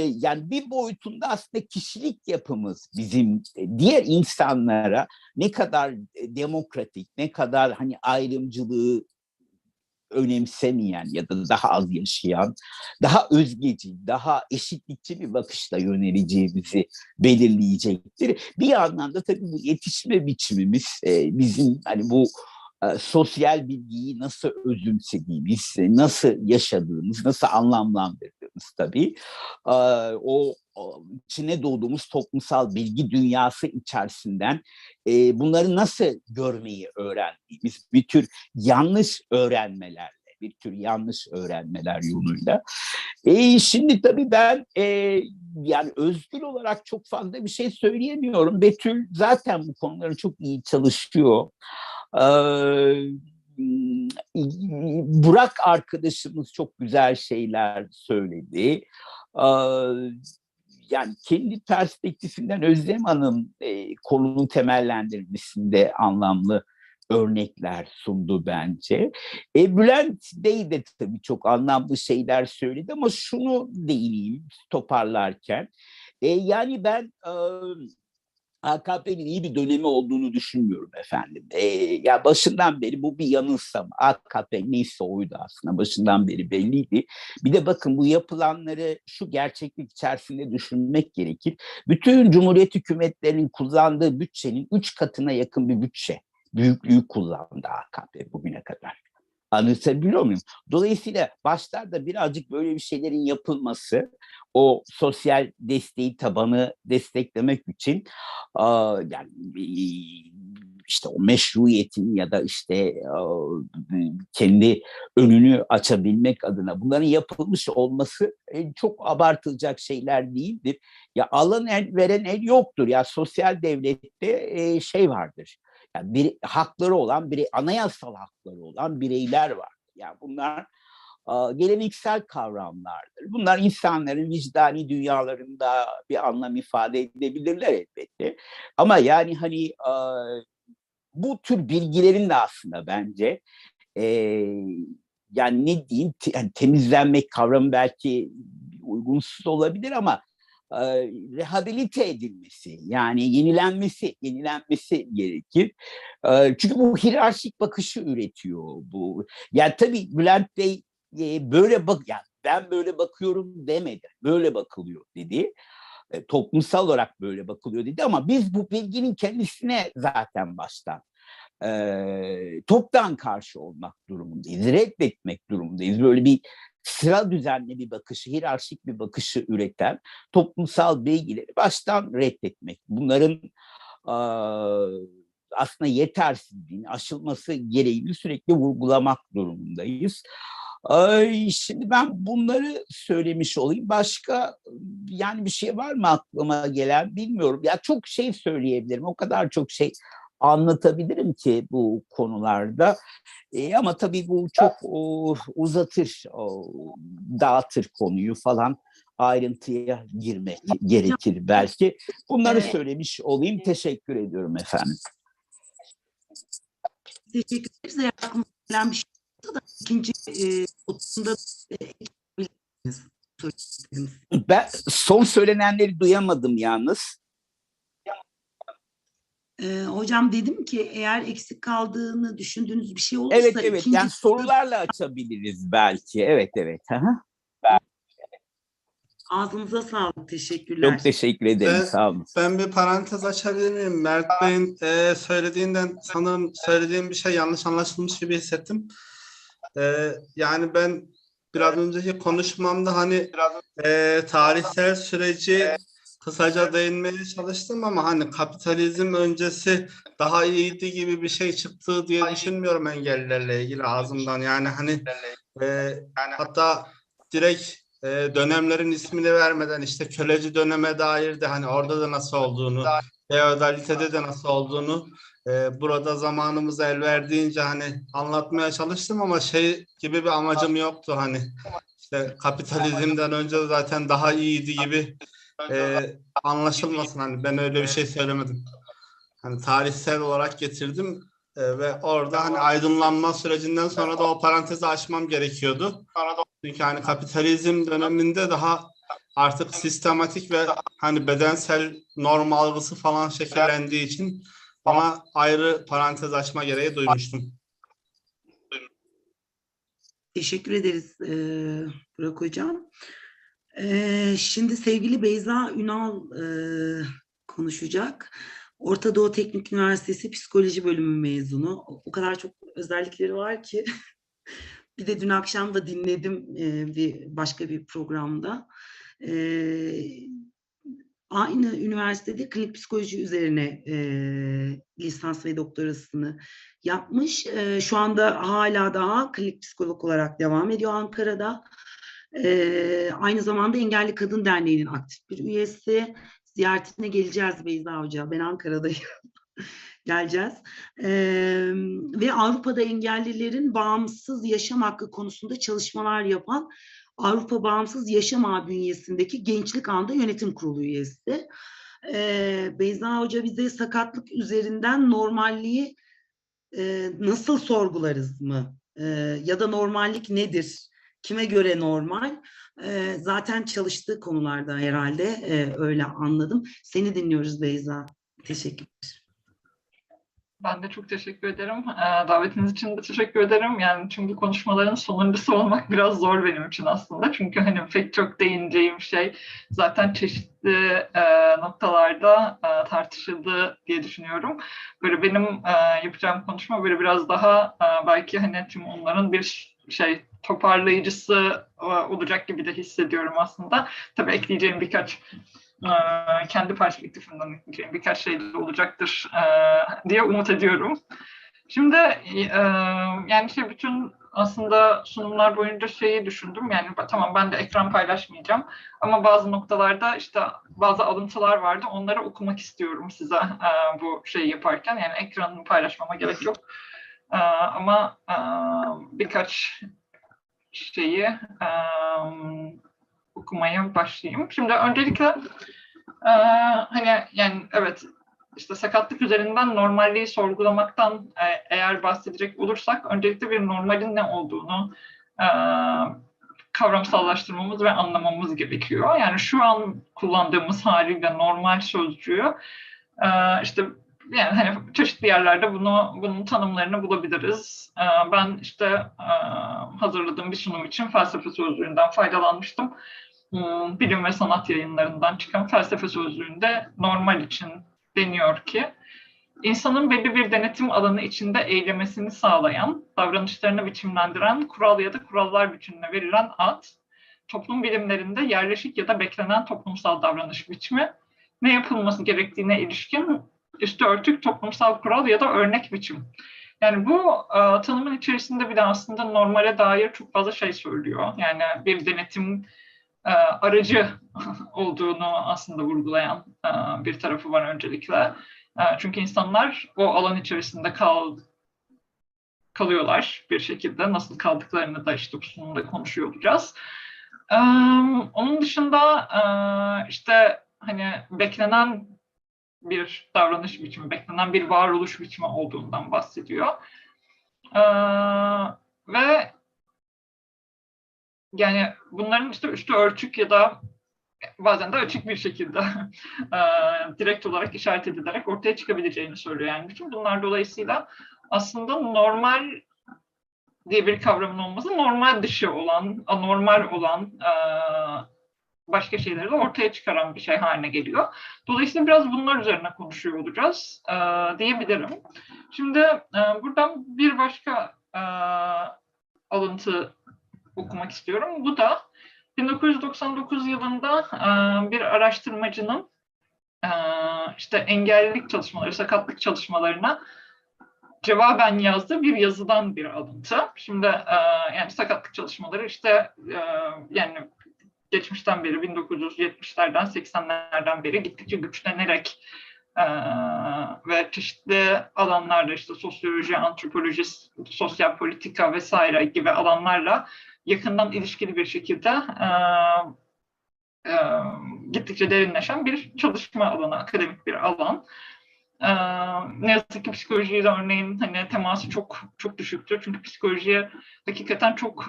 yani bir boyutunda aslında kişilik yapımız bizim diğer insanlara ne kadar demokratik, ne kadar hani ayrımcılığı önemsemeyen ya da daha az yaşayan, daha özgeci, daha eşitlikçi bir bakışla yöneleceğimizi belirleyecektir. Bir yandan da tabii bu yetişme biçimimiz bizim hani bu sosyal bilgiyi nasıl özümsediğimiz, nasıl yaşadığımız, nasıl anlamlandırdığımız tabii. O içine doğduğumuz toplumsal bilgi dünyası içerisinden bunları nasıl görmeyi öğrendiğimiz bir tür yanlış öğrenmelerle, bir tür yanlış öğrenmeler yoluyla. Şimdi tabii ben yani özgür olarak çok fazla bir şey söyleyemiyorum. Betül zaten bu konuları çok iyi çalışıyor. Burak arkadaşımız çok güzel şeyler söyledi. Yani kendi perspektifinden Özlem Hanım konunun temellendirmesinde anlamlı örnekler sundu bence. Bülent Bey de tabii çok anlamlı şeyler söyledi ama şunu değineyim toparlarken. Yani ben AKP'nin iyi bir dönemi olduğunu düşünmüyorum efendim. Ya başından beri bu bir yanılsama. AKP neyse oydu aslında. Başından beri belliydi. Bir de bakın bu yapılanları şu gerçeklik içerisinde düşünmek gerekir. Bütün Cumhuriyet hükümetlerinin kullandığı bütçenin 3 katına yakın bir bütçe büyüklüğü kullandı AKP bugüne kadar. Anlatabiliyor muyum? Dolayısıyla başlarda birazcık böyle bir şeylerin yapılması, o sosyal desteği, tabanı desteklemek için yani işte o meşruiyetin ya da işte kendi önünü açabilmek adına bunların yapılmış olması çok abartılacak şeyler değildir. Ya alan el veren el yoktur. Ya sosyal devlette şey vardır. Yani bir hakları olan, anayasal hakları olan bireyler var. Yani bunlar geleneksel kavramlardır. Bunlar insanların vicdani dünyalarında bir anlam ifade edebilirler elbette. Ama yani hani bu tür bilgilerin de aslında bence yani ne diyeyim, yani temizlenmek kavramı belki uygunsuz olabilir ama rehabilite edilmesi, yani yenilenmesi gerekir. Çünkü bu hiyerarşik bakışı üretiyor bu. Yani tabii Bülent Bey böyle yani ben böyle bakıyorum demedi. Böyle bakılıyor dedi. Toplumsal olarak böyle bakılıyor dedi ama biz bu bilginin kendisine zaten baştan toptan karşı olmak durumundayız. Reddetmek durumundayız. Böyle bir sıra düzenli bir bakışı, hiyerarşik bir bakışı üreten toplumsal bilgileri baştan reddetmek. Bunların aslında yetersizliğini, aşılması gereğini sürekli vurgulamak durumundayız. Şimdi ben bunları söylemiş olayım. Başka yani bir şey var mı aklıma gelen bilmiyorum. Ya çok şey söyleyebilirim. O kadar çok şey anlatabilirim ki bu konularda. Ama tabii bu çok uzatır, dağıtır konuyu falan. Ayrıntıya girmek gerekir belki. Bunları söylemiş olayım. Teşekkür ediyorum efendim. Teşekkür ederiz. Eğer aklıma gelen bir şey olursa da ikinci oturumda ben son söylenenleri duyamadım yalnız. Hocam dedim ki eğer eksik kaldığını düşündüğünüz bir şey olursa Evet yani sorularla açabiliriz belki. Evet. Aha. Ağzınıza sağlık. Teşekkürler. Çok teşekkür ederim. Sağ olun. Ben bir parantez açabilir miyim? Mert Bey'in söylediğinden sanırım söylediğim bir şey yanlış anlaşılmış gibi hissettim. Yani ben biraz önceki konuşmamda hani tarihsel süreci kısaca değinmeye çalıştım ama hani kapitalizm öncesi daha iyiydi gibi bir şey çıktı diye düşünmüyorum engellilerle ilgili ağzımdan. Yani hani hatta direkt dönemlerin ismini vermeden işte köleci döneme dair de hani orada da nasıl olduğunu, feodalitede de nasıl olduğunu burada zamanımız el verdiğince hani anlatmaya çalıştım ama şey gibi bir amacım yoktu hani işte kapitalizmden önce zaten daha iyiydi gibi anlaşılmasın, hani ben öyle bir şey söylemedim. Hani tarihsel olarak getirdim ve orada hani aydınlanma sürecinden sonra da o parantezi açmam gerekiyordu. Çünkü hani kapitalizm döneminde daha artık sistematik ve hani bedensel norm algısı falan şekillendiği için bana ayrı parantez açma gereği duymuştum. Teşekkür ederiz Burak Hocam. Şimdi sevgili Beyza Ünal konuşacak. Orta Doğu Teknik Üniversitesi Psikoloji Bölümü mezunu. O kadar çok özellikleri var ki. Bir de dün akşam da dinledim başka bir programda. Aynı üniversitede klinik psikoloji üzerine lisans ve doktorasını yapmış. Şu anda hala daha klinik psikolog olarak devam ediyor Ankara'da. Aynı zamanda Engelli Kadın Derneği'nin aktif bir üyesi. Ziyaretine geleceğiz Beyza Hoca. Ben Ankara'dayım. Geleceğiz. Ve Avrupa'da engellilerin bağımsız yaşam hakkı konusunda çalışmalar yapan Avrupa Bağımsız Yaşam Ağı bünyesindeki Gençlik Ağı'nda yönetim kurulu üyesi. Beyza Hoca bize sakatlık üzerinden normalliği nasıl sorgularız mı? Ya da normallik nedir? Kime göre normal? Zaten çalıştığı konularda herhalde öyle anladım. Seni dinliyoruz Beyza. Teşekkürler. Ben de çok teşekkür ederim. Davetiniz için de teşekkür ederim. Yani çünkü konuşmaların sonuncusu olmak biraz zor benim için aslında. Çünkü hani pek çok değineceğim şey zaten çeşitli noktalarda tartışıldı diye düşünüyorum. Böyle benim yapacağım konuşma böyle biraz daha belki hani tüm onların bir toparlayıcısı olacak gibi de hissediyorum aslında. Tabii ekleyeceğim birkaç kendi perspektifimden birkaç şey de olacaktır diye umut ediyorum. Şimdi yani bütün aslında sunumlar boyunca şeyi düşündüm. Yani tamam, ben de ekran paylaşmayacağım ama bazı noktalarda işte bazı alıntılar vardı. Onları okumak istiyorum size bu şeyi yaparken. Yani ekranını paylaşmama gerek yok. Ama birkaç şeyi okumaya başlayayım. Şimdi öncelikle hani yani evet, işte sakatlık üzerinden normalliği sorgulamaktan eğer bahsedecek olursak öncelikle bir normalin ne olduğunu kavramsallaştırmamız ve anlamamız gerekiyor. Yani şu an kullandığımız haliyle normal sözcüğü işte yani hani çeşitli yerlerde bunun tanımlarını bulabiliriz. Ben işte hazırladığım bir sunum için felsefe sözlüğünden faydalanmıştım. Bilim ve sanat yayınlarından çıkan felsefe sözlüğünde normal için deniyor ki, insanın belli bir denetim alanı içinde eylemesini sağlayan, davranışlarını biçimlendiren kural ya da kurallar bütününe verilen ad, toplum bilimlerinde yerleşik ya da beklenen toplumsal davranış biçimi, ne yapılması gerektiğine ilişkin üstü örtük toplumsal kural ya da örnek biçim. Yani bu tanımın içerisinde bile aslında normale dair çok fazla şey söylüyor. Yani bir denetim aracı olduğunu aslında vurgulayan bir tarafı var öncelikle. Çünkü insanlar o alan içerisinde kalıyorlar bir şekilde. Nasıl kaldıklarını da işte bu sunumda konuşuyor olacağız. Onun dışında işte hani beklenen bir davranış biçimi, beklenen bir varoluş biçimi olduğundan bahsediyor. Ve yani bunların işte üstü örtük ya da bazen de açık bir şekilde direkt olarak işaret edilerek ortaya çıkabileceğini söylüyor. Yani bütün bunlar dolayısıyla aslında normal diye bir kavramın olması, normal dışı olan, anormal olan başka şeyleri de ortaya çıkaran bir şey haline geliyor. Dolayısıyla biraz bunlar üzerine konuşuyor olacağız diyebilirim. Şimdi buradan bir başka alıntı okumak istiyorum. Bu da 1999 yılında bir araştırmacının işte engellilik çalışmaları, sakatlık çalışmalarına cevaben yazdığı bir yazıdan bir alıntı. Şimdi yani sakatlık çalışmaları işte yani geçmişten beri 1970'lerden 80'lerden beri gittikçe güçlenerek ve çeşitli alanlarda işte sosyoloji, antropoloji, sosyal politika vesaire gibi alanlarla yakından ilişkili bir şekilde gittikçe derinleşen bir çalışma alanı, akademik bir alan. Ne yazık ki psikolojiyle örneğin hani teması çok düşüktür. Çünkü psikolojiye hakikaten çok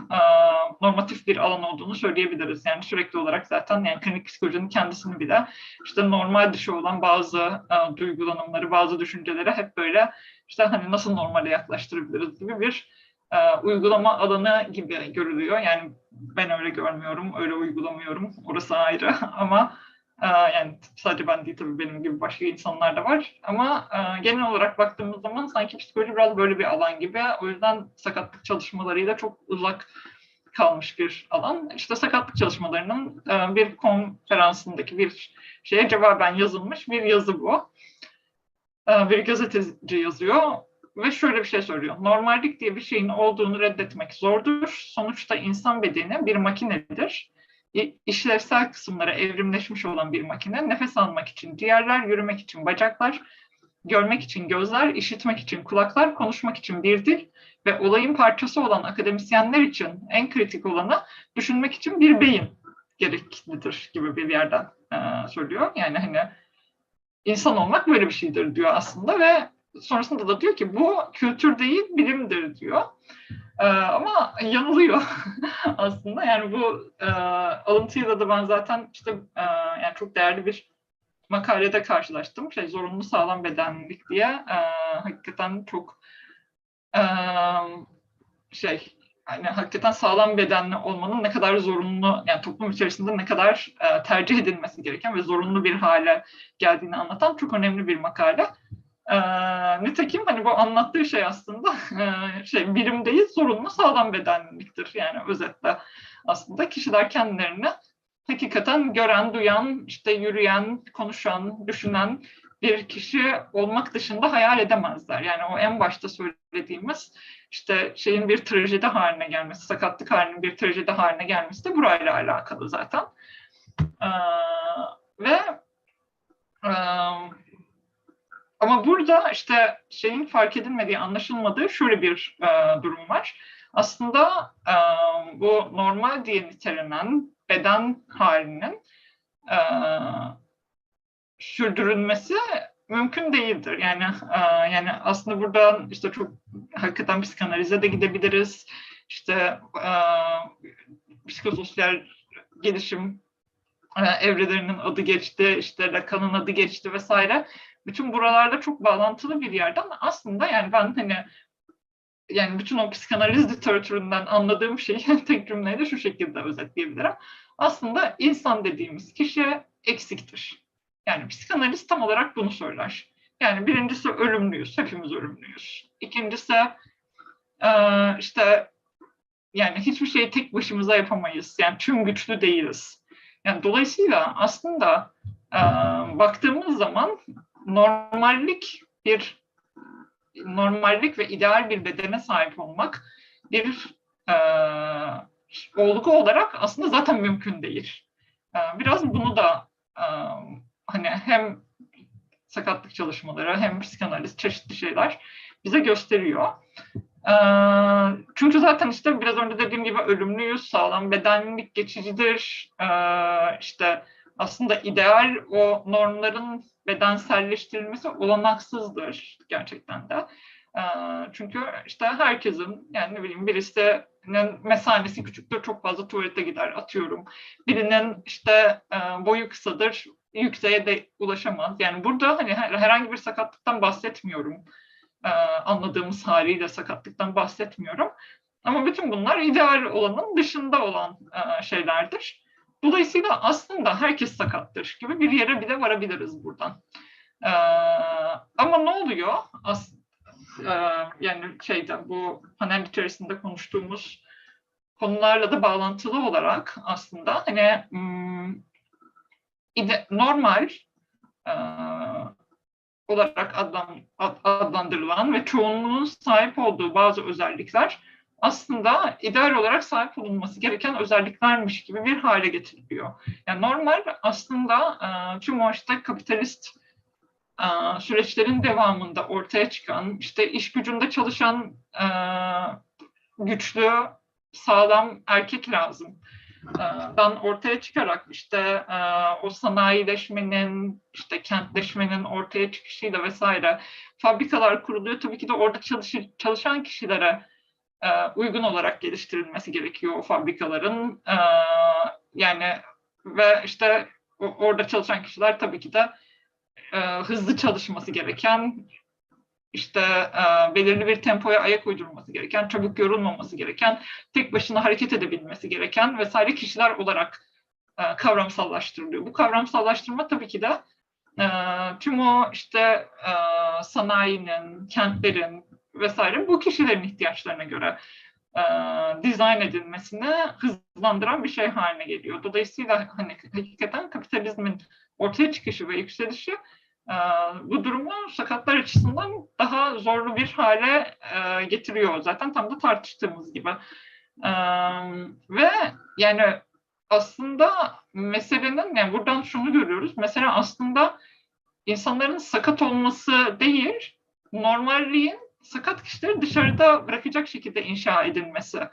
normatif bir alan olduğunu söyleyebiliriz. Yani sürekli olarak zaten yani klinik psikolojinin kendisini bile işte normal dışı olan bazı duygulanımları, bazı düşünceleri hep böyle işte hani nasıl normale yaklaştırabiliriz gibi bir uygulama alanı gibi görülüyor. Yani ben öyle görmüyorum, öyle uygulamıyorum. Orası ayrı ama yani sadece ben değil tabii, benim gibi başka insanlar da var. Ama genel olarak baktığımız zaman sanki psikoloji biraz böyle bir alan gibi. O yüzden sakatlık çalışmalarıyla çok uzak kalmış bir alan. İşte sakatlık çalışmalarının bir konferansındaki bir şeye cevaben yazılmış bir yazı bu. Bir gazeteci yazıyor ve şöyle bir şey söylüyor. Normallik diye bir şeyin olduğunu reddetmek zordur. Sonuçta insan bedeni bir makinedir. İşlevsel kısımları evrimleşmiş olan bir makine, nefes almak için ciğerler, yürümek için bacaklar, görmek için gözler, işitmek için kulaklar, konuşmak için bir dil ve olayın parçası olan akademisyenler için en kritik olanı düşünmek için bir beyin gereklidir gibi bir yerden söylüyor. Yani hani insan olmak böyle bir şeydir diyor aslında ve sonrasında da diyor ki bu kültür değil bilimdir diyor. Ama yanılıyor aslında. Yani bu alıntıyla da ben zaten işte yani çok değerli bir makalede karşılaştım. Zorunlu sağlam bedenlilik diye hakikaten çok yani hakikaten sağlam bedenli olmanın ne kadar zorunlu, yani toplum içerisinde ne kadar tercih edilmesi gereken ve zorunlu bir hale geldiğini anlatan çok önemli bir makale. Nitekim hani bu anlattığı şey aslında bilim değil, zorunlu sağlam bedenliliktir. Yani özetle aslında kişiler kendilerini hakikaten gören, duyan, işte yürüyen, konuşan, düşünen bir kişi olmak dışında hayal edemezler. Yani o en başta söylediğimiz işte şeyin bir trajedi haline gelmesi, sakatlık halinin bir trajedi haline gelmesi de burayla alakalı zaten. Ve ama burada işte şeyin fark edilmediği, anlaşılmadığı şöyle bir durum var. Aslında bu normal diye nitelenen beden halinin sürdürülmesi mümkün değildir. Yani aslında buradan işte çok hakikaten psikanalize de gidebiliriz. İşte psikososyal gelişim evrelerinin adı geçti, işte Lacan'ın adı geçti vesaire. Bütün buralarda çok bağlantılı bir yerden aslında yani ben yani bütün o psikanaliz literatüründen anladığım şeyi tek cümleyle şu şekilde özetleyebilirim. Aslında insan dediğimiz kişi eksiktir. Yani psikanaliz tam olarak bunu söyler. Yani birincisi ölümlüyüz, hepimiz ölümlüyüz. İkincisi işte yani hiçbir şeyi tek başımıza yapamayız. Yani tüm güçlü değiliz. Yani dolayısıyla aslında baktığımız zaman normallik ve ideal bir bedene sahip olmak bir olgu olarak aslında zaten mümkün değil. Biraz bunu da hani hem sakatlık çalışmaları hem psikanaliz çeşitli şeyler bize gösteriyor. Çünkü zaten işte biraz önce dediğim gibi ölümlüyüz, sağlam bedenlilik geçicidir. İşte aslında ideal o normların bedenselleştirilmesi olanaksızdır gerçekten de. Çünkü işte herkesin yani ne bileyim birisinin mesanesi küçüktür, çok fazla tuvalete gider atıyorum. Birinin işte boyu kısadır, yükseğe de ulaşamaz. Yani burada hani herhangi bir sakatlıktan bahsetmiyorum. Anladığımız haliyle sakatlıktan bahsetmiyorum. Ama bütün bunlar ideal olanın dışında olan şeylerdir. Dolayısıyla aslında herkes sakattır gibi bir yere bile varabiliriz buradan. Ama ne oluyor? Yani bu panel içerisinde konuştuğumuz konularla da bağlantılı olarak aslında hani normal olarak adlandırılan ve çoğunluğun sahip olduğu bazı özellikler aslında ideal olarak sahip olunması gereken özelliklermiş gibi bir hale getiriliyor. Yani normal aslında tüm o işte kapitalist süreçlerin devamında ortaya çıkan, işte iş gücünde çalışan güçlü, sağlam erkek lazım. Dan ortaya çıkarak işte o sanayileşmenin, işte kentleşmenin ortaya çıkışıyla vesaire fabrikalar kuruluyor. Tabii ki de orada çalışan kişilere uygun olarak geliştirilmesi gerekiyor o fabrikaların. Yani ve işte orada çalışan kişiler tabii ki de hızlı çalışması gereken, işte belirli bir tempoya ayak uydurması gereken, çabuk yorulmaması gereken, tek başına hareket edebilmesi gereken vesaire kişiler olarak kavramsallaştırılıyor. Bu kavramsallaştırma tabii ki de tüm o işte sanayinin, kentlerin vesaire bu kişilerin ihtiyaçlarına göre dizayn edilmesini hızlandıran bir şey haline geliyor. Dolayısıyla hani hakikaten kapitalizmin ortaya çıkışı ve yükselişi bu durumu sakatlar açısından daha zorlu bir hale getiriyor. Zaten tam da tartıştığımız gibi. Ve yani aslında meselenin, yani buradan şunu görüyoruz. Mesela aslında insanların sakat olması değil, normalliğin sakat kişileri dışarıda bırakacak şekilde inşa edilmesi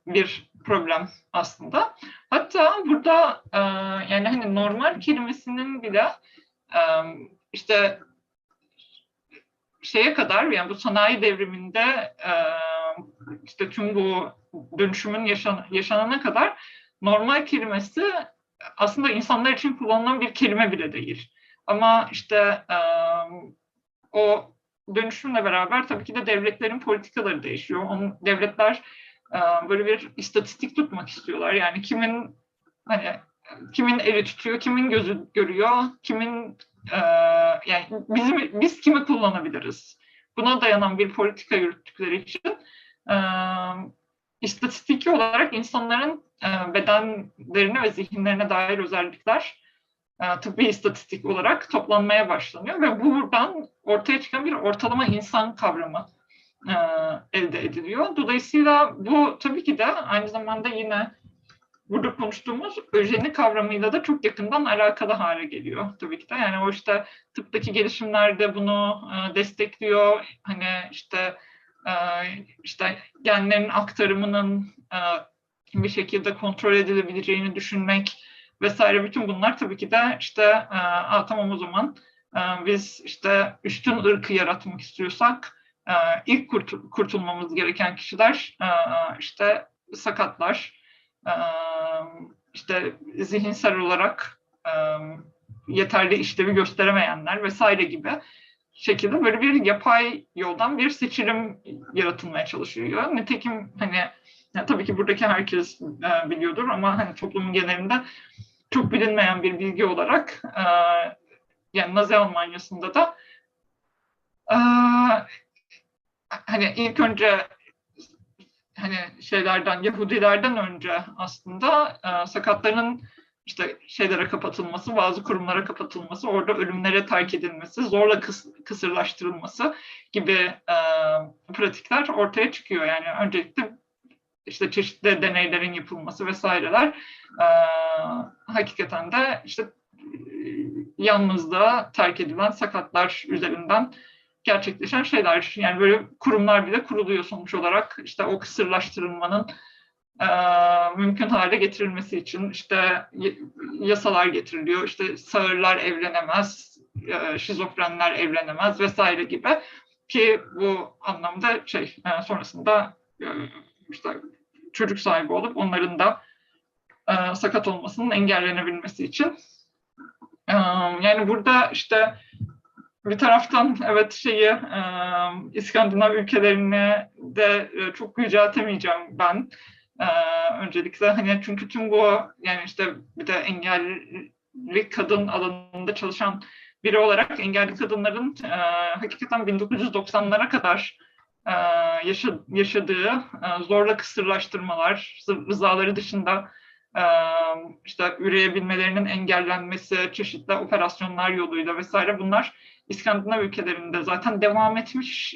bir problem aslında. Hatta burada yani hani normal kelimesinin bile işte şeye kadar, yani bu sanayi devriminde işte tüm bu dönüşümün yaşanana kadar normal kelimesi aslında insanlar için kullanılan bir kelime bile değil. Ama işte o dönüşümle beraber tabii ki de devletlerin politikaları değişiyor. Devletler böyle bir istatistik tutmak istiyorlar. Yani kimin eli tutuyor, kimin gözü görüyor, kimin yani biz kimi kullanabiliriz? Buna dayanan bir politika yürüttükleri için istatistiki olarak insanların bedenlerine ve zihinlerine dair özellikler tıbbi istatistik olarak toplanmaya başlanıyor ve buradan ortaya çıkan bir ortalama insan kavramı elde ediliyor. Dolayısıyla bu tabii ki de aynı zamanda yine burada konuştuğumuz öjeni kavramıyla da çok yakından alakalı hale geliyor tabii ki de. Yani o işte tıptaki gelişimler de bunu destekliyor. Hani işte genlerin aktarımının bir şekilde kontrol edilebileceğini düşünmek vesaire, bütün bunlar tabii ki de işte tamam o zaman biz işte üstün ırkı yaratmak istiyorsak ilk kurtulmamız gereken kişiler işte sakatlar, işte zihinsel olarak yeterli işlevi gösteremeyenler vesaire gibi şekilde böyle bir yapay yoldan bir seçilim yaratılmaya çalışıyor. Nitekim hani yani tabii ki buradaki herkes biliyordur ama hani toplumun genelinde çok bilinmeyen bir bilgi olarak yani Nazi Almanya'sında da hani ilk önce hani Yahudilerden önce aslında sakatların işte şeylere kapatılması, bazı kurumlara kapatılması, orada ölümlere terk edilmesi, zorla kısırlaştırılması gibi pratikler ortaya çıkıyor. Yani öncelikle işte çeşitli deneylerin yapılması vesaireler hakikaten de işte yalnızlığa terk edilen sakatlar üzerinden gerçekleşen şeyler. Yani böyle kurumlar bile kuruluyor sonuç olarak. İşte o kısırlaştırılmanın mümkün hale getirilmesi için işte yasalar getiriliyor. İşte sağırlar evlenemez, şizofrenler evlenemez vesaire gibi, ki bu anlamda sonrasında işte çocuk sahibi olup onların da sakat olmasının engellenebilmesi için. Yani burada işte bir taraftan evet İskandinav ülkelerini de çok yüceltemeyeceğim ben. Öncelikle hani çünkü tüm bu yani işte bir de engelli kadın alanında çalışan biri olarak engelli kadınların hakikaten 1990'lara kadar yaşadığı zorla kısırlaştırmalar, rızaları dışında işte üreyebilmelerinin engellenmesi, çeşitli operasyonlar yoluyla vesaire, bunlar İskandinav ülkelerinde zaten devam etmiş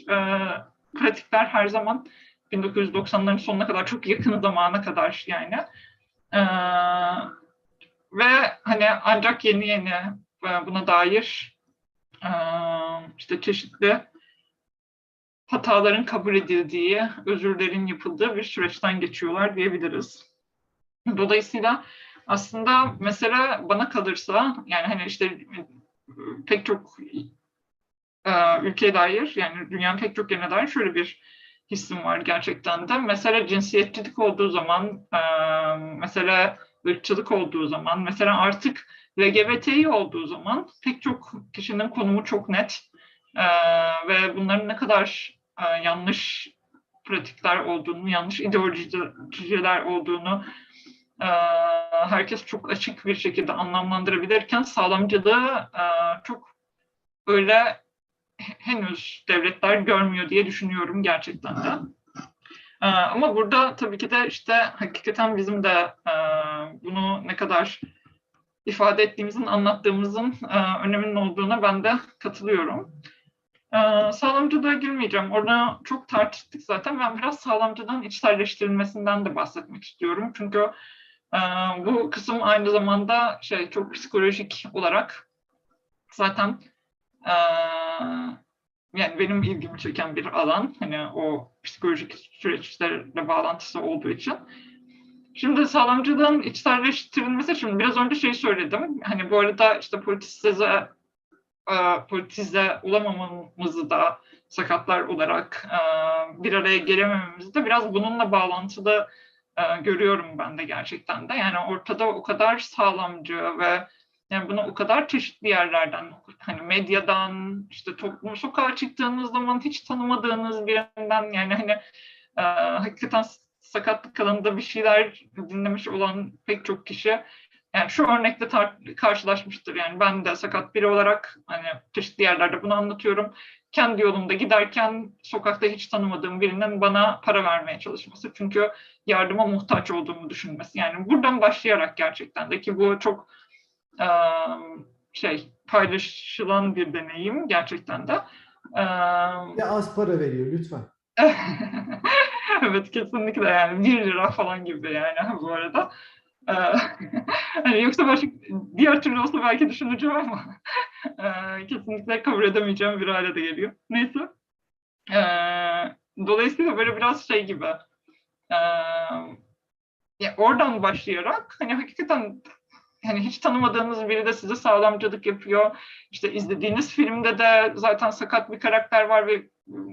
pratikler her zaman 1990'ların sonuna kadar, çok yakın zamana kadar yani. Ve hani ancak yeni buna dair işte çeşitli hataların kabul edildiği, özürlerin yapıldığı bir süreçten geçiyorlar diyebiliriz. Dolayısıyla aslında mesela bana kalırsa yani hani işte pek çok ülkeye dair, yani dünyanın pek çok yerine dair şöyle bir hissim var gerçekten de. Mesela cinsiyetçilik olduğu zaman, mesela ırkçılık olduğu zaman, mesela artık LGBTİ olduğu zaman pek çok kişinin konumu çok net ve bunların ne kadar yanlış pratikler olduğunu, yanlış ideolojiler olduğunu herkes çok açık bir şekilde anlamlandırabilirken sağlamcılığı çok öyle henüz devletler görmüyor diye düşünüyorum gerçekten de. Ama burada tabii ki de işte hakikaten bizim de bunu ne kadar ifade ettiğimizin, anlattığımızın öneminin olduğuna ben de katılıyorum. Sağlamcılığa girmeyeceğim. Orada çok tartıştık zaten. Ben biraz sağlamcılığın içselleştirilmesinden de bahsetmek istiyorum. Çünkü bu kısım aynı zamanda çok psikolojik olarak zaten yani benim ilgimi çeken bir alan. Hani o psikolojik süreçlerle bağlantısı olduğu için. Şimdi sağlamcılığın içselleştirilmesi, şimdi biraz önce söyledim. Hani bu arada işte politize olamamamızı da sakatlar olarak bir araya gelemememizi de biraz bununla bağlantılı görüyorum ben de gerçekten de. Yani ortada o kadar sağlamcı ve yani bunu o kadar çeşitli yerlerden, hani medyadan, işte toplum, sokağa çıktığınız zaman hiç tanımadığınız birinden, yani hani hakikaten sakatlık alanında bir şeyler dinlemiş olan pek çok kişi yani şu örnekte karşılaşmıştır. Yani ben de sakat biri olarak hani çeşitli yerlerde bunu anlatıyorum. Kendi yolumda giderken sokakta hiç tanımadığım birinin bana para vermeye çalışması. Çünkü yardıma muhtaç olduğumu düşünmesi. Yani buradan başlayarak gerçekten de ki bu çok paylaşılan bir deneyim gerçekten de. Ve az para veriyor lütfen. Evet kesinlikle yani 1 lira falan gibi yani bu arada. Hani yoksa başka diğer türlü olsa belki düşüneceğim ama kesinlikle kabul edemeyeceğim bir hale de geliyor. Neyse. Dolayısıyla böyle biraz şey gibi ya oradan başlayarak hani hakikaten hani hiç tanımadığınız biri de size sağlamcılık yapıyor. İşte izlediğiniz filmde de zaten sakat bir karakter var ve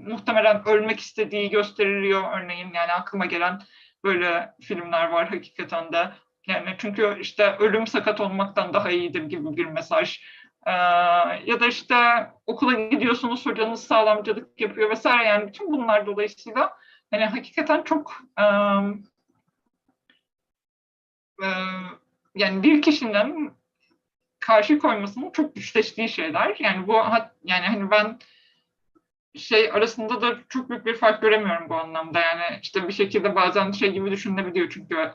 muhtemelen ölmek istediği gösteriliyor örneğin. Yani aklıma gelen böyle filmler var hakikaten de. Yani çünkü işte ölüm sakat olmaktan daha iyidir gibi bir mesaj. Ya da işte okula gidiyorsunuz, hocanız sağlamcılık yapıyor vesaire. Yani bütün bunlar dolayısıyla hani hakikaten çok yani bir kişinin karşı koymasının çok güçleştiği şeyler. Yani bu yani hani ben arasında da çok büyük bir fark göremiyorum bu anlamda. Yani işte bir şekilde bazen gibi düşünülebiliyor çünkü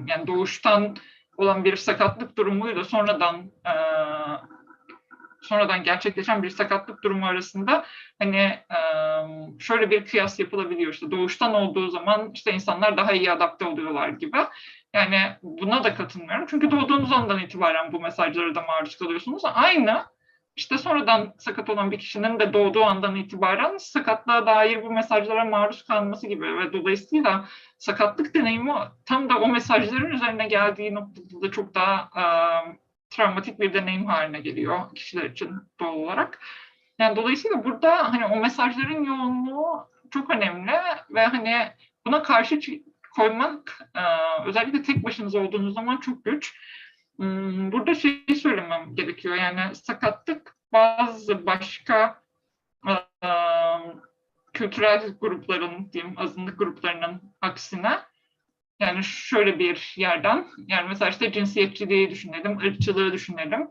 yani doğuştan olan bir sakatlık durumuyla sonradan gerçekleşen bir sakatlık durumu arasında hani şöyle bir kıyas yapılabiliyor. İşte doğuştan olduğu zaman işte insanlar daha iyi adapte oluyorlar gibi. Yani buna da katılmıyorum. Çünkü doğduğunuz andan itibaren bu mesajlara da maruz kalıyorsunuz. Aynı işte sonradan sakat olan bir kişinin de doğduğu andan itibaren sakatlığa dair bu mesajlara maruz kalması gibi ve dolayısıyla sakatlık deneyimi tam da o mesajların üzerine geldiği noktada da çok daha travmatik bir deneyim haline geliyor kişiler için doğal olarak. Yani dolayısıyla burada hani o mesajların yoğunluğu çok önemli ve hani buna karşı koymak özellikle tek başınıza olduğunuz zaman çok güç. Burada söylemem gerekiyor. Yani sakatlık bazı başka kültürel grupların, diyeyim, azınlık gruplarının aksine yani şöyle bir yerden, yani mesela işte cinsiyetçiliği düşünelim, ırkçılığı düşünelim.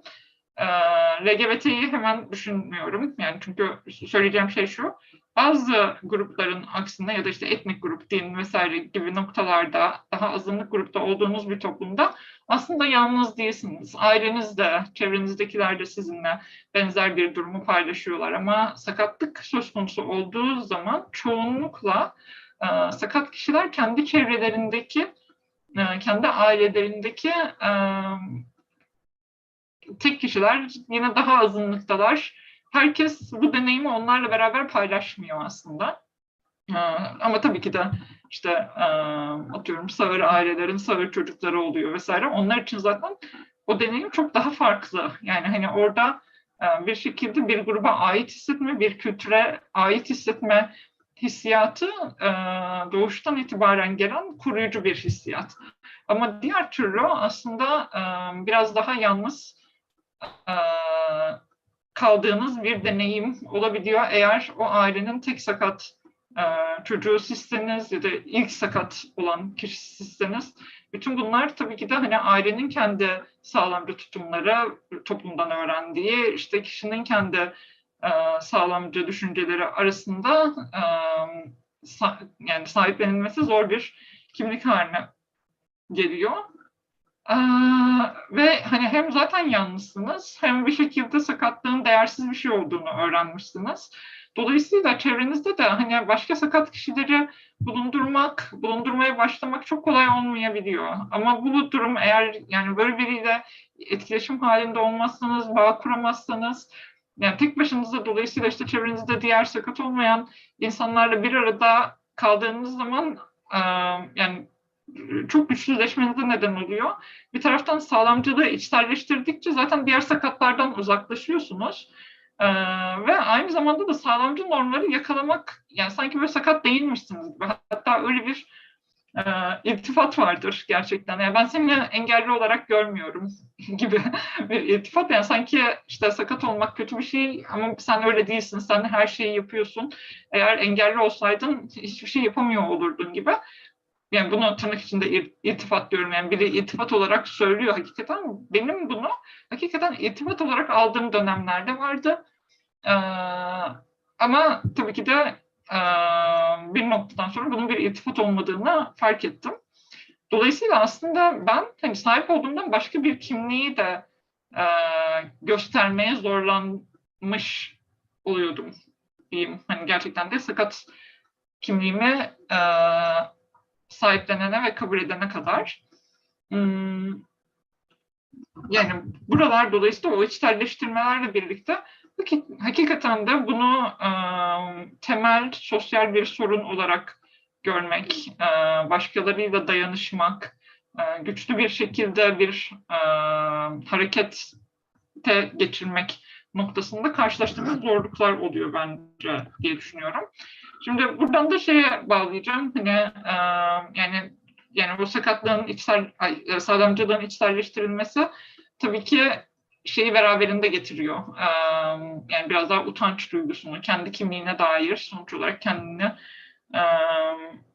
LGBT'yi hemen düşünmüyorum. Yani çünkü söyleyeceğim şey şu, bazı grupların aksine ya da işte etnik grup, din vesaire gibi noktalarda daha azınlık grupta olduğunuz bir toplumda aslında yalnız değilsiniz. Aileniz de, çevrenizdekiler de sizinle benzer bir durumu paylaşıyorlar ama sakatlık söz konusu olduğu zaman çoğunlukla sakat kişiler kendi çevrelerindeki, kendi ailelerindeki tek kişiler, yine daha azınlıktalar. Herkes bu deneyimi onlarla beraber paylaşmıyor aslında. Ama tabii ki de işte atıyorum sağır ailelerin sağır çocukları oluyor vesaire. Onlar için zaten o deneyim çok daha farklı. Yani hani orada bir şekilde bir gruba ait hissetme, bir kültüre ait hissetme hissiyatı doğuştan itibaren gelen koruyucu bir hissiyat. Ama diğer türlü aslında biraz daha yalnız kaldığınız bir deneyim olabiliyor eğer o ailenin tek sakat çocuğu sizseniz ya da ilk sakat olan kişi sizseniz. Bütün bunlar tabii ki de hani ailenin kendi sağlamcı tutumları, toplumdan öğrendiği, işte kişinin kendi sağlamcı düşünceleri arasında yani sahiplenilmesi zor bir kimlik haline geliyor. Ve hani hem zaten yalnızsınız hem bir şekilde sakatlığın değersiz bir şey olduğunu öğrenmişsiniz. Dolayısıyla çevrenizde de hani başka sakat kişileri bulundurmaya başlamak çok kolay olmayabiliyor. Ama bu durum eğer yani böyle biriyle etkileşim halinde olmazsanız, bağ kuramazsanız, yani tek başınıza dolayısıyla işte çevrenizde diğer sakat olmayan insanlarla bir arada kaldığınız zaman yani çok güçsüzleşmenize neden oluyor. Bir taraftan sağlamcılığı içselleştirdikçe zaten diğer sakatlardan uzaklaşıyorsunuz. Ve aynı zamanda da sağlamcı normları yakalamak, yani sanki böyle sakat değilmişsiniz gibi. Hatta öyle bir iltifat vardır gerçekten. Yani ben seni engelli olarak görmüyorum gibi bir iltifat. Yani sanki işte sakat olmak kötü bir şey ama sen öyle değilsin, sen her şeyi yapıyorsun. Eğer engelli olsaydın hiçbir şey yapamıyor olurdun gibi. yani bunu tırnak içinde iltifat diyorum, yani biri iltifat olarak söylüyor hakikaten. Benim bunu hakikaten iltifat olarak aldığım dönemlerde vardı. Ama tabii ki de bir noktadan sonra bunun bir iltifat olmadığını fark ettim. Dolayısıyla aslında ben hani sahip olduğumdan başka bir kimliği de göstermeye zorlanmış oluyordum diyeyim. Hani gerçekten de sakat kimliğimi sahiplenene ve kabul edene kadar. Yani buralar dolayısıyla o içselleştirmelerle birlikte hakikaten de bunu temel sosyal bir sorun olarak görmek, başkalarıyla dayanışmak, güçlü bir şekilde bir harekete geçirmek noktasında karşılaştığımız zorluklar oluyor bence diye düşünüyorum. Şimdi buradan da şeye bağlayacağım, hani yani bu sakatlığın sağlamcılığın içselleştirilmesi tabii ki şeyi beraberinde getiriyor. Yani biraz daha utanç duygusunu, kendi kimliğine dair sonuç olarak kendini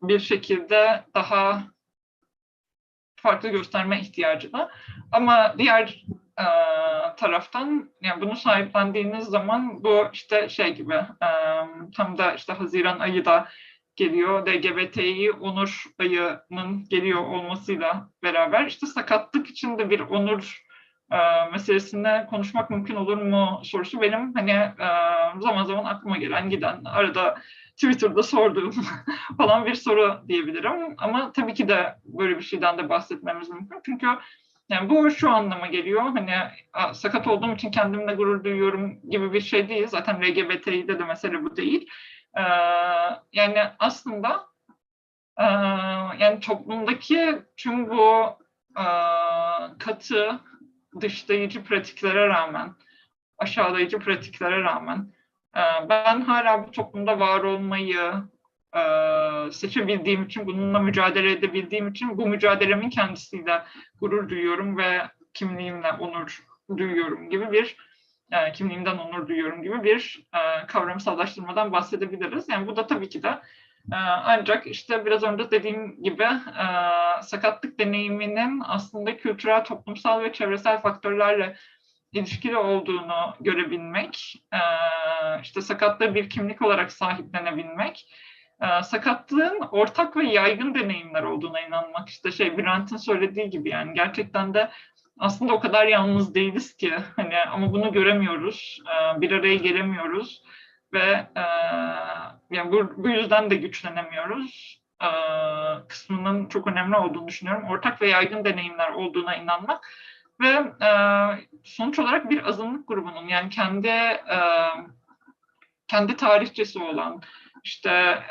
bir şekilde daha farklı gösterme ihtiyacı da. Ama diğer taraftan yani bunu sahiplendiğiniz zaman bu işte şey gibi tam da işte Haziran ayı da geliyor. LGBTİ onur ayının geliyor olmasıyla beraber işte sakatlık için de bir onur meselesine konuşmak mümkün olur mu sorusu benim hani zaman zaman aklıma gelen giden arada Twitter'da sorduğum falan bir soru diyebilirim. Ama tabii ki de böyle bir şeyden de bahsetmemiz mümkün. Çünkü yani bu şu anlama geliyor. Hani sakat olduğum için kendimle gurur duyuyorum gibi bir şey değil. Zaten LGBTİ'de de mesele bu değil. Yani aslında yani toplumdaki tüm bu katı dışlayıcı pratiklere rağmen, aşağılayıcı pratiklere rağmen ben hala bu toplumda var olmayı seçebildiğim için, bununla mücadele edebildiğim için bu mücadelemin kendisiyle gurur duyuyorum ve kimliğimle onur duyuyorum gibi bir kimliğimden onur duyuyorum gibi bir kavramsallaştırmadan bahsedebiliriz. Yani bu da tabii ki de ancak işte biraz önce dediğim gibi sakatlık deneyiminin aslında kültürel, toplumsal ve çevresel faktörlerle ilişkili olduğunu görebilmek, işte sakatlığı bir kimlik olarak sahiplenebilmek, sakatlığın ortak ve yaygın deneyimler olduğuna inanmak. İşte Bülent'in söylediği gibi yani gerçekten de aslında o kadar yalnız değiliz ki hani ama bunu göremiyoruz, bir araya gelemiyoruz ve yani bu yüzden de güçlenemiyoruz. Kısmının çok önemli olduğunu düşünüyorum. Ortak ve yaygın deneyimler olduğuna inanmak ve sonuç olarak bir azınlık grubunun yani kendi tarihçesi olan işte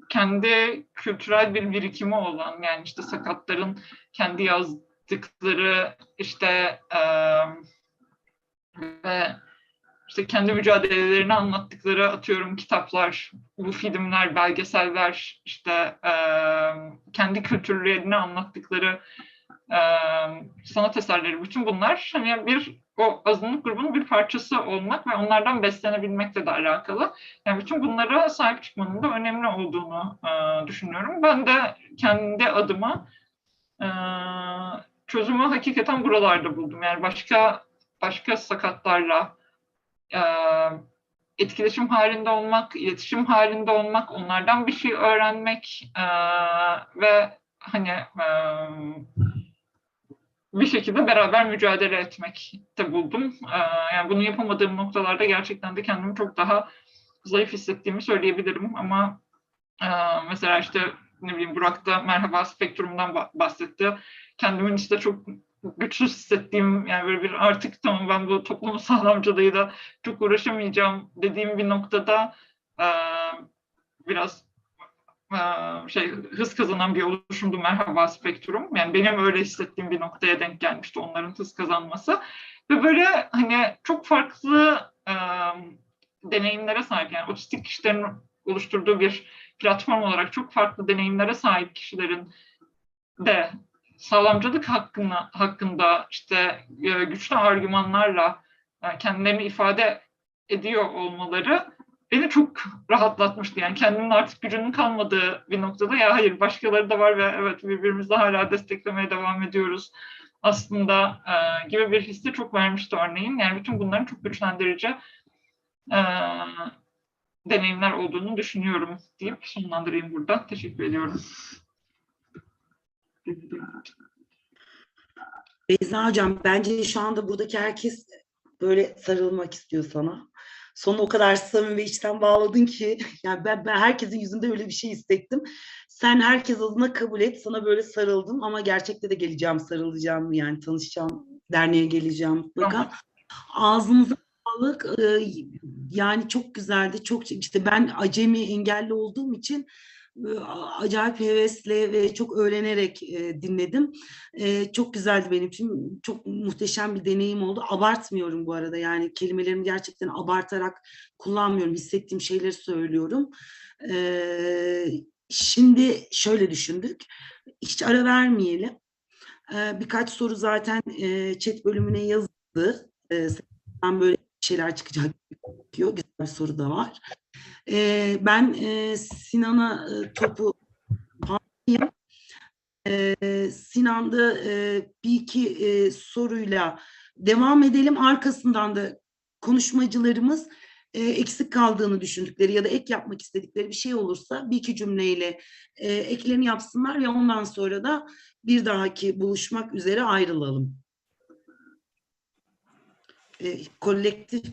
kendi kültürel bir birikimi olan yani işte sakatların kendi yazdıkları işte ve işte kendi mücadelelerini anlattıkları atıyorum kitaplar, bu filmler, belgeseller, işte kendi kültürlerini anlattıkları sanat eserleri, bütün bunlar hani o azınlık grubunun bir parçası olmak ve onlardan beslenebilmekle de alakalı. Yani bütün bunlara sahip çıkmanın da önemli olduğunu düşünüyorum. Ben de kendi adıma çözümü hakikaten buralarda buldum. Yani başka sakatlarla etkileşim halinde olmak, iletişim halinde olmak, onlardan bir şey öğrenmek ve hani bir şekilde beraber mücadele etmek de buldum. Yani bunu yapamadığım noktalarda gerçekten de kendimi çok daha zayıf hissettiğimi söyleyebilirim. Ama mesela işte ne bileyim Burak da Merhaba Spektrum'dan bahsetti. Kendimin işte çok güçsüz hissettiğim yani böyle bir artık tamam ben bu toplumun sağlamcılığıyla çok uğraşamayacağım dediğim bir noktada biraz hız kazanan bir oluşumdu Merhaba Spektrum. Yani benim öyle hissettiğim bir noktaya denk gelmişti onların hız kazanması. Ve böyle hani çok farklı deneyimlere sahip yani otistik kişilerin oluşturduğu bir platform olarak çok farklı deneyimlere sahip kişilerin de sağlamcılık hakkında işte güçlü argümanlarla kendilerini ifade ediyor olmaları beni çok rahatlatmıştı. Yani kendinin artık gücünün kalmadığı bir noktada ya hayır başkaları da var ve evet birbirimizi hala desteklemeye devam ediyoruz aslında gibi bir hissi çok vermişti örneğin. Yani bütün bunların çok güçlendirici deneyimler olduğunu düşünüyorum deyip sonlandırayım burada. Teşekkür ediyorum. Beyza Hocam, bence şu anda buradaki herkes böyle sarılmak istiyor sana. Sonra o kadar samimi ve içten bağladın ki yani ben herkesin yüzünde öyle bir şey hissettim. Sen herkes adına kabul et. Sana böyle sarıldım ama gerçekte de geleceğim, sarılacağım yani tanışacağım, derneğe geleceğim mutlaka. Tamam. Ağzınıza sağlık. Yani çok güzeldi. Çok işte ben acemi engelli olduğum için acayip hevesle ve çok öğrenerek dinledim. Çok güzeldi benim için. Çok muhteşem bir deneyim oldu. Abartmıyorum bu arada. Yani kelimelerimi gerçekten abartarak kullanmıyorum. Hissettiğim şeyleri söylüyorum. Şimdi şöyle düşündük. Hiç ara vermeyelim. Birkaç soru zaten chat bölümüne yazıldı. Sen böyle şeyler çıkacak diyor. Güzel bir soru da var. Ben Sinan'a topu atayım. Sinan da bir iki soruyla devam edelim. Arkasından da konuşmacılarımız eksik kaldığını düşündükleri ya da ek yapmak istedikleri bir şey olursa bir iki cümleyle eklerini yapsınlar ve ondan sonra da bir dahaki buluşmak üzere ayrılalım. Kolektif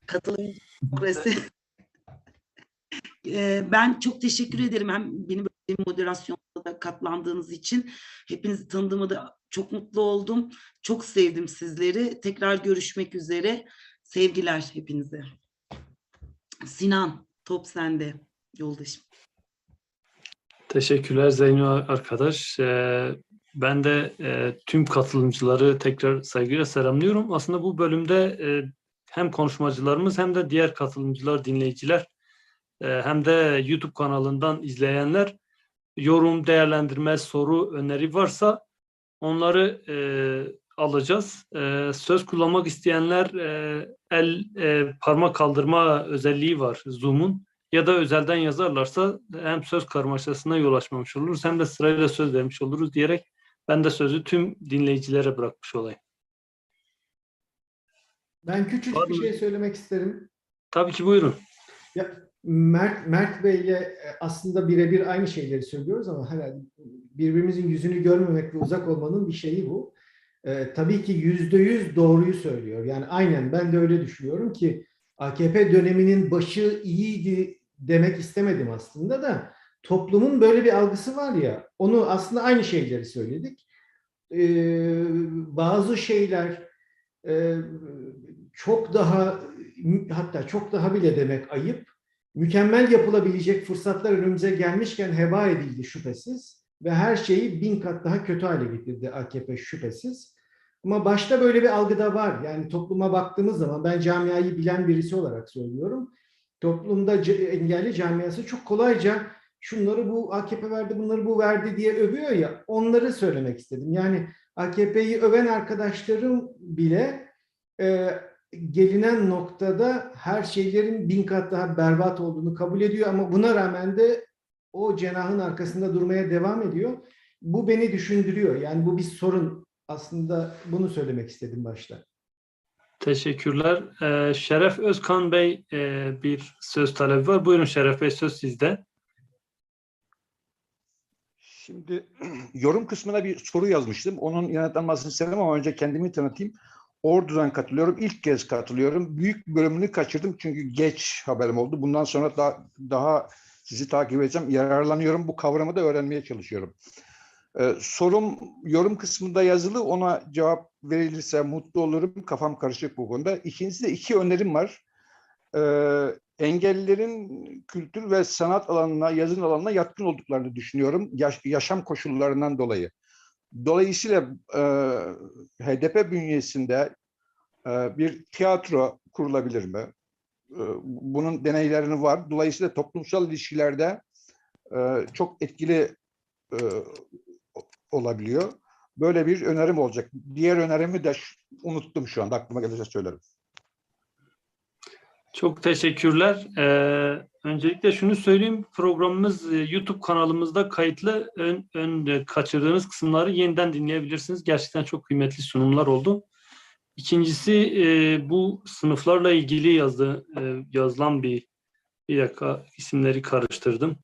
katılımcı demokrasi. Ben çok teşekkür ederim hem benim moderasyonda da katlandığınız için. Hepinizi tanıdığıma da çok mutlu oldum. Çok sevdim sizleri. Tekrar görüşmek üzere. Sevgiler hepinize. Sinan, top sende yoldaşım. Teşekkürler Zeyno arkadaş. Ben de tüm katılımcıları tekrar saygıyla selamlıyorum. Aslında bu bölümde hem konuşmacılarımız hem de diğer katılımcılar, dinleyiciler hem de YouTube kanalından izleyenler yorum, değerlendirme, soru, öneri varsa onları alacağız. Söz kullanmak isteyenler parmak kaldırma özelliği var Zoom'un. Ya da özelden yazarlarsa hem söz karmaşasına yol açmamış oluruz hem de sırayla söz vermiş oluruz diyerek ben de sözü tüm dinleyicilere bırakmış olayım. Ben küçük bir şey söylemek isterim. Tabii ki buyurun. Ya, Mert Bey'le aslında birebir aynı şeyleri söylüyoruz ama herhalde birbirimizin yüzünü görmemek ve uzak olmanın bir şeyi bu. Tabii ki %100 doğruyu söylüyor. Yani aynen ben de öyle düşünüyorum ki AKP döneminin başı iyiydi demek istemedim aslında da toplumun böyle bir algısı var ya onu aslında aynı şeyleri söyledik. Bazı şeyler çok daha hatta çok daha bile demek ayıp mükemmel yapılabilecek fırsatlar önümüze gelmişken heba edildi şüphesiz ve her şeyi 1000 kat daha kötü hale getirdi AKP şüphesiz. Ama başta böyle bir algı da var. Yani topluma baktığımız zaman ben camiayı bilen birisi olarak söylüyorum. Toplumda engelli camiası çok kolayca şunları bu AKP verdi, bunları bu verdi diye övüyor ya onları söylemek istedim. Yani AKP'yi öven arkadaşlarım bile gelinen noktada her şeylerin 1000 kat daha berbat olduğunu kabul ediyor ama buna rağmen de o cenahın arkasında durmaya devam ediyor. Bu beni düşündürüyor. Yani bu bir sorun. Aslında bunu söylemek istedim başta. Teşekkürler. Şeref Özkan Bey bir söz talebi var. Buyurun Şeref Bey, söz sizde. Şimdi yorum kısmına bir soru yazmıştım. Onun yanıtlanmasını istemem ama önce kendimi tanıtayım. Ordu'dan katılıyorum. İlk kez katılıyorum. Büyük bölümünü kaçırdım çünkü geç haberim oldu. Bundan sonra daha sizi takip edeceğim. Yararlanıyorum. Bu kavramı da öğrenmeye çalışıyorum. Sorum yorum kısmında yazılı. Ona cevap verilirse mutlu olurum. Kafam karışık bu konuda. İkincisi de 2 önerim var. Engellilerin kültür ve sanat alanına, yazın alanına yatkın olduklarını düşünüyorum. Yaşam koşullarından dolayı. Dolayısıyla HDP bünyesinde bir tiyatro kurulabilir mi? Bunun deneylerini var. Dolayısıyla toplumsal ilişkilerde çok etkili olabiliyor. Böyle bir önerim olacak. Diğer önerimi de unuttum şu anda. Aklıma gelirse söylerim. Çok teşekkürler. Öncelikle şunu söyleyeyim, programımız YouTube kanalımızda kayıtlı. Kaçırdığınız kısımları yeniden dinleyebilirsiniz. Gerçekten çok kıymetli sunumlar oldu. İkincisi, bu sınıflarla ilgili yazılan bir dakika, isimleri karıştırdım.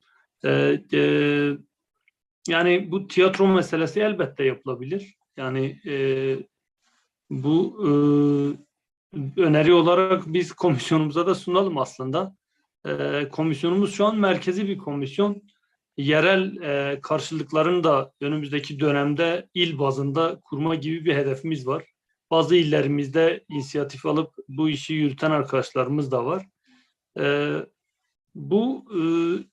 Yani bu tiyatro meselesi elbette yapılabilir. Yani bu öneri olarak biz komisyonumuza da sunalım aslında. Komisyonumuz şu an merkezi bir komisyon. Yerel karşılıklarını da önümüzdeki dönemde il bazında kurma gibi bir hedefimiz var. Bazı illerimizde inisiyatif alıp bu işi yürüten arkadaşlarımız da var. Bu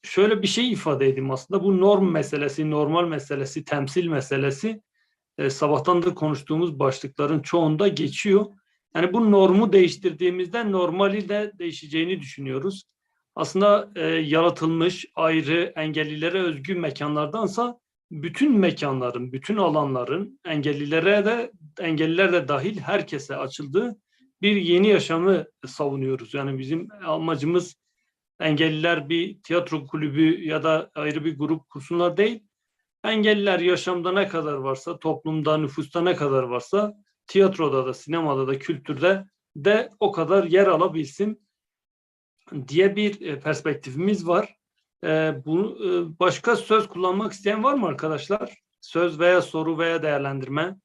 şöyle bir şey ifade edeyim aslında. Bu norm meselesi, normal meselesi, temsil meselesi sabahtan da konuştuğumuz başlıkların çoğunda geçiyor. Yani bu normu değiştirdiğimizde normali de değişeceğini düşünüyoruz. Aslında yaratılmış ayrı engellilere özgü mekanlardansa bütün mekanların, bütün alanların engelliler de dahil herkese açıldığı bir yeni yaşamı savunuyoruz. Yani bizim amacımız engelliler bir tiyatro kulübü ya da ayrı bir grup kursunlar değil. Engelliler yaşamda ne kadar varsa, toplumda, nüfusta ne kadar varsa tiyatroda da, sinemada da, kültürde de o kadar yer alabilsin diye bir perspektifimiz var. Başka söz kullanmak isteyen var mı arkadaşlar? Söz veya soru veya değerlendirme.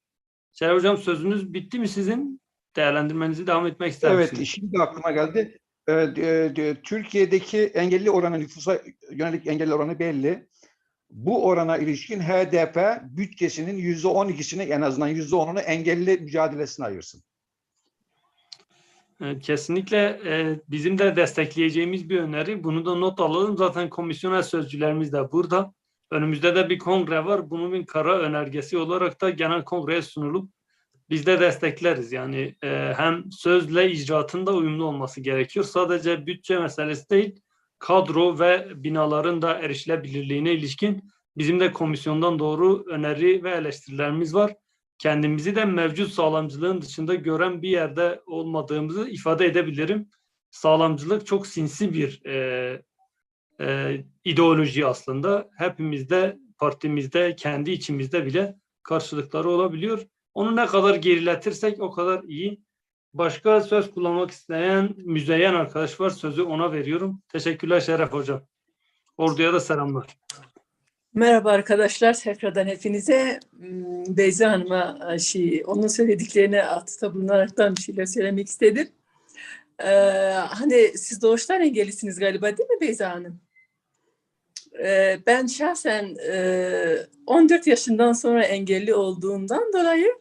Şeref Hocam, sözünüz bitti mi sizin? Değerlendirmenizi devam etmek ister misiniz? Evet, şimdi aklıma geldi. Türkiye'deki engelli oranı, nüfusa yönelik engelli oranı belli. Bu orana ilişkin HDP bütçesinin %12'sini, en azından %10'unu engelli mücadelesine ayırsın. Kesinlikle bizim de destekleyeceğimiz bir öneri. Bunu da not alalım. Zaten komisyonel sözcülerimiz de burada. Önümüzde de bir kongre var. Bunun bir kara önergesi olarak da genel kongreye sunulup biz de destekleriz. Yani hem sözle icraatın da uyumlu olması gerekiyor. Sadece bütçe meselesi değil, kadro ve binaların da erişilebilirliğine ilişkin bizim de komisyondan doğru öneri ve eleştirilerimiz var. Kendimizi de mevcut sağlamcılığın dışında gören bir yerde olmadığımızı ifade edebilirim. Sağlamcılık çok sinsi bir ideoloji aslında. Hepimizde, partimizde, kendi içimizde bile karşılıkları olabiliyor. Onu ne kadar geriletirsek o kadar iyi. Başka söz kullanmak isteyen Müzeyyen arkadaş var. Sözü ona veriyorum. Teşekkürler Şeref Hocam. Ordu'ya da selamlar. Merhaba arkadaşlar. Tekrardan hepinize. Beyza Hanım'a onun söylediklerine atıfta bulunaraktan bir şeyler söylemek istedim. Hani siz doğuştan engellisiniz galiba, değil mi Beyza Hanım? Ben şahsen 14 yaşından sonra engelli olduğumdan dolayı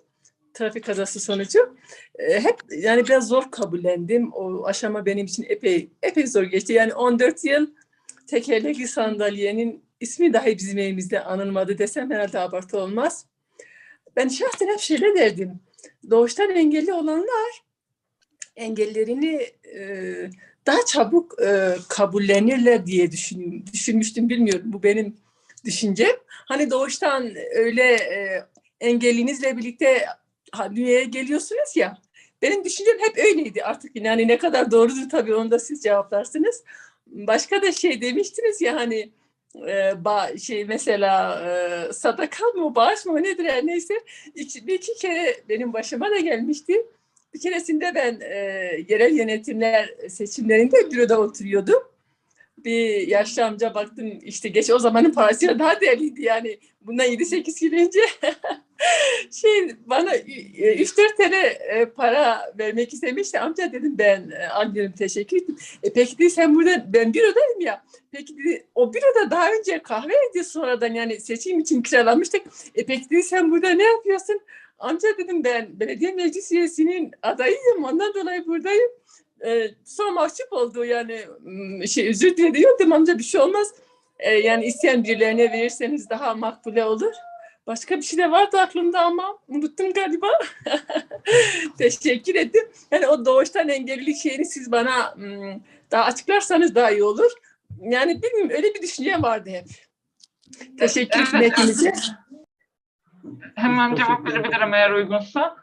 trafik kazası sonucu hep yani biraz zor kabullendim. O aşama benim için epey zor geçti. Yani 14 yıl tekerlekli sandalyenin ismi dahi bizim evimizde anılmadı desem herhalde abartı olmaz. Ben şahsen hep şöyle derdim. Doğuştan engelli olanlar engellerini daha çabuk kabullenirler diye düşünmüştüm. Bilmiyorum, bu benim düşüncem. Hani doğuştan öyle engellinizle birlikte dünyaya geliyorsunuz ya. Benim düşüncem hep öyleydi artık. Yani ne kadar doğrudur tabii, onu da siz cevaplarsınız. Başka da demiştiniz ya hani mesela sadaka mı, bağış mı, nedir yani, neyse. Bir iki kere benim başıma da gelmişti. Bir keresinde ben yerel yönetimler seçimlerinde büroda oturuyordum. Bir yaşlı amca baktım, işte geç o zamanın parasıyla daha değerliydi yani. Bundan 7-8 yıl önce bana 3-4 TL para vermek istemişti. Amca dedim, ben almıyorum, teşekkür ederim. Peki dedi, sen burada, ben bürodayım ya. Peki dedi, o büroda daha önce kahveydi, sonradan yani seçim için kiralamıştık. Peki dedi, sen burada ne yapıyorsun? Amca dedim, ben belediye meclis üyesinin adayıyım, ondan dolayı buradayım. Sonra mahcup oldu yani, özür diliyordum, amca bir şey olmaz. Yani isteyen birilerine verirseniz daha makbule olur. Başka bir şey de vardı aklımda ama unuttum galiba. Teşekkür ettim. Yani o doğuştan engellilik şeyini siz bana daha açıklarsanız daha iyi olur. Yani bilmiyorum, öyle bir düşüncem vardı hep. Teşekkür ederim hepinize. Hemen cevap verebilirim eğer uygunsa.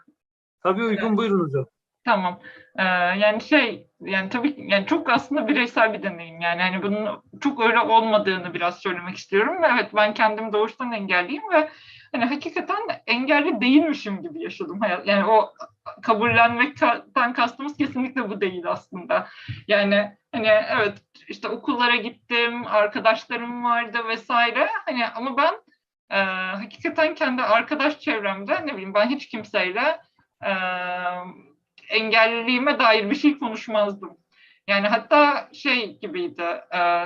Tabii uygun, buyurun hocam. Tamam. Yani tabii yani çok aslında bireysel bir deneyim. Yani hani bunun çok öyle olmadığını biraz söylemek istiyorum. Evet, ben kendim doğuştan engelliyim ve hani hakikaten engelli değilmişim gibi yaşadım hayat. Yani o kabullenmekten kastımız kesinlikle bu değil aslında. Yani hani evet, işte okullara gittim, arkadaşlarım vardı vesaire. Hani ama ben hakikaten kendi arkadaş çevremde ne bileyim, ben hiç kimseyle engelliliğime dair bir şey konuşmazdım. Yani hatta şey gibiydi,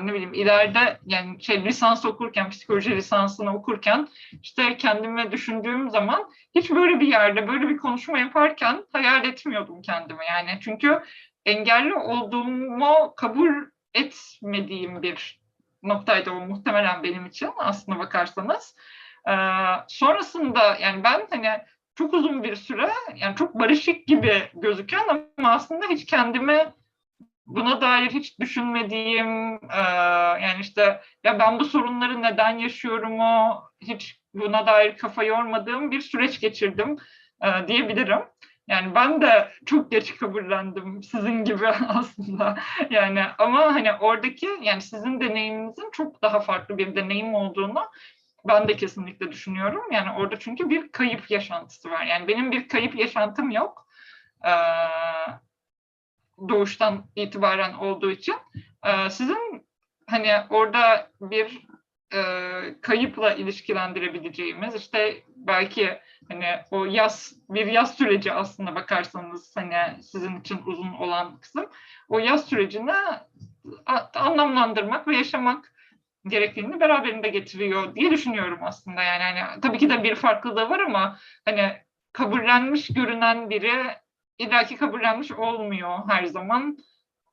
ne bileyim ileride yani lisans okurken, psikoloji lisansını okurken işte kendime düşündüğüm zaman hiç böyle bir yerde böyle bir konuşma yaparken hayal etmiyordum kendimi. Yani çünkü engelli olduğumu kabul etmediğim bir noktaydı o muhtemelen benim için aslına bakarsanız. Sonrasında yani ben hani çok uzun bir süre yani çok barışık gibi gözüken ama aslında hiç kendime buna dair hiç düşünmediğim, yani işte ya ben bu sorunları neden yaşıyorumu hiç buna dair kafa yormadığım bir süreç geçirdim diyebilirim. Yani ben de çok geç kabullendim sizin gibi aslında. Yani ama hani oradaki yani sizin deneyiminizin çok daha farklı bir deneyim olduğunu ben de kesinlikle düşünüyorum. Yani orada çünkü bir kayıp yaşantısı var. Yani benim bir kayıp yaşantım yok. Doğuştan itibaren olduğu için. Sizin hani orada bir kayıpla ilişkilendirebileceğimiz işte belki hani o bir yaz süreci aslında bakarsanız hani sizin için uzun olan kısım o yaz sürecini anlamlandırmak ve yaşamak gerektiğini beraberinde getiriyor diye düşünüyorum aslında. Yani hani tabii ki de bir farklılığı var ama hani kabullenmiş görünen biri illaki kabullenmiş olmuyor her zaman.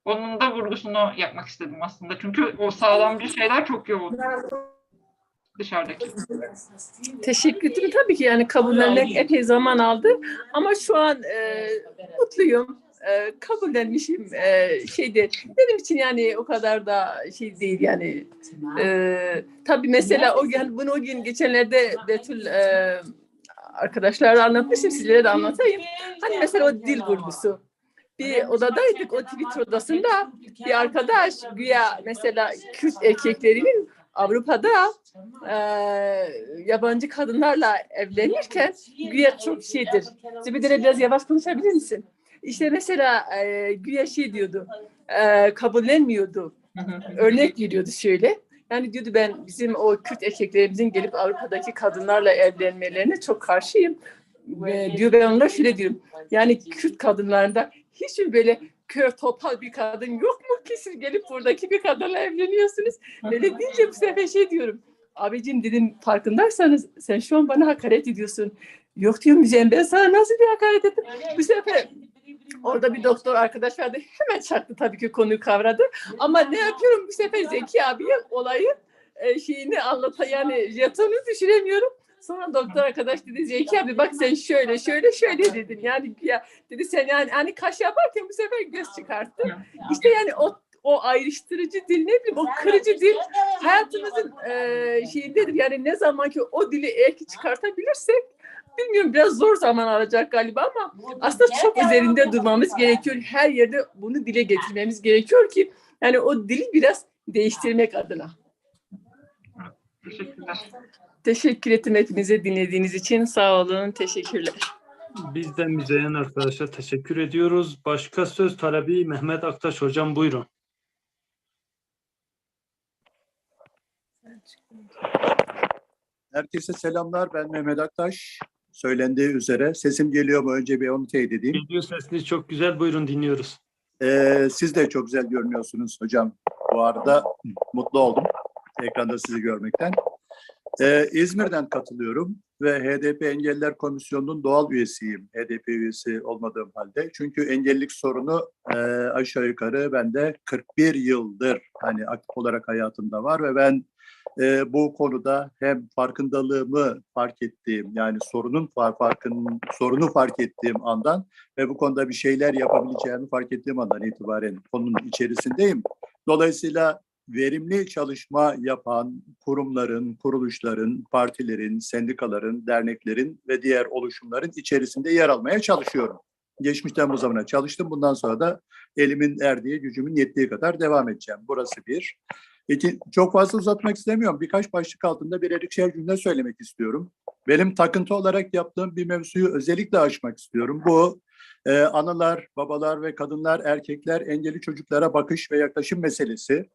Onun da vurgusunu yapmak istedim aslında. Çünkü o sağlamcı şeyler çok yoğun dışarıdaki. Teşekkür ederim. Tabii ki yani kabullenmek epey zaman aldı. Ama şu an mutluyum. Kabullenmişim. Benim için yani o kadar da şey değil yani. Tabii mesela o gün geçenlerde Betül arkadaşlarla anlatmışım, sizlere de anlatayım. Hani mesela o dil vurgusu. Bir odadaydık, o Twitter odasında bir arkadaş güya mesela Kürt erkeklerinin Avrupa'da yabancı kadınlarla evlenirken güya çok şeydir. Zübeyde biraz yavaş konuşabilir misin? İşte mesela güya şey diyordu, kabullenmiyordu. Örnek veriyordu şöyle. Yani diyordu ben bizim o Kürt erkeklerimizin gelip Avrupa'daki kadınlarla evlenmelerine çok karşıyım. Diyor ben onlara şöyle diyorum. Yani Kürt kadınlarında hiç mi böyle kör topal bir kadın yok mu ki siz gelip buradaki bir kadınla evleniyorsunuz? Öyle deyince bu sefer şey diyorum. Abicim dedim farkındaysanız sen şu an bana hakaret ediyorsun. Yok diyorum Müzeyyen ben sana nasıl bir hakaret ettim? Bu sefer orada bir doktor arkadaş vardı. Hemen çaktı tabii ki konuyu kavradı. Ama ne yapıyorum bu sefer Zeki abiye olayın şeyini yani jetonunu düşüremiyorum. Sonra doktor arkadaş dedi Zeki abi bak sen şöyle dedin. Yani ya dedi sen yani kaş yaparken bu sefer göz çıkarttın. İşte yani o ayrıştırıcı dil ne bileyim o kırıcı dil hayatımızın şeyindedir. Yani ne zaman ki o dili eğer ki çıkartabilirsek bilmiyorum biraz zor zaman alacak galiba ama aslında çok üzerinde durmamız gerekiyor. Her yerde bunu dile getirmemiz gerekiyor ki yani o dili biraz değiştirmek adına. Teşekkürler. Teşekkür ederim hepinize dinlediğiniz için. Sağ olun. Teşekkürler. Biz de Müzeyyen arkadaşlar teşekkür ediyoruz. Başka söz talebi Mehmet Aktaş hocam buyurun. Herkese selamlar. Ben Mehmet Aktaş. Söylendiği üzere. Sesim geliyor mu? Önce bir onu teyit edeyim. Geliyor, sesli çok güzel. Buyurun dinliyoruz. Siz de çok güzel görünüyorsunuz hocam. Bu arada mutlu oldum ekranda sizi görmekten. İzmir'den katılıyorum ve HDP Engelliler Komisyonu'nun doğal üyesiyim. HDP üyesi olmadığım halde. Çünkü engellilik sorunu aşağı yukarı bende 41 yıldır hani aktif olarak hayatımda var ve ben bu konuda hem farkındalığımı fark ettiğim yani sorunu fark ettiğim andan ve bu konuda bir şeyler yapabileceğimi fark ettiğim andan itibaren konunun içerisindeyim. Dolayısıyla verimli çalışma yapan kurumların, kuruluşların, partilerin, sendikaların, derneklerin ve diğer oluşumların içerisinde yer almaya çalışıyorum. Geçmişten bu zamana çalıştım. Bundan sonra da elimin erdiği, gücümün yettiği kadar devam edeceğim. Burası bir. İki, çok fazla uzatmak istemiyorum. Birkaç başlık altında birer ikişer cümle söylemek istiyorum. Benim takıntı olarak yaptığım bir mevzuyu özellikle açmak istiyorum. Bu analar, babalar ve kadınlar, erkekler, engelli çocuklara bakış ve yaklaşım meselesi.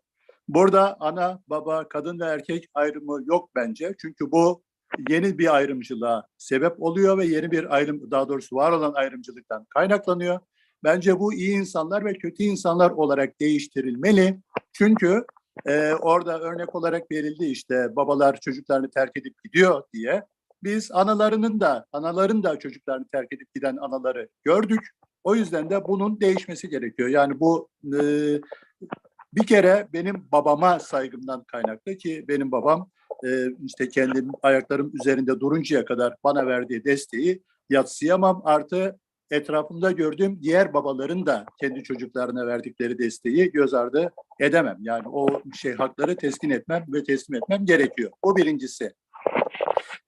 Burada ana, baba, kadın ve erkek ayrımı yok bence. Çünkü bu yeni bir ayrımcılığa sebep oluyor ve yeni bir ayrım, daha doğrusu var olan ayrımcılıktan kaynaklanıyor. Bence bu iyi insanlar ve kötü insanlar olarak değiştirilmeli. Çünkü orada örnek olarak verildi işte babalar çocuklarını terk edip gidiyor diye. Biz anaların da çocuklarını terk edip giden anaları gördük. O yüzden de bunun değişmesi gerekiyor. Yani bu bir kere benim babama saygımdan kaynaklı ki benim babam işte kendim ayaklarım üzerinde duruncaya kadar bana verdiği desteği yadsıyamam. Artı etrafımda gördüğüm diğer babaların da kendi çocuklarına verdikleri desteği göz ardı edemem. Yani o hakları teskin etmem ve teslim etmem gerekiyor. O birincisi.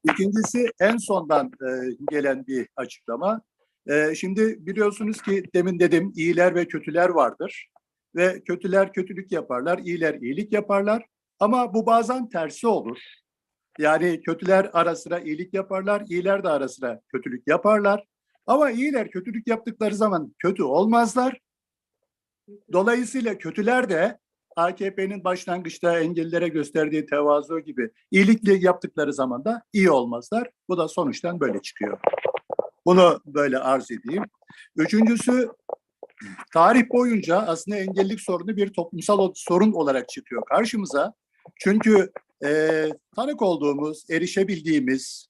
İkincisi en sondan gelen bir açıklama. Şimdi biliyorsunuz ki demin dedim iyiler ve kötüler vardır. Ve kötüler kötülük yaparlar, iyiler iyilik yaparlar. Ama bu bazen tersi olur. Yani kötüler ara sıra iyilik yaparlar, iyiler de ara sıra kötülük yaparlar. Ama iyiler kötülük yaptıkları zaman kötü olmazlar. Dolayısıyla kötüler de AKP'nin başlangıçta engellilere gösterdiği tevazu gibi iyilikle yaptıkları zaman da iyi olmazlar. Bu da sonuçtan böyle çıkıyor. Bunu böyle arz edeyim. Üçüncüsü, tarih boyunca aslında engellilik sorunu bir toplumsal sorun olarak çıkıyor karşımıza. Çünkü tanık olduğumuz, erişebildiğimiz,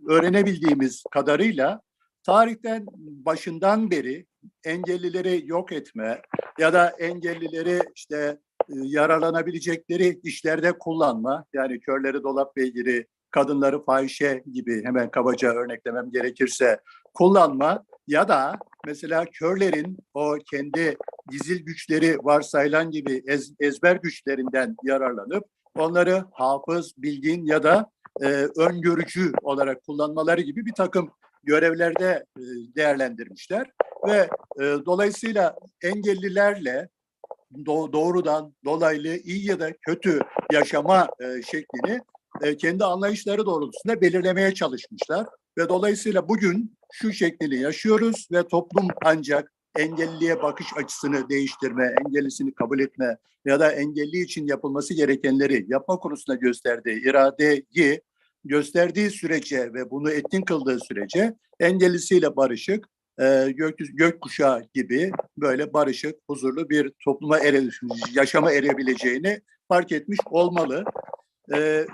öğrenebildiğimiz kadarıyla tarihten başından beri engellileri yok etme ya da engellileri işte yararlanabilecekleri işlerde kullanma, yani körleri dolap beygiri, kadınları fahişe gibi hemen kabaca örneklemem gerekirse kullanma ya da mesela körlerin o kendi gizil güçleri varsayılan gibi ezber güçlerinden yararlanıp onları hafız, bilgin ya da öngörücü olarak kullanmaları gibi bir takım görevlerde değerlendirmişler ve dolayısıyla engellilerle doğrudan dolaylı iyi ya da kötü yaşama şeklini kendi anlayışları doğrultusunda belirlemeye çalışmışlar ve dolayısıyla bugün şu şeklini yaşıyoruz ve toplum ancak engelliye bakış açısını değiştirme, engellisini kabul etme ya da engelli için yapılması gerekenleri yapma konusunda gösterdiği iradeyi gösterdiği sürece ve bunu etkin kıldığı sürece engellisiyle barışık, gökkuşağı gibi böyle barışık, huzurlu bir topluma yaşama erebileceğini fark etmiş olmalı.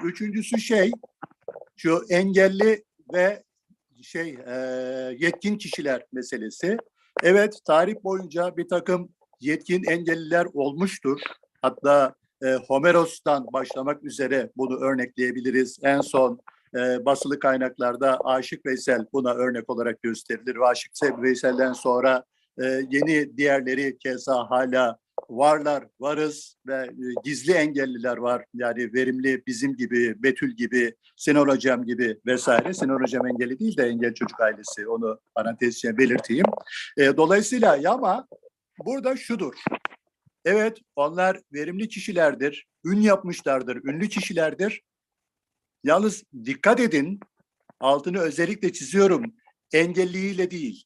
Üçüncüsü şu engelli ve yetkin kişiler meselesi. Evet, tarih boyunca bir takım yetkin engelliler olmuştur. Hatta Homeros'tan başlamak üzere bunu örnekleyebiliriz. En son basılı kaynaklarda Aşık Veysel buna örnek olarak gösterilir. Ve Aşık Veysel'den sonra yeni diğerleri keza hala varız ve gizli engelliler var. Yani verimli bizim gibi, Betül gibi, Sinan Hocam gibi vesaire. Sinan Hocam engelli değil de engel çocuk ailesi. Onu parantez içine belirteyim. Dolayısıyla ama burada şudur. Evet, onlar verimli kişilerdir, ün yapmışlardır, ünlü kişilerdir. Yalnız dikkat edin, altını özellikle çiziyorum, engelliyle değil,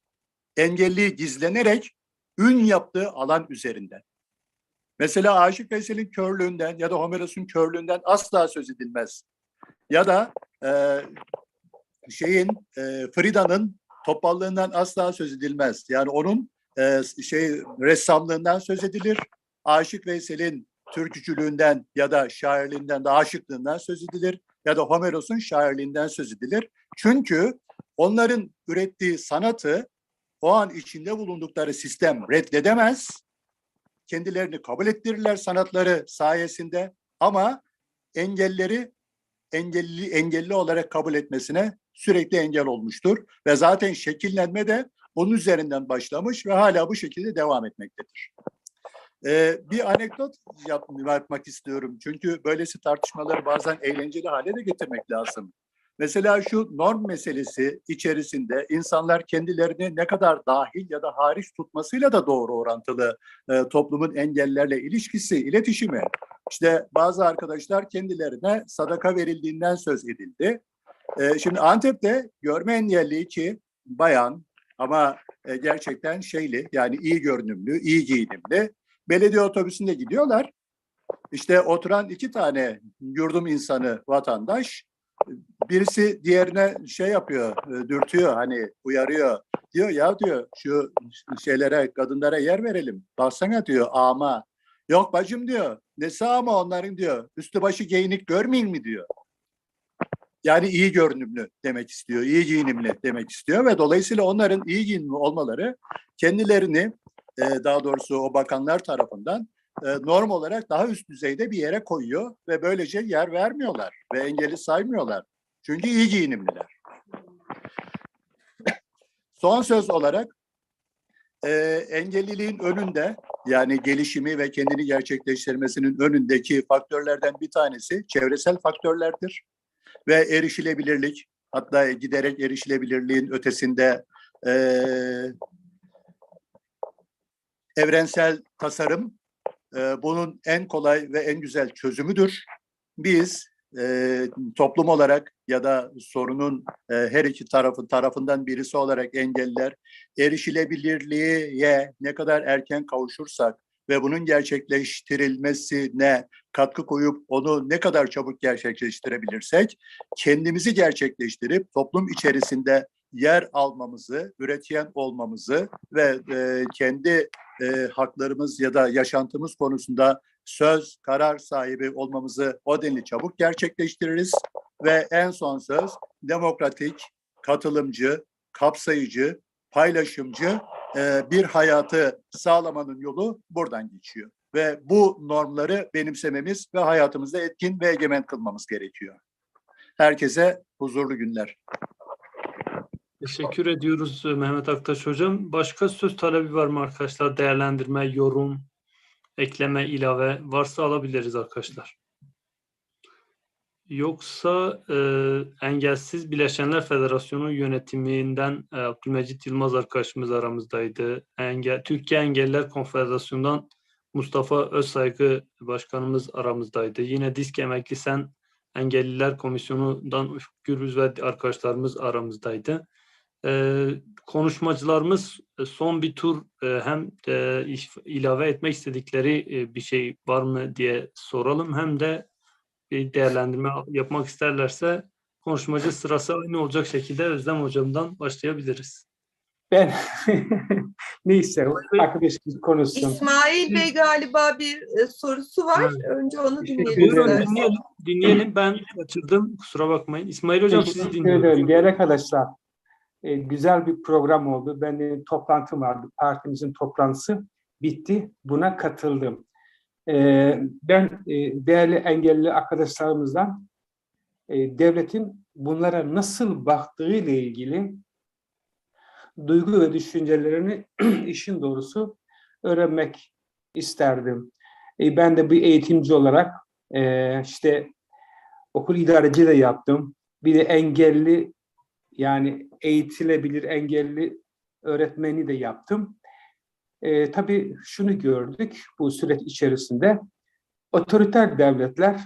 engelli gizlenerek ün yaptığı alan üzerinden. Mesela Aşık Veysel'in körlüğünden ya da Homeros'un körlüğünden asla söz edilmez. Ya da Frida'nın topallığından asla söz edilmez. Yani onun ressamlığından söz edilir. Aşık Veysel'in türkücülüğünden ya da şairliğinden de aşıklığından söz edilir ya da Homeros'un şairliğinden söz edilir. Çünkü onların ürettiği sanatı o an içinde bulundukları sistem reddedemez. Kendilerini kabul ettirirler sanatları sayesinde ama engelli olarak kabul etmesine sürekli engel olmuştur. Ve zaten şekillenme de onun üzerinden başlamış ve hala bu şekilde devam etmektedir. Bir anekdot yapmak istiyorum. Çünkü böylesi tartışmaları bazen eğlenceli hale de getirmek lazım. Mesela şu norm meselesi içerisinde insanlar kendilerini ne kadar dahil ya da hariç tutmasıyla da doğru orantılı toplumun engellerle ilişkisi, iletişimi. İşte bazı arkadaşlar kendilerine sadaka verildiğinden söz edildi. Şimdi Antep'te görme engelli iki bayan ama gerçekten şeyli, yani iyi görünümlü, iyi giyinimli belediye otobüsünde gidiyorlar. İşte oturan iki tane yurdum insanı, vatandaş, birisi diğerine şey yapıyor, dürtüyor, hani uyarıyor. Diyor ya, diyor, şu şeylere, kadınlara yer verelim. Baksana diyor, ama. Yok bacım diyor, nesi ama onların diyor, üstü başı giyinik görmeyin mi diyor. Yani iyi görünümlü demek istiyor, iyi giyinimli demek istiyor ve dolayısıyla onların iyi giyinimli olmaları kendilerini, daha doğrusu o bakanlar tarafından norm olarak daha üst düzeyde bir yere koyuyor ve böylece yer vermiyorlar ve engelli saymıyorlar. Çünkü iyi giyinimliler. Son söz olarak engelliliğin önünde, yani gelişimi ve kendini gerçekleştirmesinin önündeki faktörlerden bir tanesi çevresel faktörlerdir. Ve erişilebilirlik, hatta giderek erişilebilirliğin ötesinde evrensel tasarım bunun en kolay ve en güzel çözümüdür. Biz toplum olarak ya da sorunun her iki tarafından birisi olarak engelliler erişilebilirliğe ne kadar erken kavuşursak ve bunun gerçekleştirilmesine katkı koyup onu ne kadar çabuk gerçekleştirebilirsek kendimizi gerçekleştirip toplum içerisinde yer almamızı, üretken olmamızı ve kendi haklarımız ya da yaşantımız konusunda söz, karar sahibi olmamızı o denli çabuk gerçekleştiririz ve en son söz demokratik, katılımcı, kapsayıcı, paylaşımcı bir hayatı sağlamanın yolu buradan geçiyor. Ve bu normları benimsememiz ve hayatımızda etkin ve egemen kılmamız gerekiyor. Herkese huzurlu günler. Teşekkür ediyoruz Mehmet Aktaş Hocam. Başka söz talebi var mı arkadaşlar? Değerlendirme, yorum, ekleme, ilave varsa alabiliriz arkadaşlar. Yoksa Engelsiz Bileşenler Federasyonu yönetiminden Abdülmecit Yılmaz arkadaşımız aramızdaydı. Türkiye Engelliler Konfederasyonu'ndan Mustafa Özsaygı Başkanımız aramızdaydı. Yine Disk Emekli Sen Engelliler Komisyonu'ndan Ufuk Gürbüz ve arkadaşlarımız aramızdaydı. Konuşmacılarımız son bir tur hem ilave etmek istedikleri bir şey var mı diye soralım, hem de bir değerlendirme yapmak isterlerse konuşmacı sırası aynı olacak şekilde Özlem Hocam'dan başlayabiliriz. Ben neyse arkadaşımız konuşsun. İsmail Bey galiba bir sorusu var. Evet. Önce onu Buyurun, dinleyelim. Ben kaçırdım. Kusura bakmayın. İsmail Hocam sizi dinliyorum. Değerli arkadaşlar, güzel bir program oldu. Benim toplantım vardı. Partimizin toplantısı bitti. Buna katıldım. Ben değerli engelli arkadaşlarımızdan devletin bunlara nasıl baktığı ile ilgili duygu ve düşüncelerini işin doğrusu öğrenmek isterdim. Ben de bir eğitimci olarak işte okul idareci de yaptım. Bir de engelli, yani eğitilebilir engelli öğretmeni de yaptım. Tabii şunu gördük bu süreç içerisinde, otoriter devletler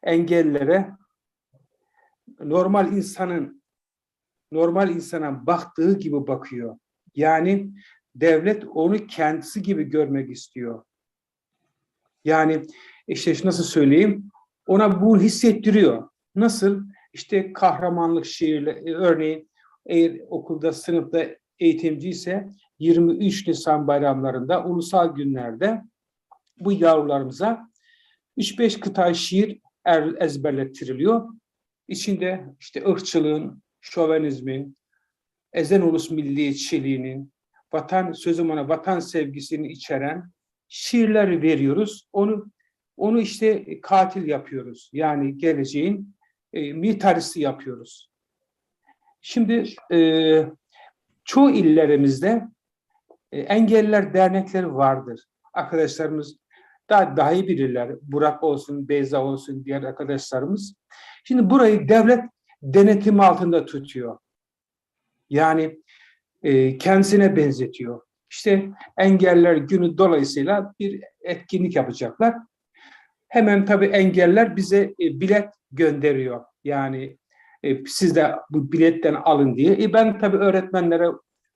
engellilere normal insana baktığı gibi bakıyor. Yani devlet onu kendisi gibi görmek istiyor. Yani işte nasıl söyleyeyim, ona bu hissettiriyor. Nasıl? İşte kahramanlık şiirle, örneğin eğer okulda, sınıfta eğitimci ise 23 Nisan bayramlarında, ulusal günlerde bu yavrularımıza 3-5 kıta şiir ezberlettiriliyor. İçinde işte ırkçılığın, şovenizmin, ezen ulus milliyetçiliğinin, vatan sevgisini içeren şiirler veriyoruz. Onu işte katil yapıyoruz. Yani geleceğin militaristi yapıyoruz. Şimdi çoğu illerimizde engelliler dernekleri vardır. Arkadaşlarımız daha iyi bilirler. Burak olsun, Beyza olsun, diğer arkadaşlarımız. Şimdi burayı devlet denetimi altında tutuyor. Yani kendisine benzetiyor. İşte Engelliler Günü dolayısıyla bir etkinlik yapacaklar. Hemen tabii engeller bize bilet gönderiyor. Yani siz de bu biletten alın diye. Ben tabii öğretmenlere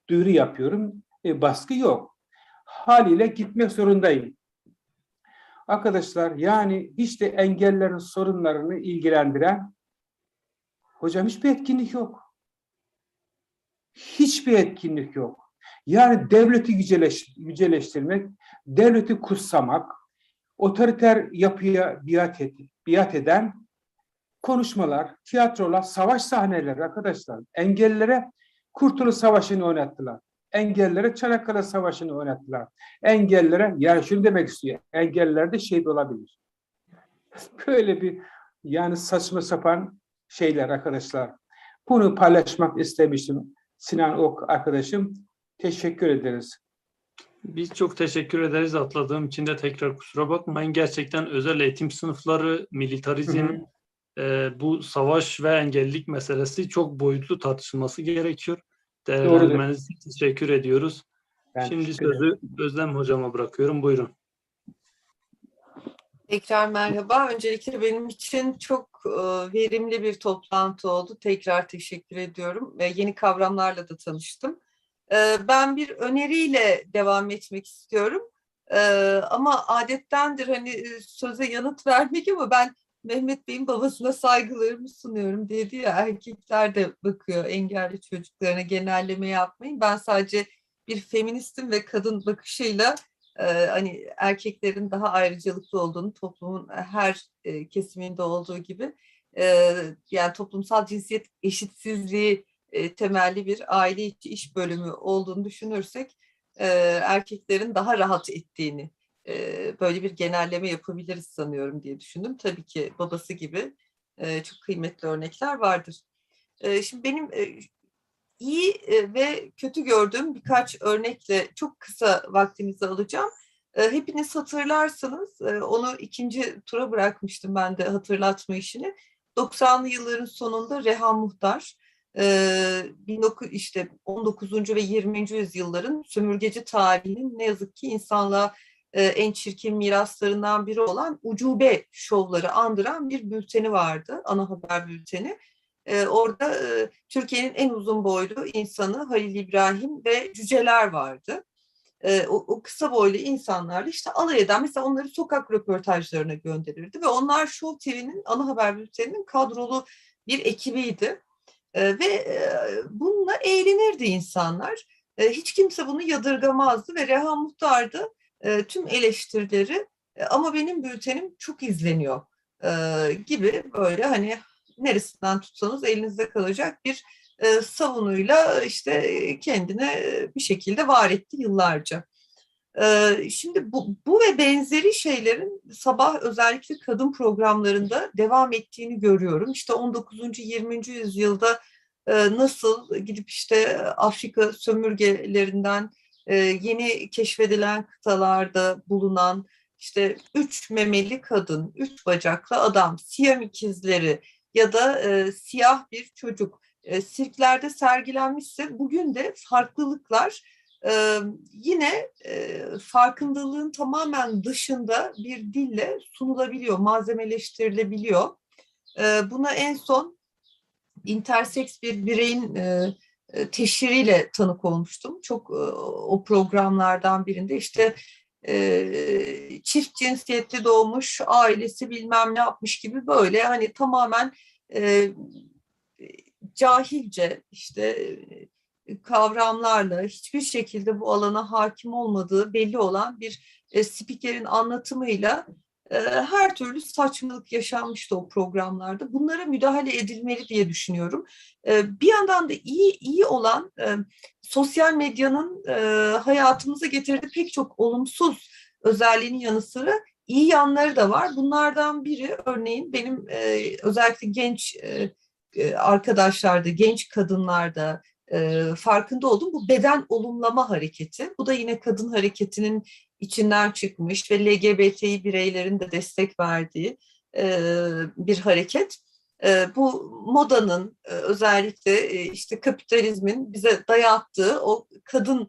duyuru yapıyorum. Baskı yok. Haliyle gitmek zorundayım. Arkadaşlar yani hiç de engellerin sorunlarını ilgilendiren hocam hiçbir etkinlik yok. Hiçbir etkinlik yok. Yani devleti yüceleştirmek, devleti kutsamak, otoriter yapıya biat eden konuşmalar, tiyatrolar, savaş sahneleri arkadaşlar. Engellilere Kurtuluş Savaşı'nı oynattılar. Engellilere Çanakkale Savaşı'nı oynattılar. Engellilere, yani şunu demek istiyor, engelliler de şehit olabilir. Böyle bir yani saçma sapan şeyler arkadaşlar. Bunu paylaşmak istemiştim. Sinan Ok arkadaşım, teşekkür ederiz. Biz çok teşekkür ederiz. Atladığım için de tekrar kusura bakmayın. Gerçekten özel eğitim sınıfları, militarizm, bu savaş ve engellilik meselesi çok boyutlu tartışılması gerekiyor. Değerlendirmeniz için teşekkür ediyoruz. Şimdi sözü Özlem Hocama bırakıyorum. Buyurun. Tekrar merhaba. Öncelikle benim için çok verimli bir toplantı oldu. Tekrar teşekkür ediyorum. Yeni kavramlarla da tanıştım. Ben bir öneriyle devam etmek istiyorum. Ama adettendir hani söze yanıt vermek ama ben Mehmet Bey'in babasına saygılarımı sunuyorum dedi ya, erkekler de bakıyor engelli çocuklarına, genelleme yapmayın. Ben sadece bir feministim ve kadın bakışıyla hani erkeklerin daha ayrıcalıklı olduğunu, toplumun her kesiminde olduğu gibi yani toplumsal cinsiyet eşitsizliği temelli bir aile içi iş bölümü olduğunu düşünürsek erkeklerin daha rahat ettiğini, böyle bir genelleme yapabiliriz sanıyorum diye düşündüm. Tabii ki babası gibi çok kıymetli örnekler vardır. Şimdi benim iyi ve kötü gördüğüm birkaç örnekle çok kısa vaktinizi alacağım. Hepiniz hatırlarsınız, onu ikinci tura bırakmıştım ben de hatırlatma işini. 90'lı yılların sonunda Reha Muhtar, işte 19. ve 20. yüzyılların sömürgeci tarihinin ne yazık ki insanlığa en çirkin miraslarından biri olan ucube şovları andıran bir bülteni vardı, ana haber bülteni. Orada Türkiye'nin en uzun boylu insanı Halil İbrahim ve cüceler vardı. O kısa boylu insanlarla işte alay eden, mesela onları sokak röportajlarına gönderirdi ve onlar Show TV'nin ana haber bülteninin kadrolu bir ekibiydi. Ve bununla eğlenirdi insanlar. Hiç kimse bunu yadırgamazdı ve Reha Muhtar da tüm eleştirileri ama benim bültenim çok izleniyor gibi böyle hani neresinden tutsanız elinizde kalacak bir savunuyla işte kendine bir şekilde var etti yıllarca. Şimdi bu ve benzeri şeylerin sabah özellikle kadın programlarında devam ettiğini görüyorum. İşte 19. 20. yüzyılda nasıl gidip işte Afrika sömürgelerinden yeni keşfedilen kıtalarda bulunan işte 3 memeli kadın, 3 bacaklı adam, Siyam ikizleri ya da siyah bir çocuk sirklerde sergilenmişse bugün de farklılıklar yine farkındalığın tamamen dışında bir dille sunulabiliyor, malzemeleştirilebiliyor. Buna en son interseks bir bireyin teşhiriyle tanık olmuştum. Çok o programlardan birinde işte çift cinsiyetli doğmuş, ailesi bilmem ne yapmış gibi böyle hani tamamen cahilce işte kavramlarla hiçbir şekilde bu alana hakim olmadığı belli olan bir spikerin anlatımıyla her türlü saçmalık yaşanmıştı o programlarda. Bunlara müdahale edilmeli diye düşünüyorum. Bir yandan da iyi olan sosyal medyanın hayatımıza getirdiği pek çok olumsuz özelliğinin yanı sıra iyi yanları da var. Bunlardan biri örneğin benim özellikle genç arkadaşlarda, genç kadınlarda farkında olduğum bu beden olumlama hareketi. Bu da yine kadın hareketinin içinden çıkmış ve LGBTİ bireylerin de destek verdiği bir hareket. Bu modanın özellikle işte kapitalizmin bize dayattığı o kadın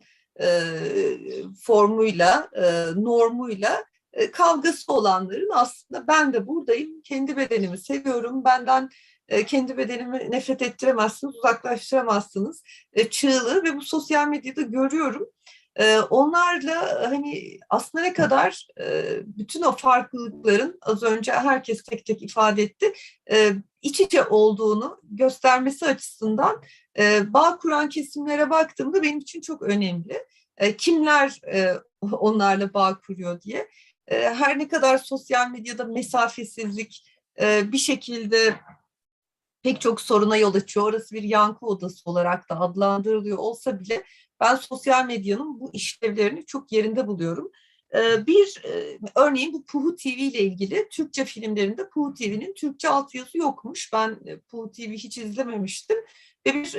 formuyla, normuyla kavgası olanların aslında ben de buradayım, kendi bedenimi seviyorum, benden kendi bedenimi nefret ettiremezsiniz, uzaklaştıramazsınız çığlığı ve bu sosyal medyada görüyorum. Onlarla hani aslında ne kadar bütün o farklılıkların az önce herkes tek tek ifade etti, iç içe olduğunu göstermesi açısından bağ kuran kesimlere baktığımda benim için çok önemli. Kimler onlarla bağ kuruyor diye. Her ne kadar sosyal medyada mesafesizlik bir şekilde pek çok soruna yol açıyor. Orası bir yankı odası olarak da adlandırılıyor olsa bile ben sosyal medyanın bu işlevlerini çok yerinde buluyorum. Örneğin bu Puhu TV ile ilgili Türkçe filmlerinde Puhu TV'nin Türkçe altyazı yokmuş. Ben Puhu TV hiç izlememiştim. Ve bir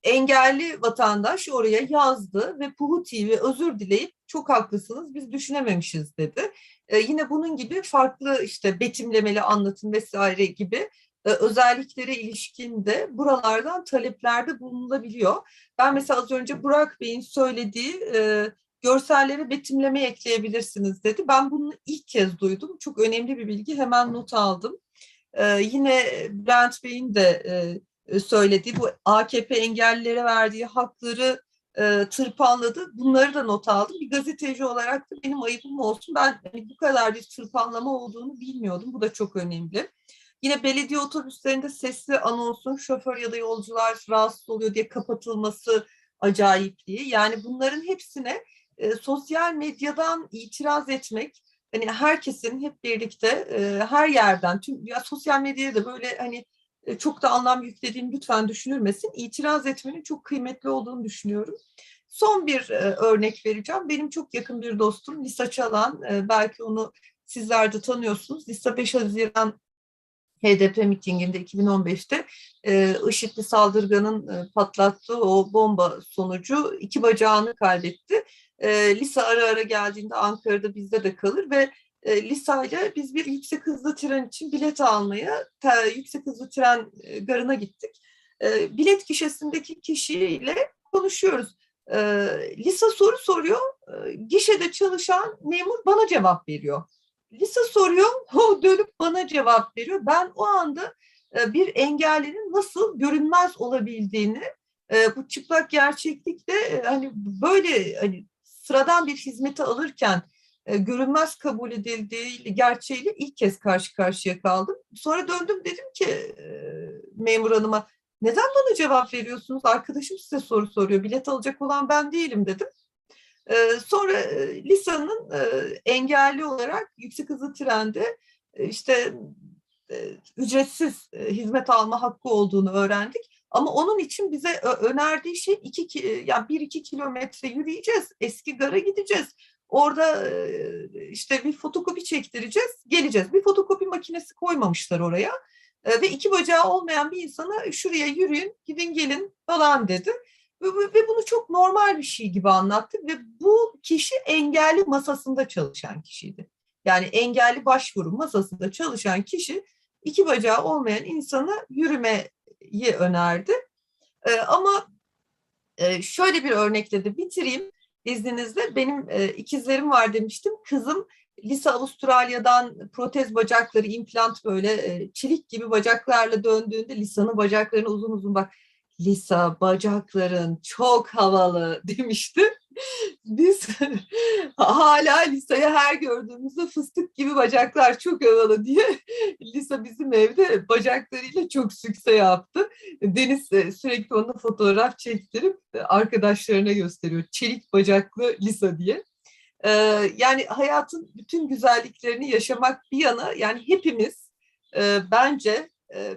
engelli vatandaş oraya yazdı ve Puhu TV özür dileyip çok haklısınız biz düşünememişiz dedi. Yine bunun gibi farklı işte betimlemeli anlatım vesaire gibi özelliklere ilişkin de buralardan taleplerde bulunulabiliyor. Ben mesela az önce Burak Bey'in söylediği görselleri betimleme ekleyebilirsiniz dedi. Ben bunu ilk kez duydum. Çok önemli bir bilgi. Hemen not aldım. Yine Bülent Bey'in de söylediği bu AKP engellilere verdiği hakları tırpanladı. Bunları da not aldım. Bir gazeteci olarak da benim ayıbım olsun. Ben hani bu kadar bir tırpanlama olduğunu bilmiyordum. Bu da çok önemli. Yine belediye otobüslerinde sesli anonsun şoför ya da yolcular rahatsız oluyor diye kapatılması acayipliği. Yani bunların hepsine sosyal medyadan itiraz etmek, hani herkesin hep birlikte her yerden tüm ya sosyal medyaya da böyle hani çok da anlam yüklediğini lütfen düşünülmesin. İtiraz etmenin çok kıymetli olduğunu düşünüyorum. Son bir örnek vereceğim. Benim çok yakın bir dostum Lisa Çalan. Belki onu sizler de tanıyorsunuz. Lisa 5 Haziran HDP mitinginde 2015'te IŞİD'li saldırganın patlattığı o bomba sonucu 2 bacağını kaybetti. Lisa ara ara geldiğinde Ankara'da bizde de kalır ve Lisa ile biz bir yüksek hızlı tren için bilet almaya yüksek hızlı tren garına gittik. Bilet gişesindeki kişiyle konuşuyoruz. Lisa soru soruyor. Gişede çalışan memur bana cevap veriyor. Lisa soruyor, o dönüp bana cevap veriyor. Ben o anda bir engellinin nasıl görünmez olabildiğini, bu çıplak gerçeklikte hani böyle hani sıradan bir hizmeti alırken görünmez kabul edildiği gerçeğiyle ilk kez karşı karşıya kaldım. Sonra döndüm dedim ki memur hanıma neden bana cevap veriyorsunuz? Arkadaşım size soru soruyor. Bilet alacak olan ben değilim dedim. Sonra Lisa'nın engelli olarak yüksek hızlı trende işte ücretsiz hizmet alma hakkı olduğunu öğrendik. Ama onun için bize önerdiği şey 1-2 kilometre yürüyeceğiz. Eski gara gideceğiz. Orada işte bir fotokopi çektireceğiz, geleceğiz. Bir fotokopi makinesi koymamışlar oraya. Ve 2 bacağı olmayan bir insana şuraya yürüyün, gidin gelin falan dedi. Ve bunu çok normal bir şey gibi anlattı. Ve bu kişi engelli masasında çalışan kişiydi. Yani engelli başvuru masasında çalışan kişi 2 bacağı olmayan insana yürümeyi önerdi. Ama şöyle bir örnekle de bitireyim izninizle. Benim ikizlerim var demiştim. Kızım Lisa Avustralya'dan protez bacakları, implant böyle çelik gibi bacaklarla döndüğünde Lisa'nın bacaklarını uzun uzun bak. Lisa bacakların çok havalı demişti. Biz hala Lisa'ya her gördüğümüzde fıstık gibi bacaklar çok havalı diye Lisa bizim evde bacaklarıyla çok sükse yaptı. Deniz sürekli ona fotoğraf çektirip arkadaşlarına gösteriyor. Çelik bacaklı Lisa diye. Yani hayatın bütün güzelliklerini yaşamak bir yana yani hepimiz bence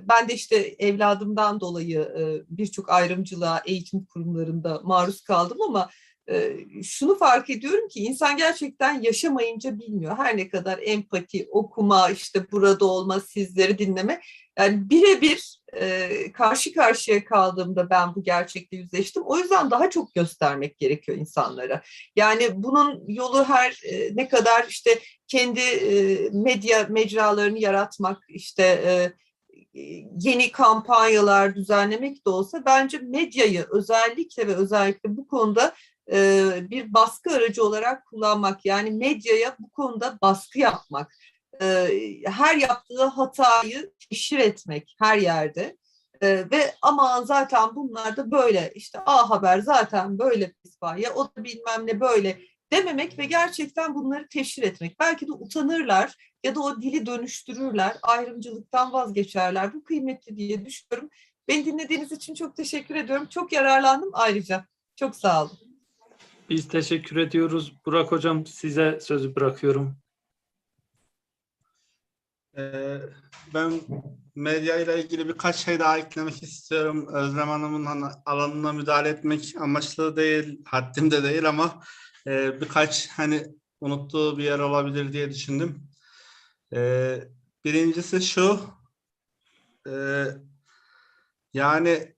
ben de işte evladımdan dolayı birçok ayrımcılığa eğitim kurumlarında maruz kaldım ama şunu fark ediyorum ki insan gerçekten yaşamayınca bilmiyor. Her ne kadar empati, okuma, işte burada olma, sizleri dinleme yani birebir karşı karşıya kaldığımda ben bu gerçekle yüzleştim. O yüzden daha çok göstermek gerekiyor insanlara. Yani bunun yolu ne kadar işte kendi medya mecralarını yaratmak, işte yeni kampanyalar düzenlemek de olsa bence medyayı özellikle bu konuda bir baskı aracı olarak kullanmak, yani medyaya bu konuda baskı yapmak, her yaptığı hatayı teşhir etmek her yerde ve ama zaten bunlar da böyle, işte A Haber zaten böyle, ya o da bilmem ne böyle dememek ve gerçekten bunları teşhir etmek. Belki de utanırlar ya da o dili dönüştürürler, ayrımcılıktan vazgeçerler. Bu kıymetli diye düşünüyorum. Beni dinlediğiniz için çok teşekkür ediyorum. Çok yararlandım ayrıca. Çok sağ olun. Biz teşekkür ediyoruz. Burak Hocam, size sözü bırakıyorum. Ben medya ile ilgili birkaç şey daha eklemek istiyorum. Özlem Hanım'ın alanına müdahale etmek amaçlı değil, haddimde değil ama birkaç unuttuğu bir yer olabilir diye düşündüm. Birincisi şu, yani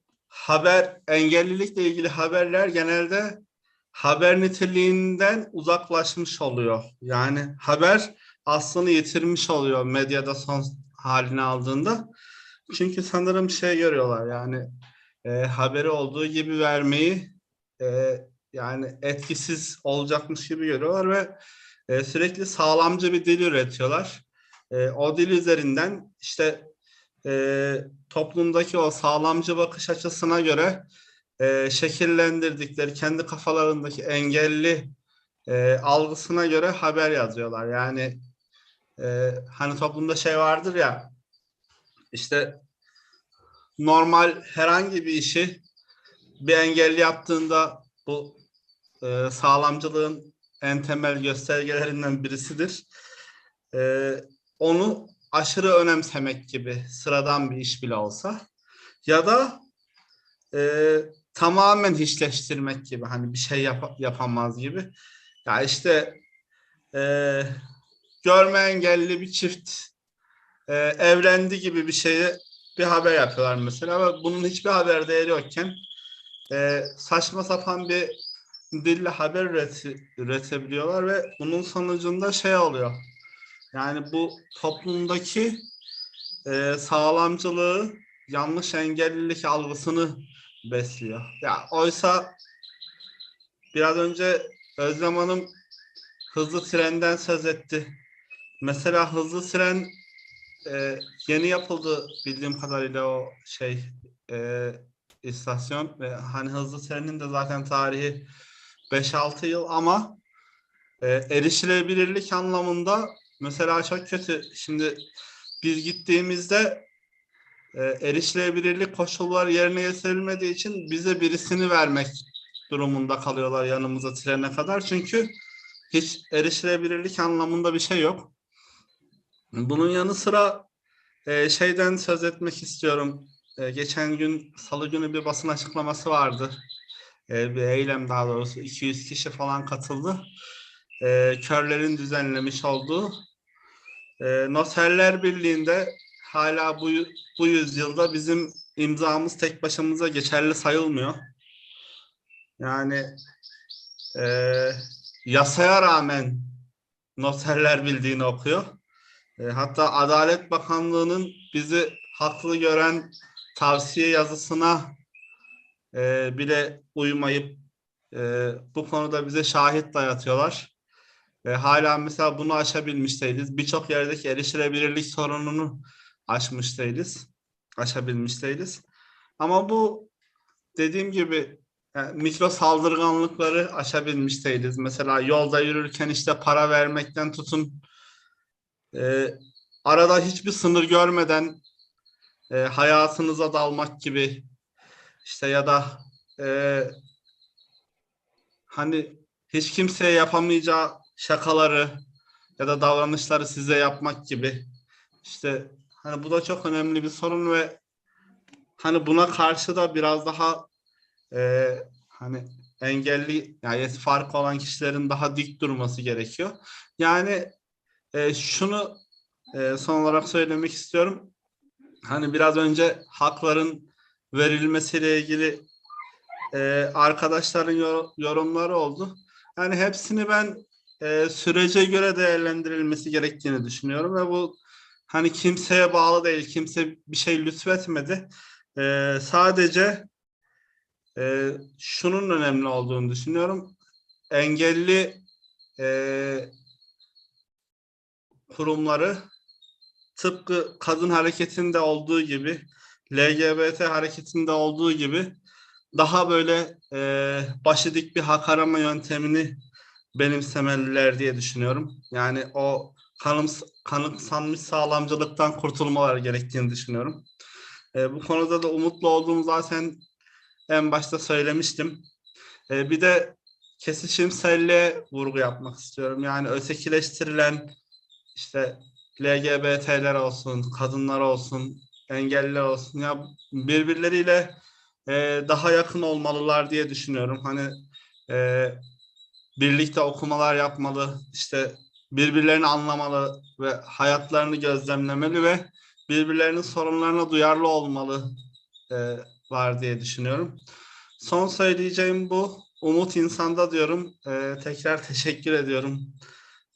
engellilikle ilgili haberler genelde haber niteliğinden uzaklaşmış oluyor. Yani haber aslını yitirmiş oluyor medyada son halini aldığında. Çünkü sanırım görüyorlar, yani haberi olduğu gibi vermeyi yani etkisiz olacakmış gibi görüyorlar ve sürekli sağlamcı bir dil üretiyorlar. O dil üzerinden işte toplumdaki o sağlamcı bakış açısına göre şekillendirdikleri kendi kafalarındaki engelli algısına göre haber yazıyorlar. Yani toplumda vardır ya, işte normal herhangi bir işi bir engelli yaptığında bu sağlamcılığın en temel göstergelerinden birisidir. Onu aşırı önemsemek gibi, sıradan bir iş bile olsa, ya da tamamen hiçleştirmek gibi, bir şey yapamaz gibi. Ya işte görme engelli bir çift evlendi gibi bir haber yapıyorlar mesela, ama bunun hiçbir haber değeri yokken saçma sapan bir dille haber üretebiliyorlar ve bunun sonucunda oluyor. Yani bu toplumdaki sağlamcılığı, yanlış engellilik algısını besliyor. Ya oysa biraz önce Özlem Hanım hızlı trenden söz etti. Mesela hızlı tren yeni yapıldı bildiğim kadarıyla o istasyon ve hızlı trenin de zaten tarihi 5-6 yıl ama erişilebilirlik anlamında mesela çok kötü. Şimdi biz gittiğimizde erişilebilirlik koşulları yerine getirilmediği için bize birisini vermek durumunda kalıyorlar yanımıza trene kadar. Çünkü hiç erişilebilirlik anlamında bir şey yok. Bunun yanı sıra şeyden söz etmek istiyorum. Geçen gün Salı günü bir basın açıklaması vardı. Bir eylem, daha doğrusu 200 kişi falan katıldı. Körlerin düzenlemiş olduğu Noterler Birliği'nde hala bu yüzyılda bizim imzamız tek başımıza geçerli sayılmıyor. Yani yasaya rağmen Noterler Birliği'ni okuyor. Hatta Adalet Bakanlığı'nın bizi haklı gören tavsiye yazısına bile uymayıp bu konuda bize şahit dayatıyorlar. Hala mesela bunu aşabilmiş değiliz. Birçok yerdeki erişilebilirlik sorununu aşabilmiş değiliz. Ama bu dediğim gibi mikro saldırganlıkları aşabilmiş değiliz. Mesela yolda yürürken işte para vermekten tutun, arada hiçbir sınır görmeden hayatınıza dalmak gibi, işte ya da hiç kimseye yapamayacağı şakaları ya da davranışları size yapmak gibi. İşte bu da çok önemli bir sorun ve buna karşı da biraz daha engelli, yani farkı olan kişilerin daha dik durması gerekiyor. Yani şunu son olarak söylemek istiyorum. hani biraz önce hakların verilmesiyle ilgili arkadaşların yorumları oldu. Yani hepsini ben sürece göre değerlendirilmesi gerektiğini düşünüyorum ve bu hani kimseye bağlı değil, kimse bir şey lütfetmedi. Sadece şunun önemli olduğunu düşünüyorum. Engelli kurumları tıpkı kadın hareketinde olduğu gibi, LGBT hareketinde olduğu gibi daha böyle başı dik bir hak arama yöntemini benimsemeliler diye düşünüyorum. Yani o kanıksanmış sağlamcılıktan kurtulmaları gerektiğini düşünüyorum. Bu konuda da umutlu olduğumu zaten en başta söylemiştim. Bir de kesişimselliğe vurgu yapmak istiyorum. Yani ötekileştirilen işte LGBT'ler olsun, kadınlar olsun, engelliler olsun ya birbirleriyle daha yakın olmalılar diye düşünüyorum. Hani birlikte okumalar yapmalı, işte birbirlerini anlamalı ve hayatlarını gözlemlemeli ve birbirlerinin sorunlarına duyarlı olmalı var diye düşünüyorum. Son söyleyeceğim bu. Umut insanda diyorum. Tekrar teşekkür ediyorum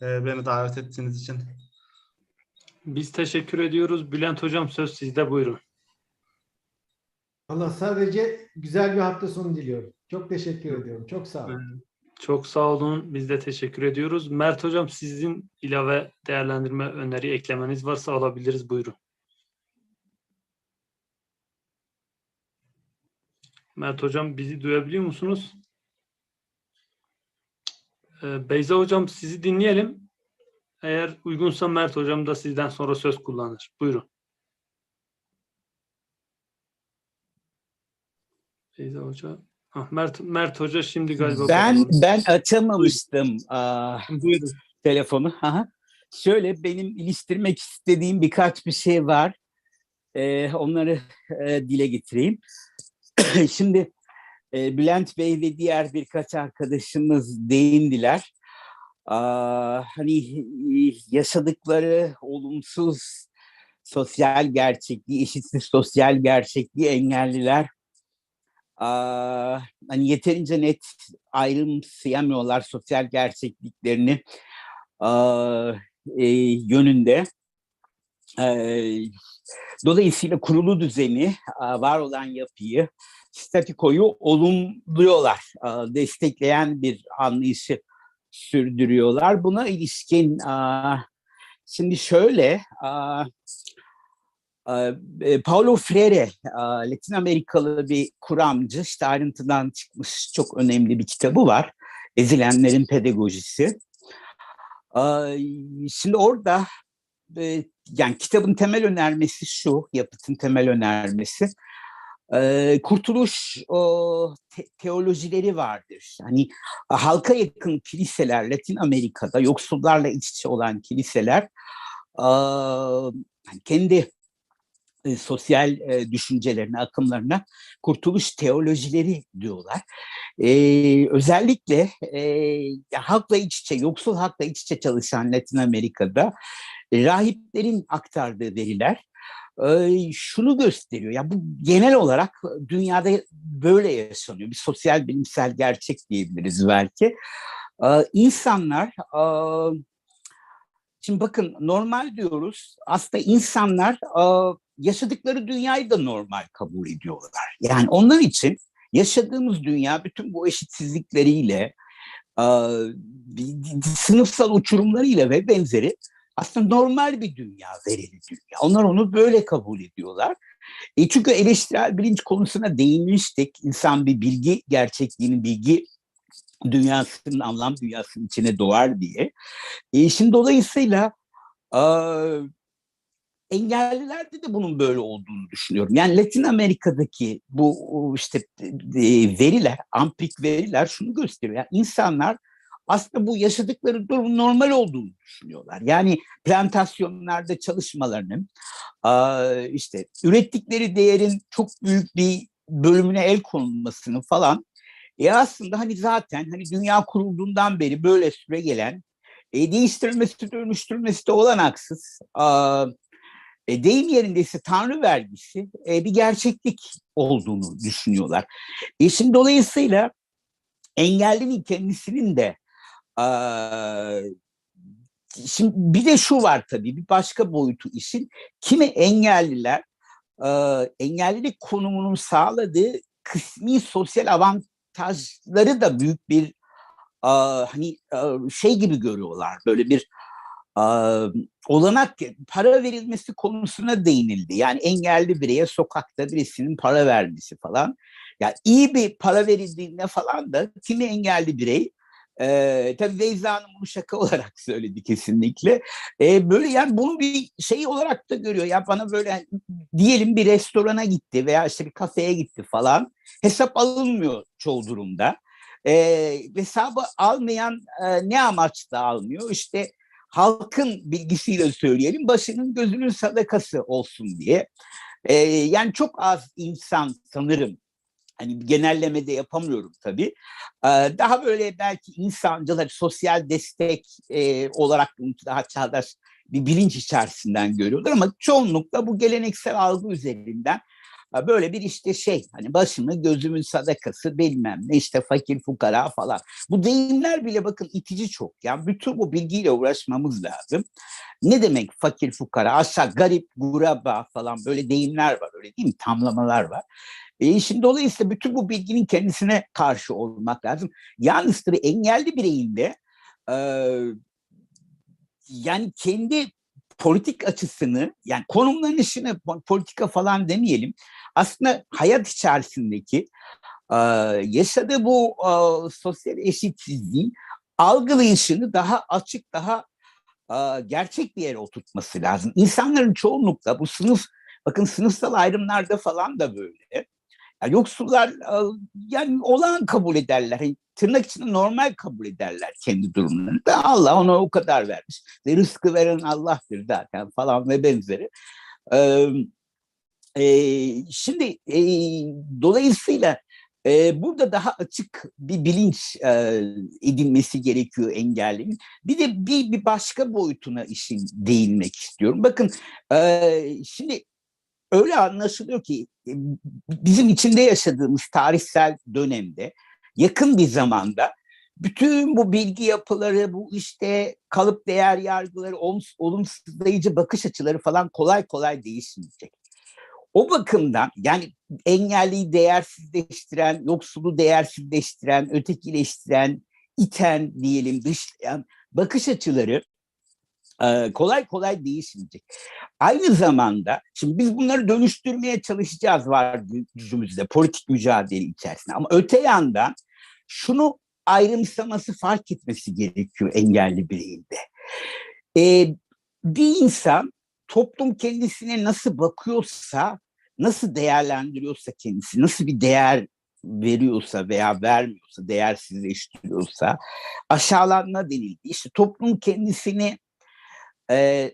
beni davet ettiğiniz için. Biz teşekkür ediyoruz. Bülent Hocam söz sizde, buyurun. Allah sadece güzel bir hafta sonu diliyorum. Çok teşekkür ediyorum. Çok sağ olun. Çok sağ olun. Biz de teşekkür ediyoruz. Mert Hocam sizin ilave değerlendirme, öneri, eklemeniz varsa alabiliriz. Buyurun. Mert Hocam bizi duyabiliyor musunuz? Beyza Hocam sizi dinleyelim. Eğer uygunsa Mert Hocam da sizden sonra söz kullanır. Buyurun. Beyza Hoca. Mert Hoca şimdi galiba... Ben açamamıştım Buyurun. telefonu. Şöyle benim iliştirmek istediğim birkaç bir şey var. Onları dile getireyim. Şimdi Bülent Bey ve diğer birkaç arkadaşımız değindiler. Hani yaşadıkları olumsuz sosyal gerçekliği, eşitsiz sosyal gerçekliği engelliler hani yeterince net ayrımsayamıyorlar sosyal gerçekliklerini yönünde. Dolayısıyla kurulu düzeni, var olan yapıyı, statikoyu olumluyorlar, destekleyen bir anlayışı sürdürüyorlar. Buna ilişkin şimdi şöyle, Paulo Freire, Latin Amerikalı bir kuramcı, işte ayrıntıdan çıkmış çok önemli bir kitabı var. Ezilenlerin Pedagojisi. Şimdi orada yani kitabın temel önermesi şu, yapıtın temel önermesi, kurtuluş teolojileri vardır. Hani halka yakın kiliseler, Latin Amerika'da yoksullarla iç içe olan kiliseler kendi sosyal düşüncelerine, akımlarına kurtuluş teolojileri diyorlar. Özellikle halkla iç içe, yoksul halkla iç içe çalışan Latin Amerika'da rahiplerin aktardığı veriler şunu gösteriyor. Ya bu genel olarak dünyada böyle yaşanıyor. Bir sosyal bilimsel gerçek diyebiliriz belki. İnsanlar şimdi bakın normal diyoruz. Aslında insanlar yaşadıkları dünyayı da normal kabul ediyorlar. Yani onlar için yaşadığımız dünya bütün bu eşitsizlikleriyle, sınıfsal uçurumlarıyla ve benzeri aslında normal bir dünya, verili dünya. Onlar onu böyle kabul ediyorlar. Çünkü eleştirel bilinç konusuna değinmiştik. İnsan bir bilgi gerçekliğinin, bilgi dünyasının, anlam dünyasının içine doğar diye. Şimdi dolayısıyla engellilerde de bunun böyle olduğunu düşünüyorum. Yani Latin Amerika'daki bu işte veriler, ampik veriler şunu gösteriyor. Yani insanlar aslında bu yaşadıkları durum normal olduğunu düşünüyorlar. Yani plantasyonlarda çalışmalarının, işte ürettikleri değerin çok büyük bir bölümüne el konulmasının falan, aslında hani zaten hani dünya kurulduğundan beri böyle süre gelen, değiştirilmesi, dönüştürülmesi de olanaksız Deyim yerindeyse Tanrı vergisi bir gerçeklik olduğunu düşünüyorlar. Şimdi dolayısıyla engellinin kendisinin de şimdi bir de şu var tabii, bir başka boyutu işin. Kimi engelliler engellilik konumunun sağladığı kısmi sosyal avantajları da büyük bir hani şey gibi görüyorlar. Böyle bir olanak, para verilmesi konusuna değinildi. Yani engelli bireye sokakta birisinin para vermesi falan. Yani iyi bir para verildiğinde falan da kimi engelli birey, tabii Beyza Hanım bunu şaka olarak söyledi kesinlikle. Böyle yani bunu bir şey olarak da görüyor. Ya bana böyle diyelim bir restorana gitti veya işte bir kafeye gitti falan. Hesap alınmıyor çoğu durumda. Hesabı almayan ne amaçla almıyor? İşte halkın bilgisiyle söyleyelim, başının gözünün sadakası olsun diye. Yani çok az insan sanırım, hani genelleme de yapamıyorum tabii, daha böyle belki insancılar sosyal destek olarak daha çağdaş bir bilinç içerisinden görüyorlar ama çoğunlukla bu geleneksel algı üzerinden böyle bir işte şey, hani başımın gözümün sadakası bilmem ne, işte fakir fukara falan. Bu deyimler bile bakın itici çok. Yani bütün bu bilgiyle uğraşmamız lazım. Ne demek fakir fukara, aşağı, garip, guraba falan, böyle deyimler var, öyle değil mi? Tamlamalar var. Şimdi dolayısıyla bütün bu bilginin kendisine karşı olmak lazım. Yalnız tabii engelli bireyin de yani kendi politik açısını, yani konumlanışını, politika falan demeyelim, aslında hayat içerisindeki yaşadığı bu sosyal eşitsizliğin algılayışını daha açık, daha gerçek bir yere oturtması lazım. İnsanların çoğunlukla bu bakın sınıfsal ayrımlarda falan da böyle. Yani yoksullar yani olağan kabul ederler. Yani tırnak içinde normal kabul ederler kendi durumlarını. Da Allah ona o kadar vermiş. Ve rızkı veren Allah'tır zaten falan ve benzeri. Şimdi dolayısıyla burada açık açık bir bilinç edinmesi gerekiyor engellinin. Bir de bir başka boyutuna işin değinmek istiyorum. Bakın şimdi öyle anlaşılıyor ki bizim içinde yaşadığımız tarihsel dönemde, yakın bir zamanda bütün bu bilgi yapıları, bu işte kalıp değer yargıları, olumsuzlayıcı bakış açıları falan kolay kolay değişmeyecek. O bakımdan yani engelliyi değersizleştiren, yoksulu değersizleştiren, ötekileştiren, iten diyelim, dışlayan bakış açıları kolay kolay değişmeyecek. Aynı zamanda şimdi biz bunları dönüştürmeye çalışacağız var gücümüzde, politik mücadele içerisinde. Ama öte yandan şunu ayrımsaması, fark etmesi gerekiyor engelli bireyinde. Bir insan toplum kendisine nasıl bakıyorsa, nasıl değerlendiriyorsa kendisi, nasıl bir değer veriyorsa veya vermiyorsa, değersizleştiriyorsa, aşağılanma denildi. İşte toplum kendisini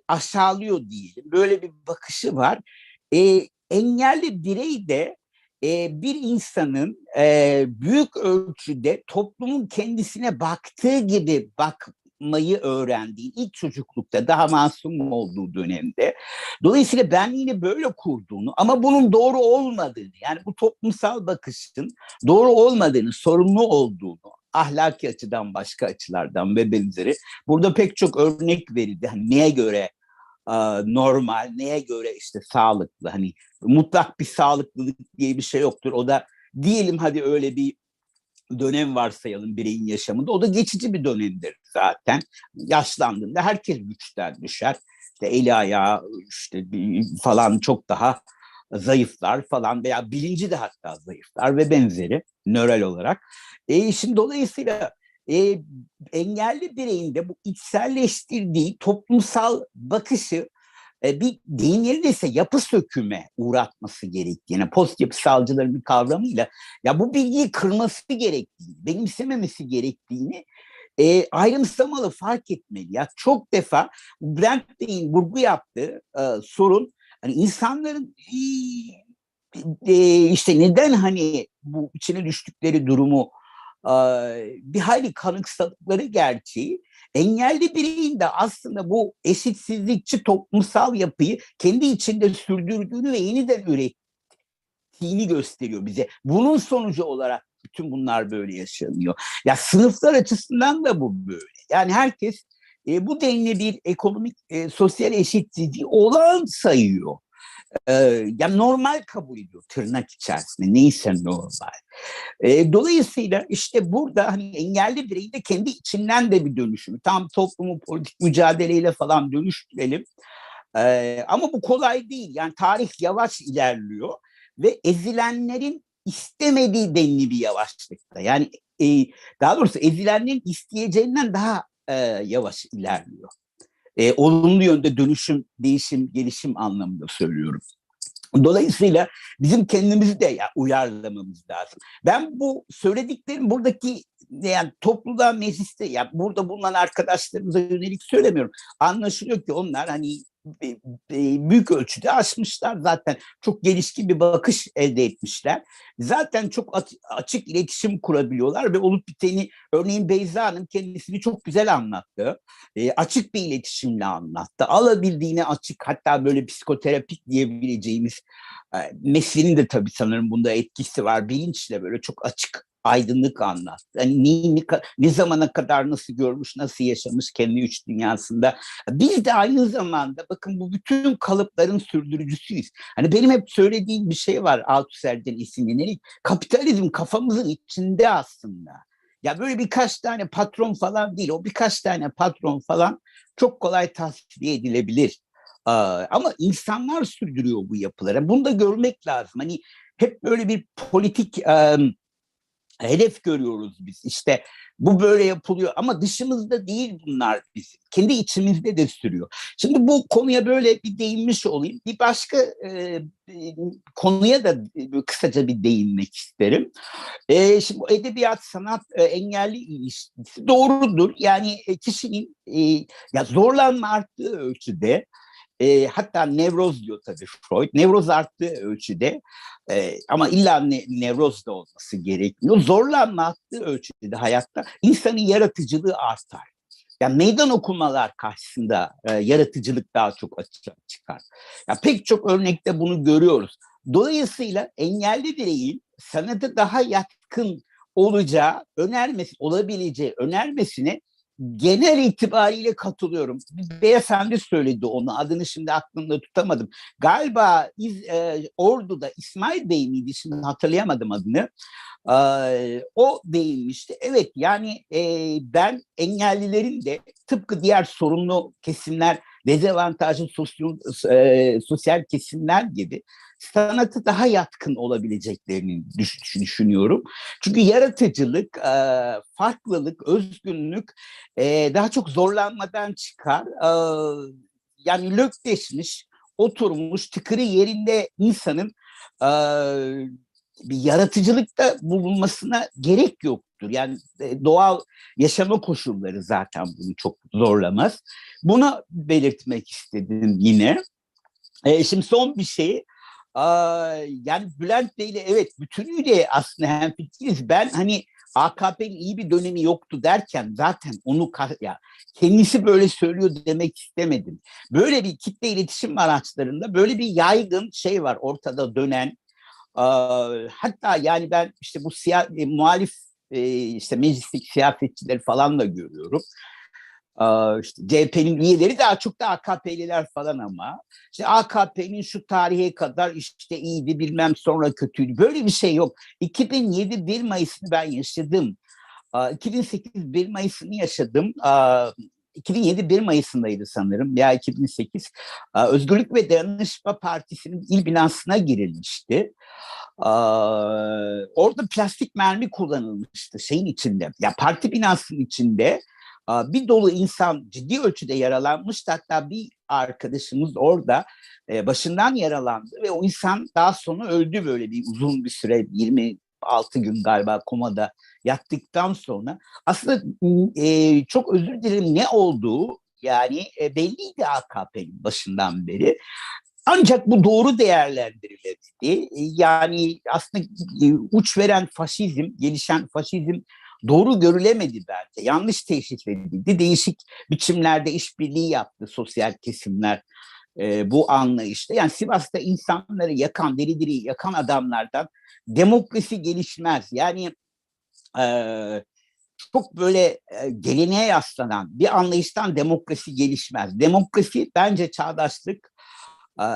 aşağılıyor diyelim. Böyle bir bakışı var. Engelli birey de bir insanın büyük ölçüde toplumun kendisine baktığı gibi bakmayı öğrendiği ilk çocuklukta, daha masum olduğu dönemde. Dolayısıyla benliğini böyle kurduğunu ama bunun doğru olmadığını, yani bu toplumsal bakışın doğru olmadığını, sorumlu olduğunu, ahlaki açıdan, başka açılardan ve benzeri. Burada pek çok örnek verildi. Hani neye göre normal, neye göre işte sağlıklı. Hani mutlak bir sağlıklılık diye bir şey yoktur. O da diyelim hadi öyle bir dönem varsayalım bireyin yaşamında. O da geçici bir dönemdir zaten. Yaşlandığında herkes güçten düşer. İşte eli ayağı işte falan çok daha zayıflar falan veya bilinci de hatta zayıflar ve benzeri nöral olarak. Şimdi dolayısıyla engelli bireyin de bu içselleştirdiği toplumsal bakışı bir deyim yerindeyse yapı söküme uğratması gerektiğini, post yapısalcıların bir kavramıyla ya bu bilgiyi kırması gerektiğini, benimsememesi gerektiğini ayrımsamalı, fark etmeli. Ya çok defa Bülent Bey'in vurgu yaptığı sorun, hani insanların işte neden hani bu içine düştükleri durumu bir hayli kanıksadıkları gerçeği engelli bireyin de aslında bu eşitsizlikçi toplumsal yapıyı kendi içinde sürdürdüğünü ve yeniden ürettiğini gösteriyor bize. Bunun sonucu olarak bütün bunlar böyle yaşanıyor. Ya sınıflar açısından da bu böyle. Yani herkes bu denli bir ekonomik, sosyal eşitsizliği olağan sayıyor. Yani normal kabul ediyor tırnak içerisinde, neyse normal. Dolayısıyla işte burada hani engelli bireyi de kendi içinden de bir dönüşümü, tam toplumu politik mücadeleyle falan dönüştürelim. Ama bu kolay değil. Yani tarih yavaş ilerliyor ve ezilenlerin istemediği denli bir yavaşlıkta. Yani daha doğrusu ezilenlerin isteyeceğinden daha yavaş ilerliyor. Olumlu yönde dönüşüm, değişim, gelişim anlamında söylüyorum. Dolayısıyla bizim kendimizi de uyarlamamız lazım. Ben bu söylediklerim buradaki yani topluluğa, mecliste, yani burada bulunan arkadaşlarımıza yönelik söylemiyorum. Anlaşılıyor ki onlar hani büyük ölçüde aşmışlar zaten. Çok gelişkin bir bakış elde etmişler. Zaten çok açık iletişim kurabiliyorlar ve olup biteni, örneğin Beyza Hanım kendisini çok güzel anlattı. Açık bir iletişimle anlattı. Alabildiğine açık, hatta böyle psikoterapik diyebileceğimiz mesleğinin de tabii sanırım bunda etkisi var. Bilinçle böyle çok açık, aydınlık anlattı. Yani ne zamana kadar nasıl görmüş, nasıl yaşamış kendi iç dünyasında. Biz de aynı zamanda bakın bu bütün kalıpların sürdürücüsüyüz. Hani benim hep söylediğim bir şey var Althusser'den esinlenerek. Kapitalizm kafamızın içinde aslında. Ya böyle birkaç tane patron falan değil. O birkaç tane patron falan çok kolay tasfiye edilebilir. Ama insanlar sürdürüyor bu yapıları. Bunu da görmek lazım. Hani hep böyle bir politik hedef görüyoruz biz. İşte bu böyle yapılıyor ama dışımızda değil bunlar bizim. Kendi içimizde de sürüyor. Şimdi bu konuya böyle bir değinmiş olayım. Bir başka konuya da kısaca bir değinmek isterim. Şimdi bu edebiyat, sanat, engelli ilişkisi doğrudur. Yani kişinin ya zorlanma arttığı ölçüde, hatta nevroz diyor tabii Freud. Nevroz arttığı ölçüde ama illa nevroz da olması gerekmiyor. Zorlanma arttığı ölçüde de hayatta insanın yaratıcılığı artar. Yani meydan okumalar karşısında yaratıcılık daha çok açığa çıkar. Ya pek çok örnekte bunu görüyoruz. Dolayısıyla engelli bireyin sanata daha yatkın olacağı olabileceği önermesine genel itibariyle katılıyorum. Bir beyefendi söyledi onu. Adını şimdi aklımda tutamadım. Galiba Ordu'da İsmail Bey miydi? Şimdi hatırlayamadım adını. O değinmişti. Evet yani ben engellilerin de tıpkı diğer sorunlu kesimler, dezavantajlı sosyal kesimler gibi sanatı daha yatkın olabileceklerini düşünüyorum. Çünkü yaratıcılık, farklılık, özgünlük daha çok zorlanmadan çıkar. Yani lökleşmiş, oturmuş, tıkırı yerinde insanın bir yaratıcılıkta bulunmasına gerek yoktur. Yani doğal yaşama koşulları zaten bunu çok zorlamaz. Bunu belirtmek istedim yine. Şimdi son bir şey. Yani Bülent Bey'le evet bütünüyle aslında hemfikiriz. Ben hani AKP'nin iyi bir dönemi yoktu derken zaten onu kendisi böyle söylüyor demek istemedim. Böyle bir kitle iletişim araçlarında böyle bir yaygın şey var ortada dönen. Hatta yani ben işte bu muhalif işte meclisteki siyasetçileri falan da görüyorum. İşte CHP'nin üyeleri daha çok da AKP'liler falan ama işte AKP'nin şu tarihe kadar işte iyiydi bilmem sonra kötüydü. Böyle bir şey yok. 2007 1 Mayıs'ını ben yaşadım. 2008 1 Mayıs'ını yaşadım. 2007 1 Mayıs'ındaydı sanırım ya 2008. Özgürlük ve Dayanışma Partisi'nin il binasına girilmişti. Orada plastik mermi kullanılmıştı şeyin içinde. Ya parti binasının içinde bir dolu insan ciddi ölçüde yaralanmıştı. Hatta bir arkadaşımız orada başından yaralandı ve o insan daha sonra öldü böyle bir uzun bir süre 26 gün galiba komada yattıktan sonra. Aslında çok özür dilerim ne olduğu yani belliydi AKP'nin başından beri. Ancak bu doğru değerlendirildi. Yani aslında uç veren faşizm, gelişen faşizm doğru görülemedi bence. Yanlış teşhis edildi. Değişik biçimlerde işbirliği yaptı sosyal kesimler bu anlayışta. Yani Sivas'ta insanları yakan, diri diri yakan adamlardan demokrasi gelişmez. Yani çok böyle geleneğe yaslanan bir anlayıştan demokrasi gelişmez. Demokrasi bence çağdaşlık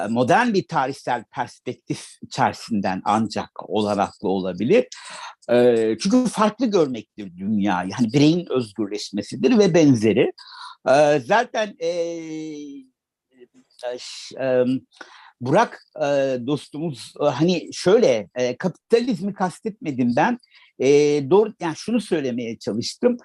modern bir tarihsel perspektif içerisinden ancak olanaklı olabilir. Çünkü farklı görmektir dünya. Yani bireyin özgürleşmesidir ve benzeri. Zaten Burak dostumuz hani şöyle kapitalizmi kastetmedim ben. Doğru, yani şunu söylemeye çalıştım.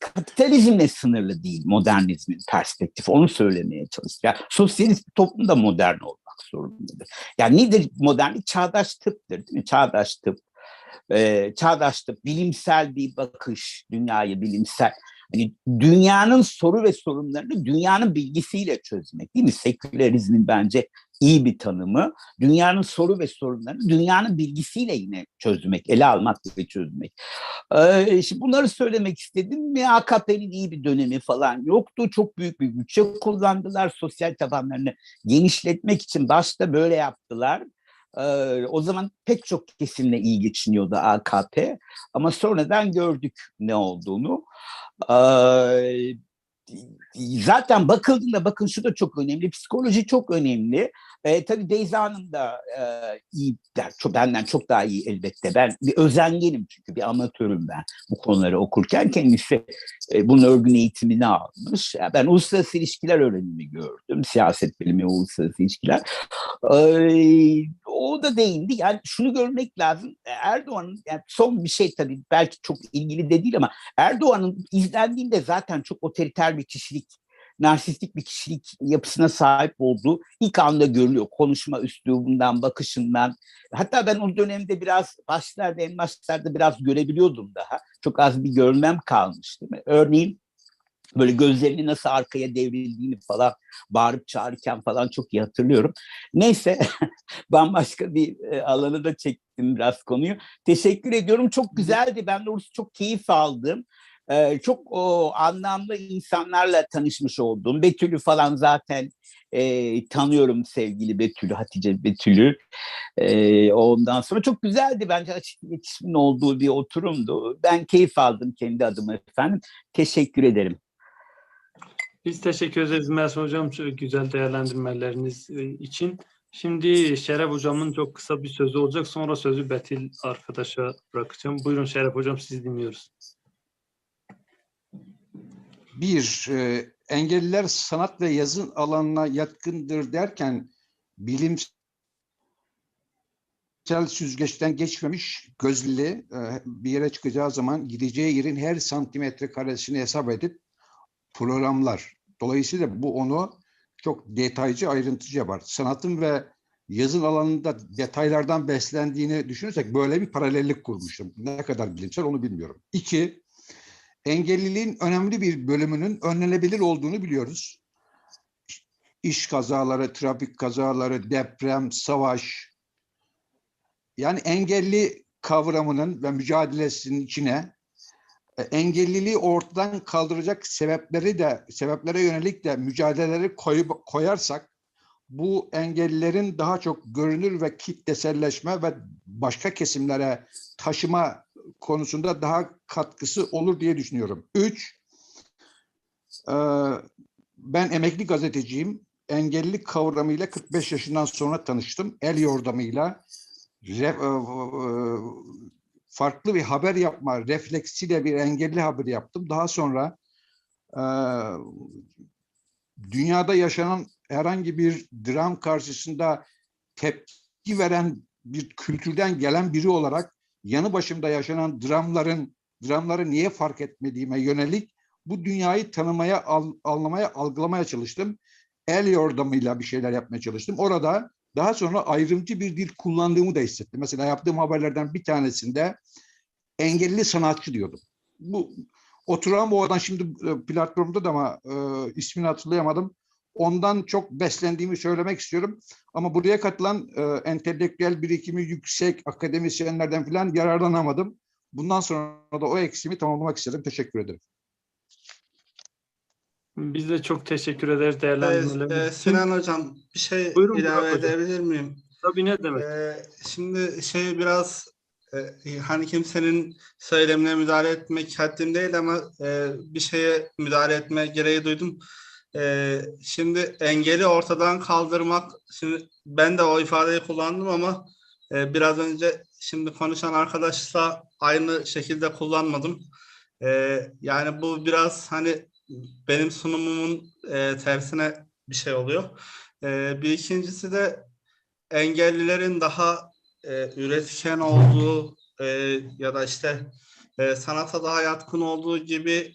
Kapitalizmle sınırlı değil modernizmin perspektifi. Onu söylemeye çalıştım. Yani sosyalist bir toplum da modern olmak zorundadır. Yani nedir modernlik? Çağdaş tıptır, değil mi? Çağdaş tıp. Çağdaş tıp, bilimsel bir bakış, dünyayı bilimsel. Hani dünyanın soru ve sorunlarını dünyanın bilgisiyle çözmek, değil mi? Sekülerizmin bence iyi bir tanımı. Dünyanın soru ve sorunlarını dünyanın bilgisiyle yine çözmek, ele almak ve çözmek. Şimdi bunları söylemek istedim. AKP'nin iyi bir dönemi falan yoktu. Çok büyük bir bütçe kullandılar. Sosyal tabanlarını genişletmek için başta böyle yaptılar. O zaman pek çok kesimle iyi geçiniyordu AKP. Ama sonradan gördük ne olduğunu. Zaten bakıldığında bakın şu da çok önemli. Psikoloji çok önemli. Tabii Beyza Hanım da iyi, benden çok daha iyi elbette. Ben bir özengenim çünkü bir amatörüm ben bu konuları okurken. Kendisi bunun örgün eğitimini almış. Yani ben uluslararası ilişkiler öğrenimi gördüm. Siyaset bilimi, uluslararası ilişkiler. O da değindi. Yani şunu görmek lazım. Erdoğan'ın yani son bir şey tabii belki çok ilgili de değil ama Erdoğan'ın izlendiğinde zaten çok otoriter bir kişilik, narsistik bir kişilik yapısına sahip olduğu ilk anda görülüyor. Konuşma üslubundan, bakışından. Hatta ben o dönemde biraz en başlarda biraz görebiliyordum daha. Çok az bir görmem kalmıştı. Örneğin böyle gözlerini nasıl arkaya devrildiğini falan bağırıp çağırırken falan çok iyi hatırlıyorum. Neyse bambaşka bir alanı da çektim biraz konuyu. Teşekkür ediyorum. Çok güzeldi. Ben doğrusu çok keyif aldım. Çok anlamlı insanlarla tanışmış oldum. Betül'ü falan zaten tanıyorum, sevgili Betül'ü, Hatice Betül'ü. Ondan sonra çok güzeldi. Bence açık iletişimin olduğu bir oturumdu. Ben keyif aldım kendi adıma efendim. Teşekkür ederim. Biz teşekkür ederiz Mersin Hocam güzel değerlendirmeleriniz için. Şimdi Şeref Hocam'ın çok kısa bir sözü olacak. Sonra sözü Betül arkadaşa bırakacağım. Buyurun Şeref Hocam, sizi dinliyoruz. Engelliler sanat ve yazın alanına yatkındır derken bilimsel süzgeçten geçmemiş gözlü bir yere çıkacağı zaman gideceği yerin her santimetre karesini hesap edip programlar. Dolayısıyla bu onu çok detaycı, ayrıntıcı yapar. Sanatın ve yazın alanında detaylardan beslendiğini düşünürsek böyle bir paralellik kurmuştum. Ne kadar bilimsel onu bilmiyorum. 2. Engelliliğin önemli bir bölümünün önlenebilir olduğunu biliyoruz. İş kazaları, trafik kazaları, deprem, savaş. Yani engelli kavramının ve mücadelesinin içine engelliliği ortadan kaldıracak sebeplere yönelik de mücadeleleri koyarsak bu engellilerin daha çok görünür ve kitleselleşme ve başka kesimlere taşıma konusunda daha katkısı olur diye düşünüyorum. 3. Ben emekli gazeteciyim. Engellilik kavramıyla 45 yaşından sonra tanıştım. El yordamıyla farklı bir haber yapma refleksiyle bir engelli haberi yaptım. Daha sonra dünyada yaşanan herhangi bir dram karşısında tepki veren bir kültürden gelen biri olarak yanı başımda yaşanan dramları niye fark etmediğime yönelik bu dünyayı tanımaya, anlamaya, algılamaya çalıştım. El yordamıyla bir şeyler yapmaya çalıştım. Orada daha sonra ayrımcı bir dil kullandığımı da hissettim. Mesela yaptığım haberlerden bir tanesinde engelli sanatçı diyordum. Oturan bu adam şimdi platformda da ama ismini hatırlayamadım. Ondan çok beslendiğimi söylemek istiyorum. Ama buraya katılan entelektüel birikimi yüksek akademisyenlerden falan yararlanamadım. Bundan sonra da o eksiğimi tamamlamak istedim. Teşekkür ederim. Biz de çok teşekkür ederiz değerlendirmeleriniz için. Sinan Hocam, bir şey Buyurun ilave Burak Hocam. edebilir miyim? Tabii, ne demek? Şimdi biraz hani kimsenin söylemine müdahale etmek haddim değil ama bir şeye müdahale etme gereği duydum. Şimdi engeli ortadan kaldırmak, şimdi ben de o ifadeyi kullandım ama biraz önce şimdi konuşan arkadaşla aynı şekilde kullanmadım. Yani bu biraz hani benim sunumumun tersine bir şey oluyor. Bir ikincisi de engellilerin daha üretken olduğu ya da işte sanata daha yatkın olduğu gibi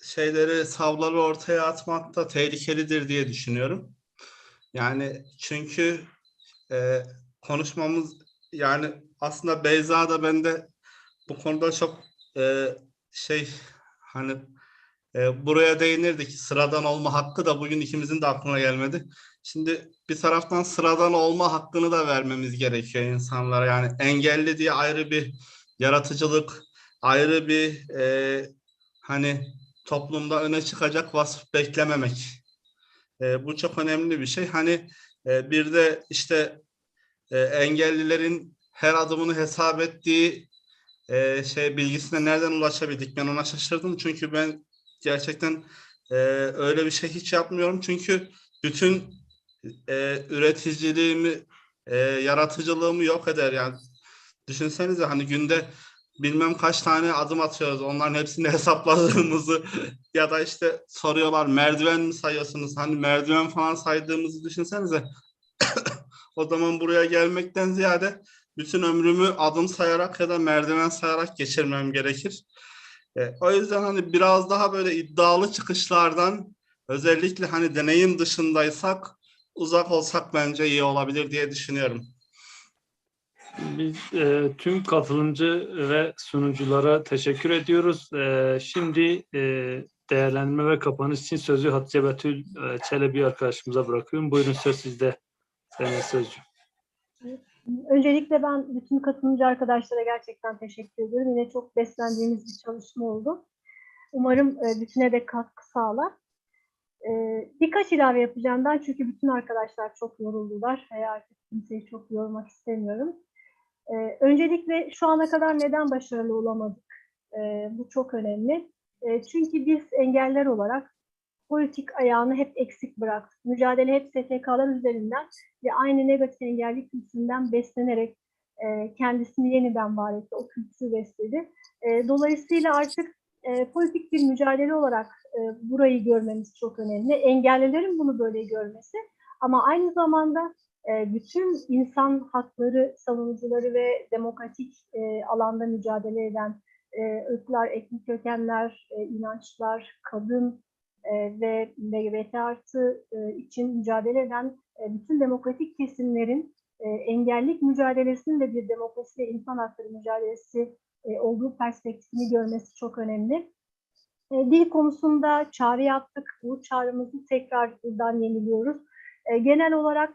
şeyleri, savları ortaya atmak da tehlikelidir diye düşünüyorum. Yani çünkü konuşmamız, yani aslında Beyza da ben de bu konuda çok hani buraya değinirdik. Sıradan olma hakkı da bugün ikimizin de aklına gelmedi. Şimdi bir taraftan sıradan olma hakkını da vermemiz gerekiyor insanlara. Yani engelli diye ayrı bir yaratıcılık, ayrı bir hani toplumda öne çıkacak vasıf beklememek. Bu çok önemli bir şey. Hani bir de işte engellilerin her adımını hesap ettiği bilgisine nereden ulaşabildik? Ben ona şaşırdım. Çünkü ben gerçekten öyle bir şey hiç yapmıyorum. Çünkü bütün üreticiliğimi, yaratıcılığımı yok eder. Yani düşünsenize, hani günde bilmem kaç tane adım atıyoruz. Onların hepsini hesapladığımızı ya da işte soruyorlar, merdiven mi sayıyorsunuz? Hani merdiven falan saydığımızı düşünsenize. O zaman buraya gelmekten ziyade bütün ömrümü adım sayarak ya da merdiven sayarak geçirmem gerekir. O yüzden hani biraz daha böyle iddialı çıkışlardan, özellikle hani deneyim dışındaysak uzak olsak bence iyi olabilir diye düşünüyorum. Biz tüm katılımcı ve sunuculara teşekkür ediyoruz. Şimdi değerlendirme ve kapanış için sözü Hatice Betül Çelebi arkadaşımıza bırakıyorum. Buyurun, söz sizde. Sayın Sözcü. Öncelikle ben bütün katılımcı arkadaşlara gerçekten teşekkür ediyorum. Yine çok beslendiğimiz bir çalışma oldu. Umarım bütüne de katkı sağlar. Birkaç ilave yapacağım ben, çünkü bütün arkadaşlar çok yoruldular. Artık kimseyi çok yormak istemiyorum. Öncelikle şu ana kadar neden başarılı olamadık? Bu çok önemli. Çünkü biz engeller olarak politik ayağını hep eksik bıraktık. Mücadele hep STK'lar üzerinden ve aynı negatif engelli kültüründen beslenerek kendisini yeniden var etti, o kültürü besledi. Dolayısıyla artık politik bir mücadele olarak burayı görmemiz çok önemli. Engellilerin bunu böyle görmesi, ama aynı zamanda bütün insan hakları savunucuları ve demokratik alanda mücadele eden ırklar, etnik kökenler, inançlar, kadın ve LGBT artı için mücadele eden bütün demokratik kesimlerin engellilik mücadelesinin de bir demokrasi ve insan hakları mücadelesi olduğu perspektifini görmesi çok önemli. Dil konusunda çağrı yaptık. Bu çağrımızı tekrar buradan yeniliyoruz. Genel olarak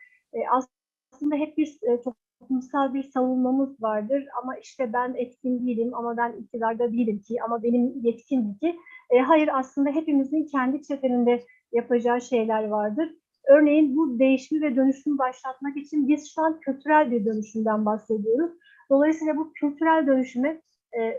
aslında hep bir toplumsal bir savunmamız vardır. Ama işte ben etkin değilim, ama ben iktidarda değilim ki, ama benim yetkim ki. Hayır, aslında hepimizin kendi çeperinde yapacağı şeyler vardır. Örneğin bu değişimi ve dönüşümü başlatmak için biz şu an kültürel bir dönüşümden bahsediyoruz. Dolayısıyla bu kültürel dönüşüme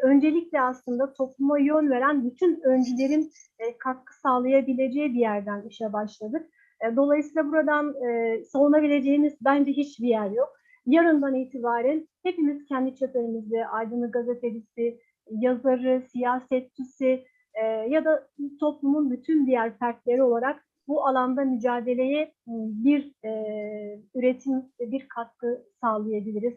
öncelikle aslında topluma yön veren bütün öncülerin katkı sağlayabileceği bir yerden işe başladık. Dolayısıyla buradan savunabileceğimiz bence hiçbir yer yok. Yarından itibaren hepimiz kendi çeperimizde, aydınlık gazetecisi, yazarı, siyasetçisi ya da toplumun bütün diğer fertleri olarak bu alanda mücadeleye bir üretim ve bir katkı sağlayabiliriz.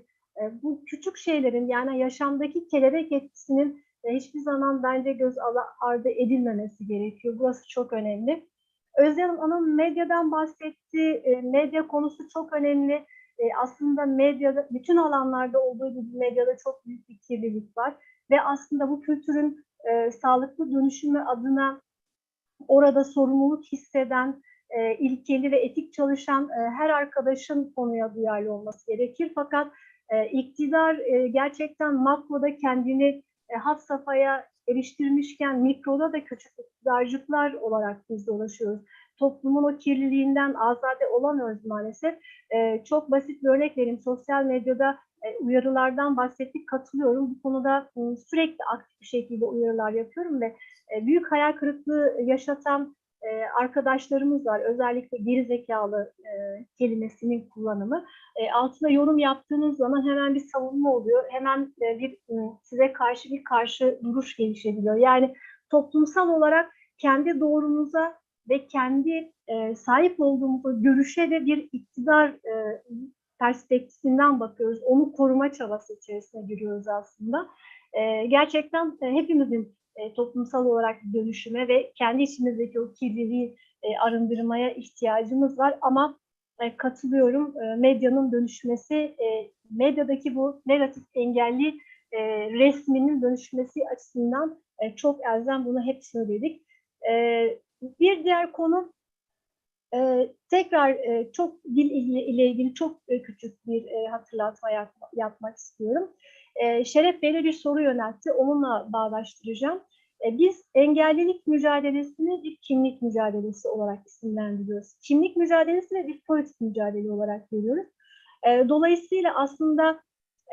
Bu küçük şeylerin, yani yaşamdaki kelebek etkisinin hiçbir zaman bence göz ardı edilmemesi gerekiyor. Burası çok önemli. Özlem Hanım medyadan bahsetti. Medya konusu çok önemli. Aslında medyada, bütün alanlarda olduğu gibi medyada çok büyük bir kirlilik var. Ve aslında bu kültürün sağlıklı dönüşümü adına orada sorumluluk hisseden, ilkeli ve etik çalışan her arkadaşın konuya duyarlı olması gerekir. Fakat İktidar gerçekten makroda kendini had safhaya eriştirmişken mikroda da küçük iktidarcıklar olarak biz dolaşıyoruz. Toplumun o kirliliğinden azade olamıyoruz maalesef. Çok basit bir örnek vereyim. Sosyal medyada uyarılardan bahsettik, katılıyorum. Bu konuda sürekli aktif bir şekilde uyarılar yapıyorum ve büyük hayal kırıklığı yaşatan arkadaşlarımız var. Özellikle geri zekalı kelimesinin kullanımı. Altına yorum yaptığınız zaman hemen bir savunma oluyor. Hemen size karşı bir karşı duruş gelişebiliyor. Yani toplumsal olarak kendi doğrumuza ve kendi sahip olduğumuz görüşe de bir iktidar perspektifinden bakıyoruz. Onu koruma çabası içerisine giriyoruz aslında. Gerçekten hepimizin toplumsal olarak dönüşüme ve kendi içimizdeki o kirliliği arındırmaya ihtiyacımız var. Ama katılıyorum, medyanın dönüşmesi, medyadaki bu negatif engelli resminin dönüşmesi açısından çok elzem, bunu hep söyledik. Bir diğer konu, tekrar çok dil ile ilgili çok küçük bir hatırlatma yapmak istiyorum. Şeref Bey'le bir soru yöneltti, onunla bağdaştıracağım. Biz engellilik mücadelesini bir kimlik mücadelesi olarak isimlendiriyoruz. Kimlik mücadelesini bir politik mücadele olarak görüyoruz. Dolayısıyla aslında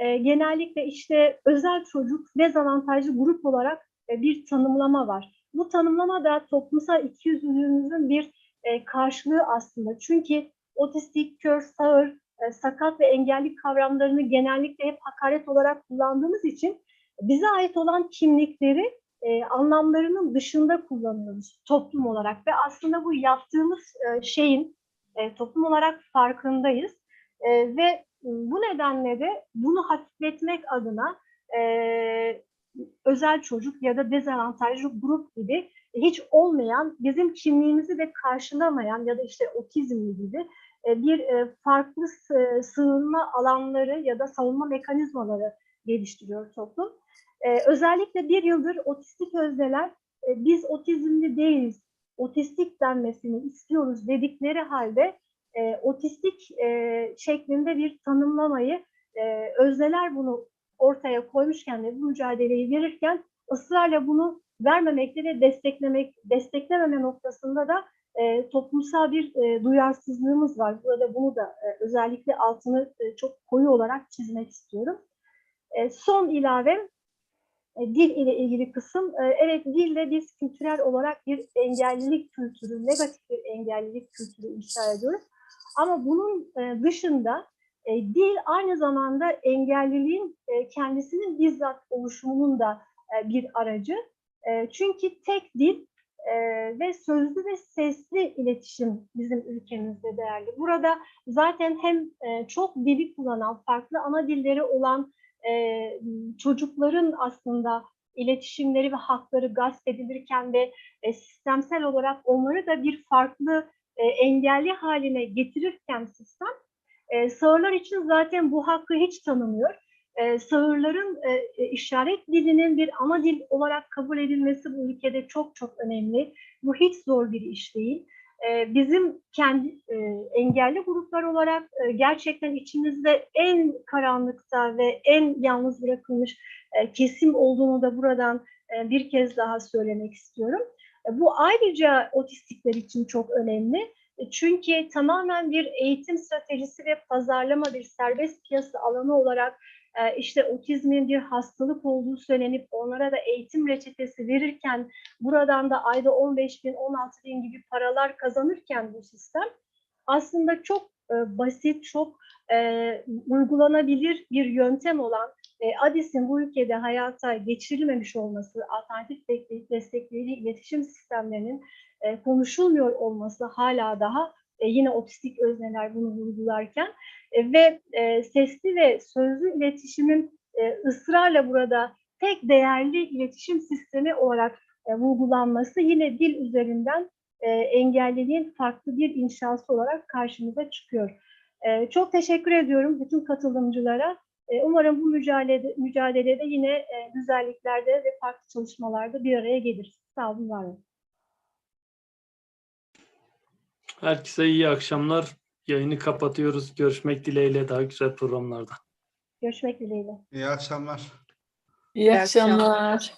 genellikle işte özel çocuk, dezavantajlı grup olarak bir tanımlama var. Bu tanımlama da toplumsal ikiyüzlülüğümüzün bir karşılığı aslında. Çünkü otistik, kör, sağır, sakat ve engelli kavramlarını genellikle hep hakaret olarak kullandığımız için bize ait olan kimlikleri anlamlarının dışında kullanıyoruz toplum olarak ve aslında bu yaptığımız şeyin toplum olarak farkındayız ve bu nedenle de bunu hafifletmek adına özel çocuk ya da dezavantajlı grup gibi hiç olmayan, bizim kimliğimizi de karşılamayan ya da işte otizmli gibi bir farklı sığınma alanları ya da savunma mekanizmaları geliştiriyor toplum. Özellikle bir yıldır otistik özneler biz otizmli değiliz, otistik denmesini istiyoruz dedikleri halde otistik şeklinde bir tanımlamayı özneler bunu ortaya koymuşken ve bu mücadeleyi verirken ısrarla bunu vermemekte ve desteklememe noktasında da toplumsal bir duyarsızlığımız var. Burada bunu da özellikle altını çok koyu olarak çizmek istiyorum. Son ilavem dil ile ilgili kısım. Evet, dille biz kültürel olarak bir engellilik kültürü, negatif bir engellilik kültürü inşa ediyoruz. Ama bunun dışında dil aynı zamanda engelliliğin kendisinin bizzat oluşumunun da bir aracı. Çünkü tek dil ve sözlü ve sesli iletişim bizim ülkemizde değerli. Burada zaten hem çok dili kullanan, farklı ana dilleri olan çocukların aslında iletişimleri ve hakları gasp edilirken ve sistemsel olarak onları da bir farklı engelli haline getirirken sistem, sağırlar için zaten bu hakkı hiç tanımıyor. Sağırların işaret dilinin bir ana dil olarak kabul edilmesi bu ülkede çok çok önemli. Bu hiç zor bir iş değil. Bizim kendi engelli gruplar olarak gerçekten içimizde en karanlıkta ve en yalnız bırakılmış kesim olduğunu da buradan bir kez daha söylemek istiyorum. Bu ayrıca otistikler için çok önemli. Çünkü tamamen bir eğitim stratejisi ve pazarlama, bir serbest piyasa alanı olarak işte otizmin bir hastalık olduğu söylenip onlara da eğitim reçetesi verirken buradan da ayda 15.000, 16.000 gibi paralar kazanırken bu sistem aslında çok basit, çok uygulanabilir bir yöntem olan ADİS'in bu ülkede hayata geçirilmemiş olması, alternatif destekleyici iletişim sistemlerinin konuşulmuyor olması hala daha yine otistik özneler bunu vurgularken ve sesli ve sözlü iletişimin ısrarla burada tek değerli iletişim sistemi olarak vurgulanması yine dil üzerinden engelliliğin farklı bir inşası olarak karşımıza çıkıyor. Çok teşekkür ediyorum bütün katılımcılara. Umarım bu mücadelede yine güzelliklerde ve farklı çalışmalarda bir araya geliriz. Sağ olun, var olun. Herkese iyi akşamlar. Yayını kapatıyoruz. Görüşmek dileğiyle daha güzel programlarda. Görüşmek dileğiyle. İyi akşamlar. İyi akşamlar.